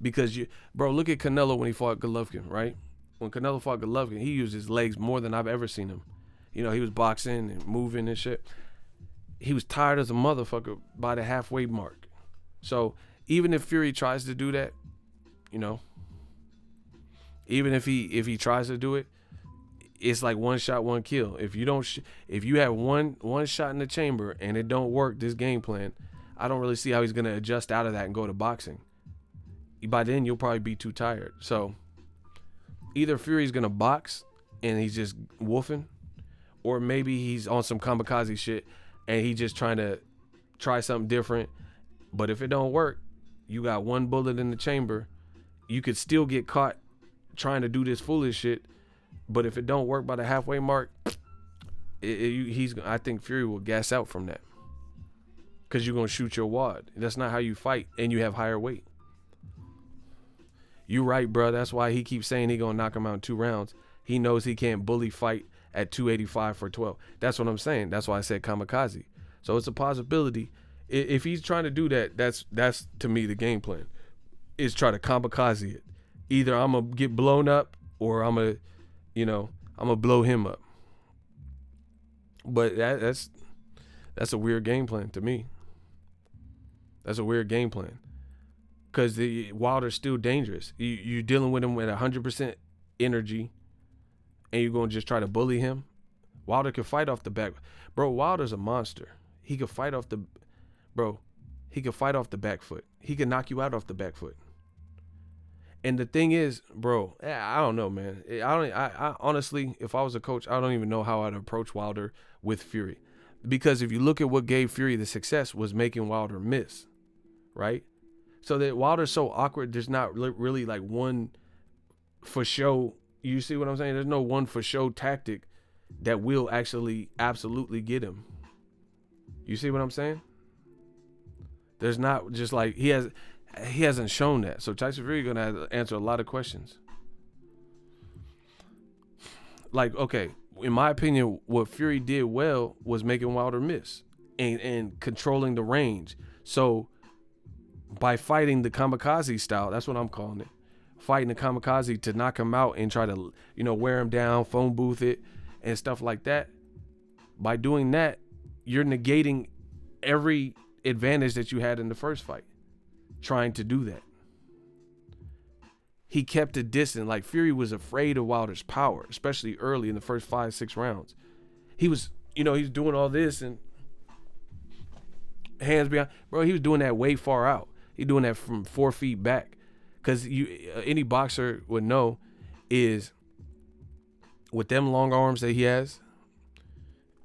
A: Because look at Canelo when he fought Golovkin, right? When Canelo fought Golovkin, he used his legs more than I've ever seen him. You know, he was boxing and moving and shit. He was tired as a motherfucker by the halfway mark. So even if Fury tries to do that, you know, even if he tries to do it, it's like one shot, one kill. If you have one shot in the chamber and it don't work, this game plan, I don't really see how he's gonna adjust out of that and go to boxing. By then you'll probably be too tired. So either Fury's gonna box and he's just wolfing, or maybe he's on some kamikaze shit and he just trying to try something different. But if it don't work, you got one bullet in the chamber. You could still get caught trying to do this foolish shit, but if it don't work by the halfway mark, I think Fury will gas out from that, because you're gonna shoot your wad. That's not how you fight, and you have higher weight. You right, bro. That's why he keeps saying he gonna knock him out in 2 rounds. He knows he can't bully fight at 285 for 12. That's what I'm saying. That's why I said kamikaze. So it's a possibility. If he's trying to do that, that's to me the game plan. Is try to kamikaze it. Either I'm gonna get blown up or I'm gonna blow him up. But that's a weird game plan to me. That's a weird game plan. Because the Wilder's still dangerous. You're dealing with him with 100% energy and you're going to just try to bully him. Wilder can fight off the back. Bro, Wilder's a monster. He could fight off the back foot. He can knock you out off the back foot. And the thing is, bro, I don't know, man. I honestly, if I was a coach, I don't even know how I'd approach Wilder with Fury. Because if you look at what gave Fury the success was making Wilder miss, right? So that Wilder's so awkward, there's not really like one for show. You see what I'm saying? There's no one for show tactic that will actually absolutely get him. You see what I'm saying? There's not just like he hasn't shown that. So Tyson Fury gonna have to answer a lot of questions. Like, okay, in my opinion, what Fury did well was making Wilder miss and controlling the range. So by fighting the kamikaze style, that's what I'm calling it. Fighting the kamikaze to knock him out and try to, wear him down, phone booth it and stuff like that. By doing that, you're negating every advantage that you had in the first fight. Trying to do that. He kept a distance. Like, Fury was afraid of Wilder's power, especially early in the first 5-6 rounds. He was, he's doing all this and hands behind. Bro, he was doing that way far out. He doing that from 4 feet back. Because any boxer would know is with them long arms that he has,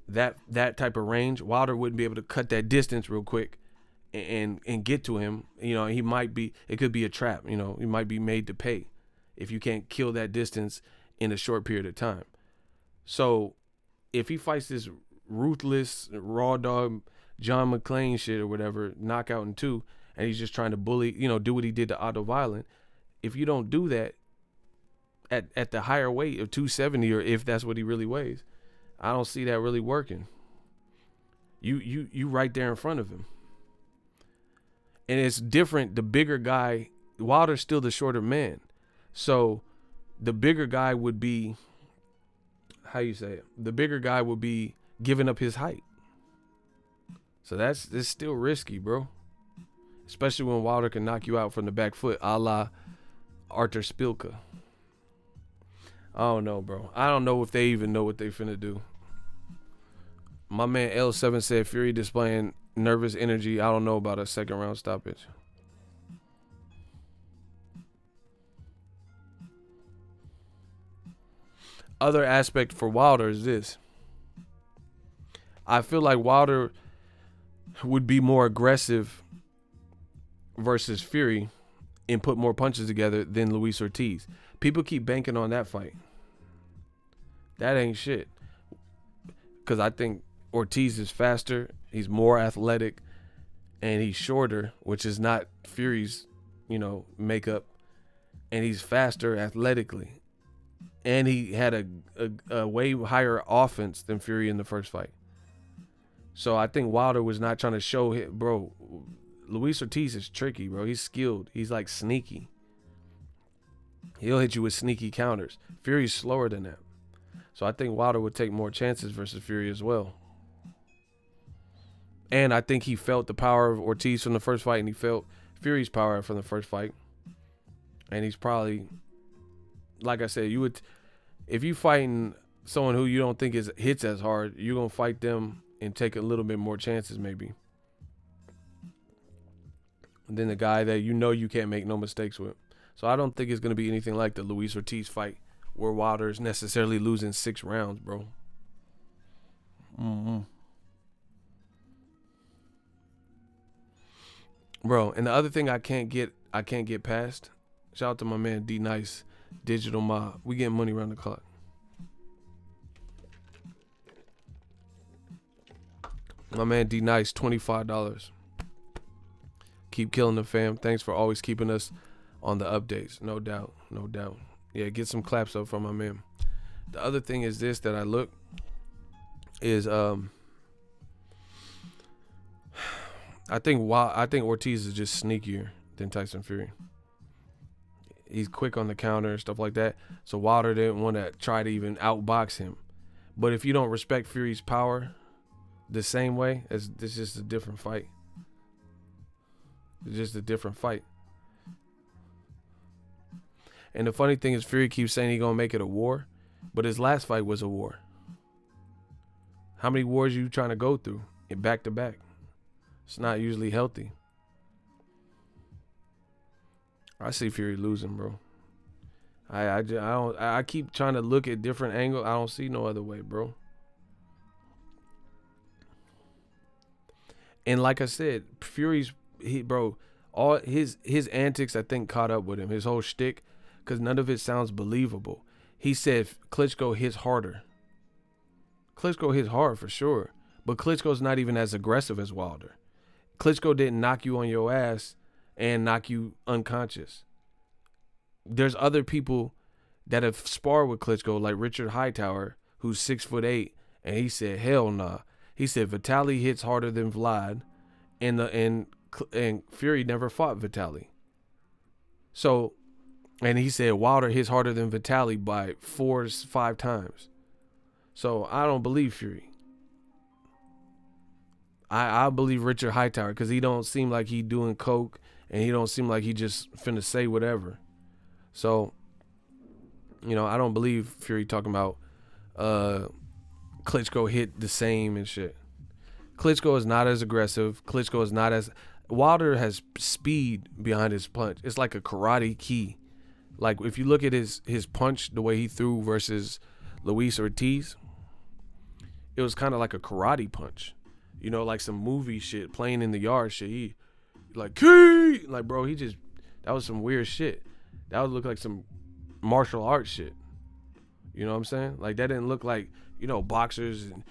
A: that type of range, Wilder wouldn't be able to cut that distance real quick and get to him. It could be a trap. He might be made to pay if you can't kill that distance in a short period of time. So if he fights this ruthless raw dog John McClane shit or whatever, knockout in 2, and he's just trying to bully, do what he did to Otto Violent. If you don't do that at the higher weight of 270, or if that's what he really weighs, I don't see that really working. You right there in front of him. And it's different. The bigger guy, Wilder's still the shorter man. So the bigger guy would be, how you say it? The bigger guy would be giving up his height. So it's still risky, bro. Especially when Wilder can knock you out from the back foot, a la Arthur Spilka. I don't know, bro. I don't know if they even know what they finna do. My man L7 said Fury displaying nervous energy. I don't know about a second round stoppage. Other aspect for Wilder is this. I feel like Wilder would be more aggressive versus Fury and put more punches together than Luis Ortiz. People keep banking on that fight. That ain't shit. Because I think Ortiz is faster, he's more athletic, and he's shorter, which is not Fury's, makeup. And he's faster athletically. And he had a way higher offense than Fury in the first fight. So I think Wilder was not trying to show him, bro. Luis Ortiz is tricky, bro. He's skilled. He's like sneaky. He'll hit you with sneaky counters. Fury's slower than that. So I think Wilder would take more chances versus Fury as well. And I think he felt the power of Ortiz from the first fight, and he felt Fury's power from the first fight. And he's probably, like I said, if you fighting someone who you don't think hits as hard, you're going to fight them and take a little bit more chances maybe than the guy that you can't make no mistakes with. So I don't think it's going to be anything like the Luis Ortiz fight where Wilder is necessarily losing 6 rounds, bro. Bro, and the other thing I can't get past, shout out to my man D Nice, Digital Mob. We getting money around the clock. My man D Nice, $25. Keep killing the fam. Thanks for always keeping us on the updates. No doubt. No doubt. Yeah, get some claps up from my man. The other thing is this that I look is I think Ortiz is just sneakier than Tyson Fury. He's quick on the counter and stuff like that. So Wilder didn't want to try to even outbox him. But if you don't respect Fury's power the same way, it's just a different fight. It's just a different fight. And the funny thing is Fury keeps saying he's going to make it a war. But his last fight was a war. How many wars are you trying to go through in back to back? It's not usually healthy. I see Fury losing, bro. I keep trying to look at different angles. I don't see no other way, bro. And like I said, Fury's all his antics I think caught up with him. His whole shtick, because none of it sounds believable. He said Klitschko hits harder. Klitschko hits hard for sure, but Klitschko's not even as aggressive as Wilder. Klitschko didn't knock you on your ass and knock you unconscious. There's other people that have sparred with Klitschko, like Richard Hightower, who's 6'8", and he said, hell nah. He said Vitaly hits harder than Vlad, and Fury never fought Vitaly. So, and he said Wilder hits harder than Vitaly by 4 to 5 times. So I don't believe Fury. I believe Richard Hightower because he don't seem like he doing coke and he don't seem like he just finna say whatever. So, I don't believe Fury talking about Klitschko hit the same and shit. Klitschko is not as aggressive. Klitschko is not as... Wilder has speed behind his punch. It's like a karate key. Like if you look at his punch, the way he threw versus Luis Ortiz, it was kind of like a karate punch. Like some movie shit, playing in the yard shit. He like, key! Like, bro, that was some weird shit. That would look like some martial arts shit. You know what I'm saying? Like, that didn't look like, boxers and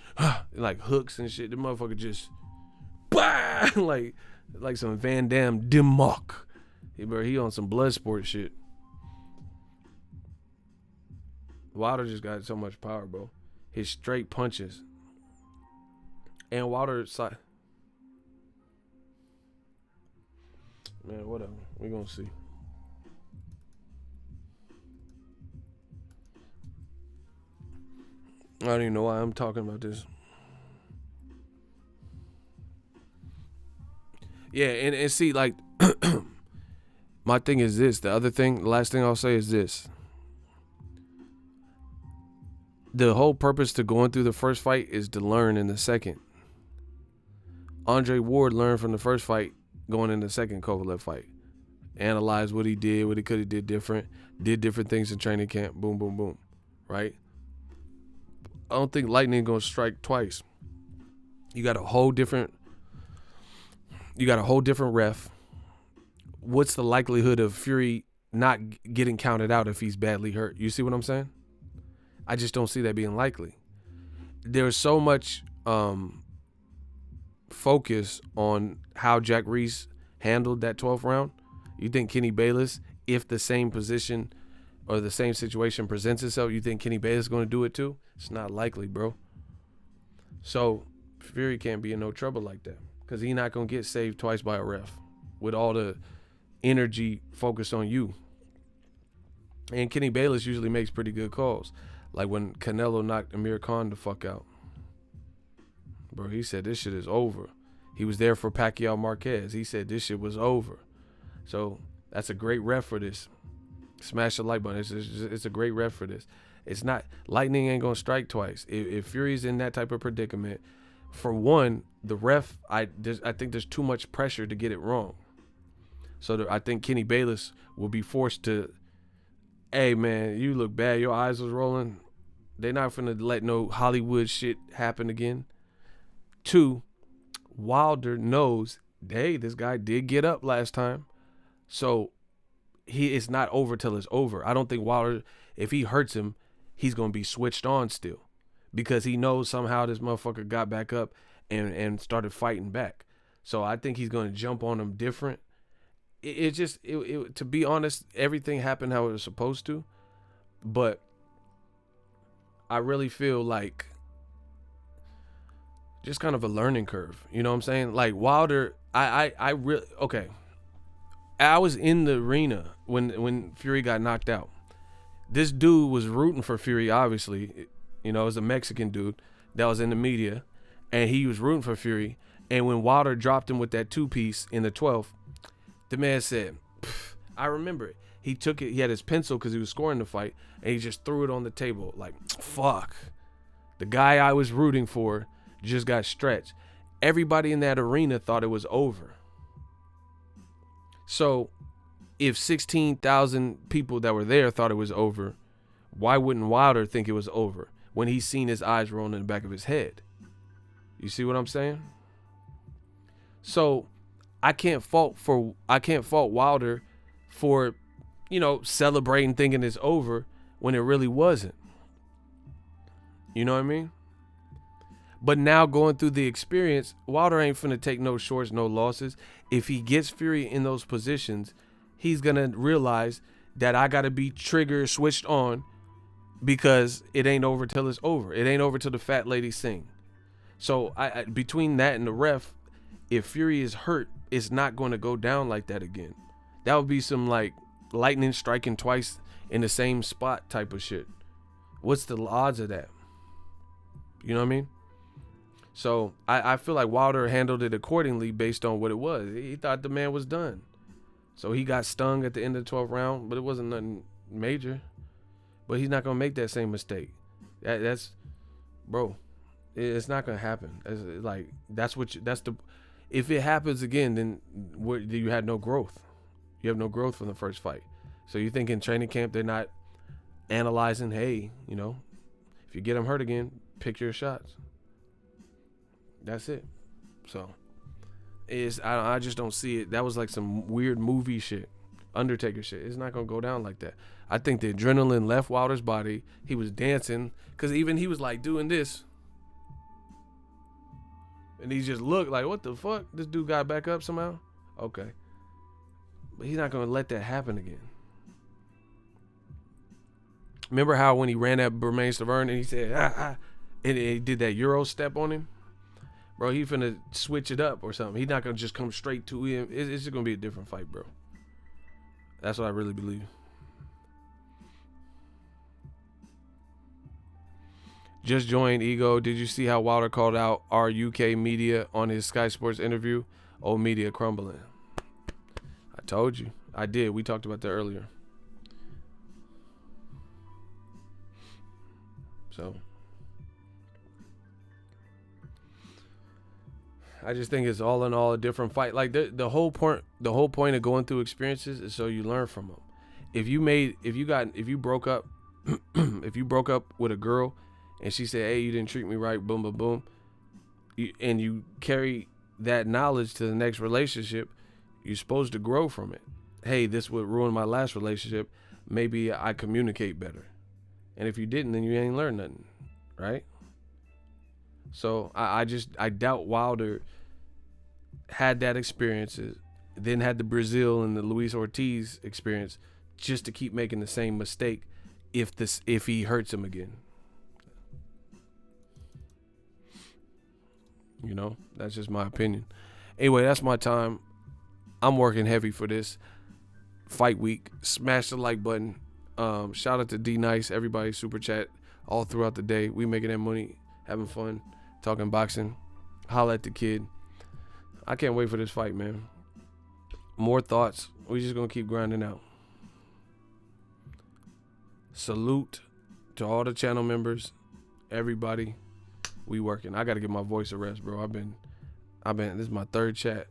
A: like hooks and shit. The motherfucker just, bah! like some Van Damme Dimmock. He on some blood sport shit. Wilder just got so much power, bro. His straight punches. And Wilder side. Man, whatever. We're gonna see. I don't even know why I'm talking about this. Yeah, and see, like, my thing is this. The last thing I'll say is this. The whole purpose to going through the first fight is to learn in the second. Andre Ward learned from the first fight going in the second Kovalev fight. Analyzed what he did, what he could have did different things in training camp, boom, boom, boom, right? I don't think lightning gonna strike twice. You got a whole different ref. What's the likelihood of Fury not getting counted out if he's badly hurt? You see what I'm saying? I just don't see that being likely. There's so much focus on how Jack Reese handled that 12th round. You think Kenny Bayless, if the same position or the same situation presents itself, you think Kenny Bayless is going to do it too? It's not likely, bro. So Fury can't be in no trouble like that because he's not going to get saved twice by a ref with all the energy focused on you. And Kenny Bayless usually makes pretty good calls. Like when Canelo knocked Amir Khan the fuck out. Bro, he said this shit is over. He was there for Pacquiao Marquez. He said this shit was over. So that's a great ref for this. Smash the like button. It's a great ref for this. It's not, lightning ain't gonna strike twice. If Fury's in that type of predicament, for one, the ref, I think there's too much pressure to get it wrong. So I think Kenny Bayless will be forced to, hey man, you look bad. Your eyes was rolling. They're not finna let no Hollywood shit happen again. Two, Wilder knows, hey, this guy did get up last time. So it's not over till it's over. I don't think Wilder, if he hurts him, he's going to be switched on still because he knows somehow this motherfucker got back up and started fighting back. So I think he's going to jump on him different. To be honest, everything happened how it was supposed to, but I really feel like just kind of a learning curve. You know what I'm saying? Like Wilder, I really, okay. I was in the arena when Fury got knocked out. This dude was rooting for Fury, obviously. It was a Mexican dude that was in the media, and he was rooting for Fury. And when Wilder dropped him with that two-piece in the 12th, the man said, I remember it. He took it, he had his pencil because he was scoring the fight, and he just threw it on the table like, fuck. The guy I was rooting for just got stretched. Everybody in that arena thought it was over. So if 16,000 people that were there thought it was over, why wouldn't Wilder think it was over when he's seen his eyes rolling in the back of his head? You see what I'm saying? So I can't fault Wilder for, celebrating thinking it's over when it really wasn't. You know what I mean? But now going through the experience, Wilder ain't finna take no shorts, no losses. If he gets Fury in those positions, he's gonna realize that I gotta be trigger switched on because it ain't over till it's over. It ain't over till the fat lady sing. So I between that and the ref, if Fury is hurt, it's not going to go down like that again. That would be some like lightning striking twice in the same spot type of shit. What's the odds of that? You know what I mean? So I feel like Wilder handled it accordingly based on what it was. He thought the man was done. So he got stung at the end of the 12th round, but it wasn't nothing major. But he's not going to make that same mistake. That's bro, it's not going to happen. If it happens again, then you had no growth. You have no growth from the first fight. So you think in training camp they're not analyzing, hey, if you get him hurt again, pick your shots. That's it. So I just don't see it. That was like some weird movie shit, Undertaker shit. It's not gonna go down like that. I think the adrenaline left Wilder's body. He was dancing because even he was like doing this. And he just looked like, what the fuck? This dude got back up somehow? Okay. But he's not going to let that happen again. Remember how when he ran at Bermain Stavern and he said, and he did that Euro step on him? Bro, he finna switch it up or something. He's not going to just come straight to him. It's just going to be a different fight, bro. That's what I really believe. Just joined Ego. Did you see how Wilder called out our UK media on his Sky Sports interview? Old media crumbling. I told you. I did. We talked about that earlier. So I just think it's all in all a different fight. Like the whole point of going through experiences is so you learn from them. If you broke up with a girl and she said, hey, you didn't treat me right, boom, boom, boom, and you carry that knowledge to the next relationship, you're supposed to grow from it. Hey, this would ruin my last relationship. Maybe I communicate better. And if you didn't, then you ain't learned nothing, right? So I doubt Wilder had that experience, then had the Brazil and the Luis Ortiz experience just to keep making the same mistake if he hurts him again. You know, that's just my opinion. Anyway, that's my time. I'm working heavy for this fight week. Smash the like button. Shout out to D Nice, everybody, super chat all throughout the day. We making that money, having fun, talking boxing. Holla at the kid. I can't wait for this fight, man. More thoughts. We just gonna keep grinding out. Salute to all the channel members, everybody. We working. I gotta give my voice a rest, bro. I've been. This is my third chat.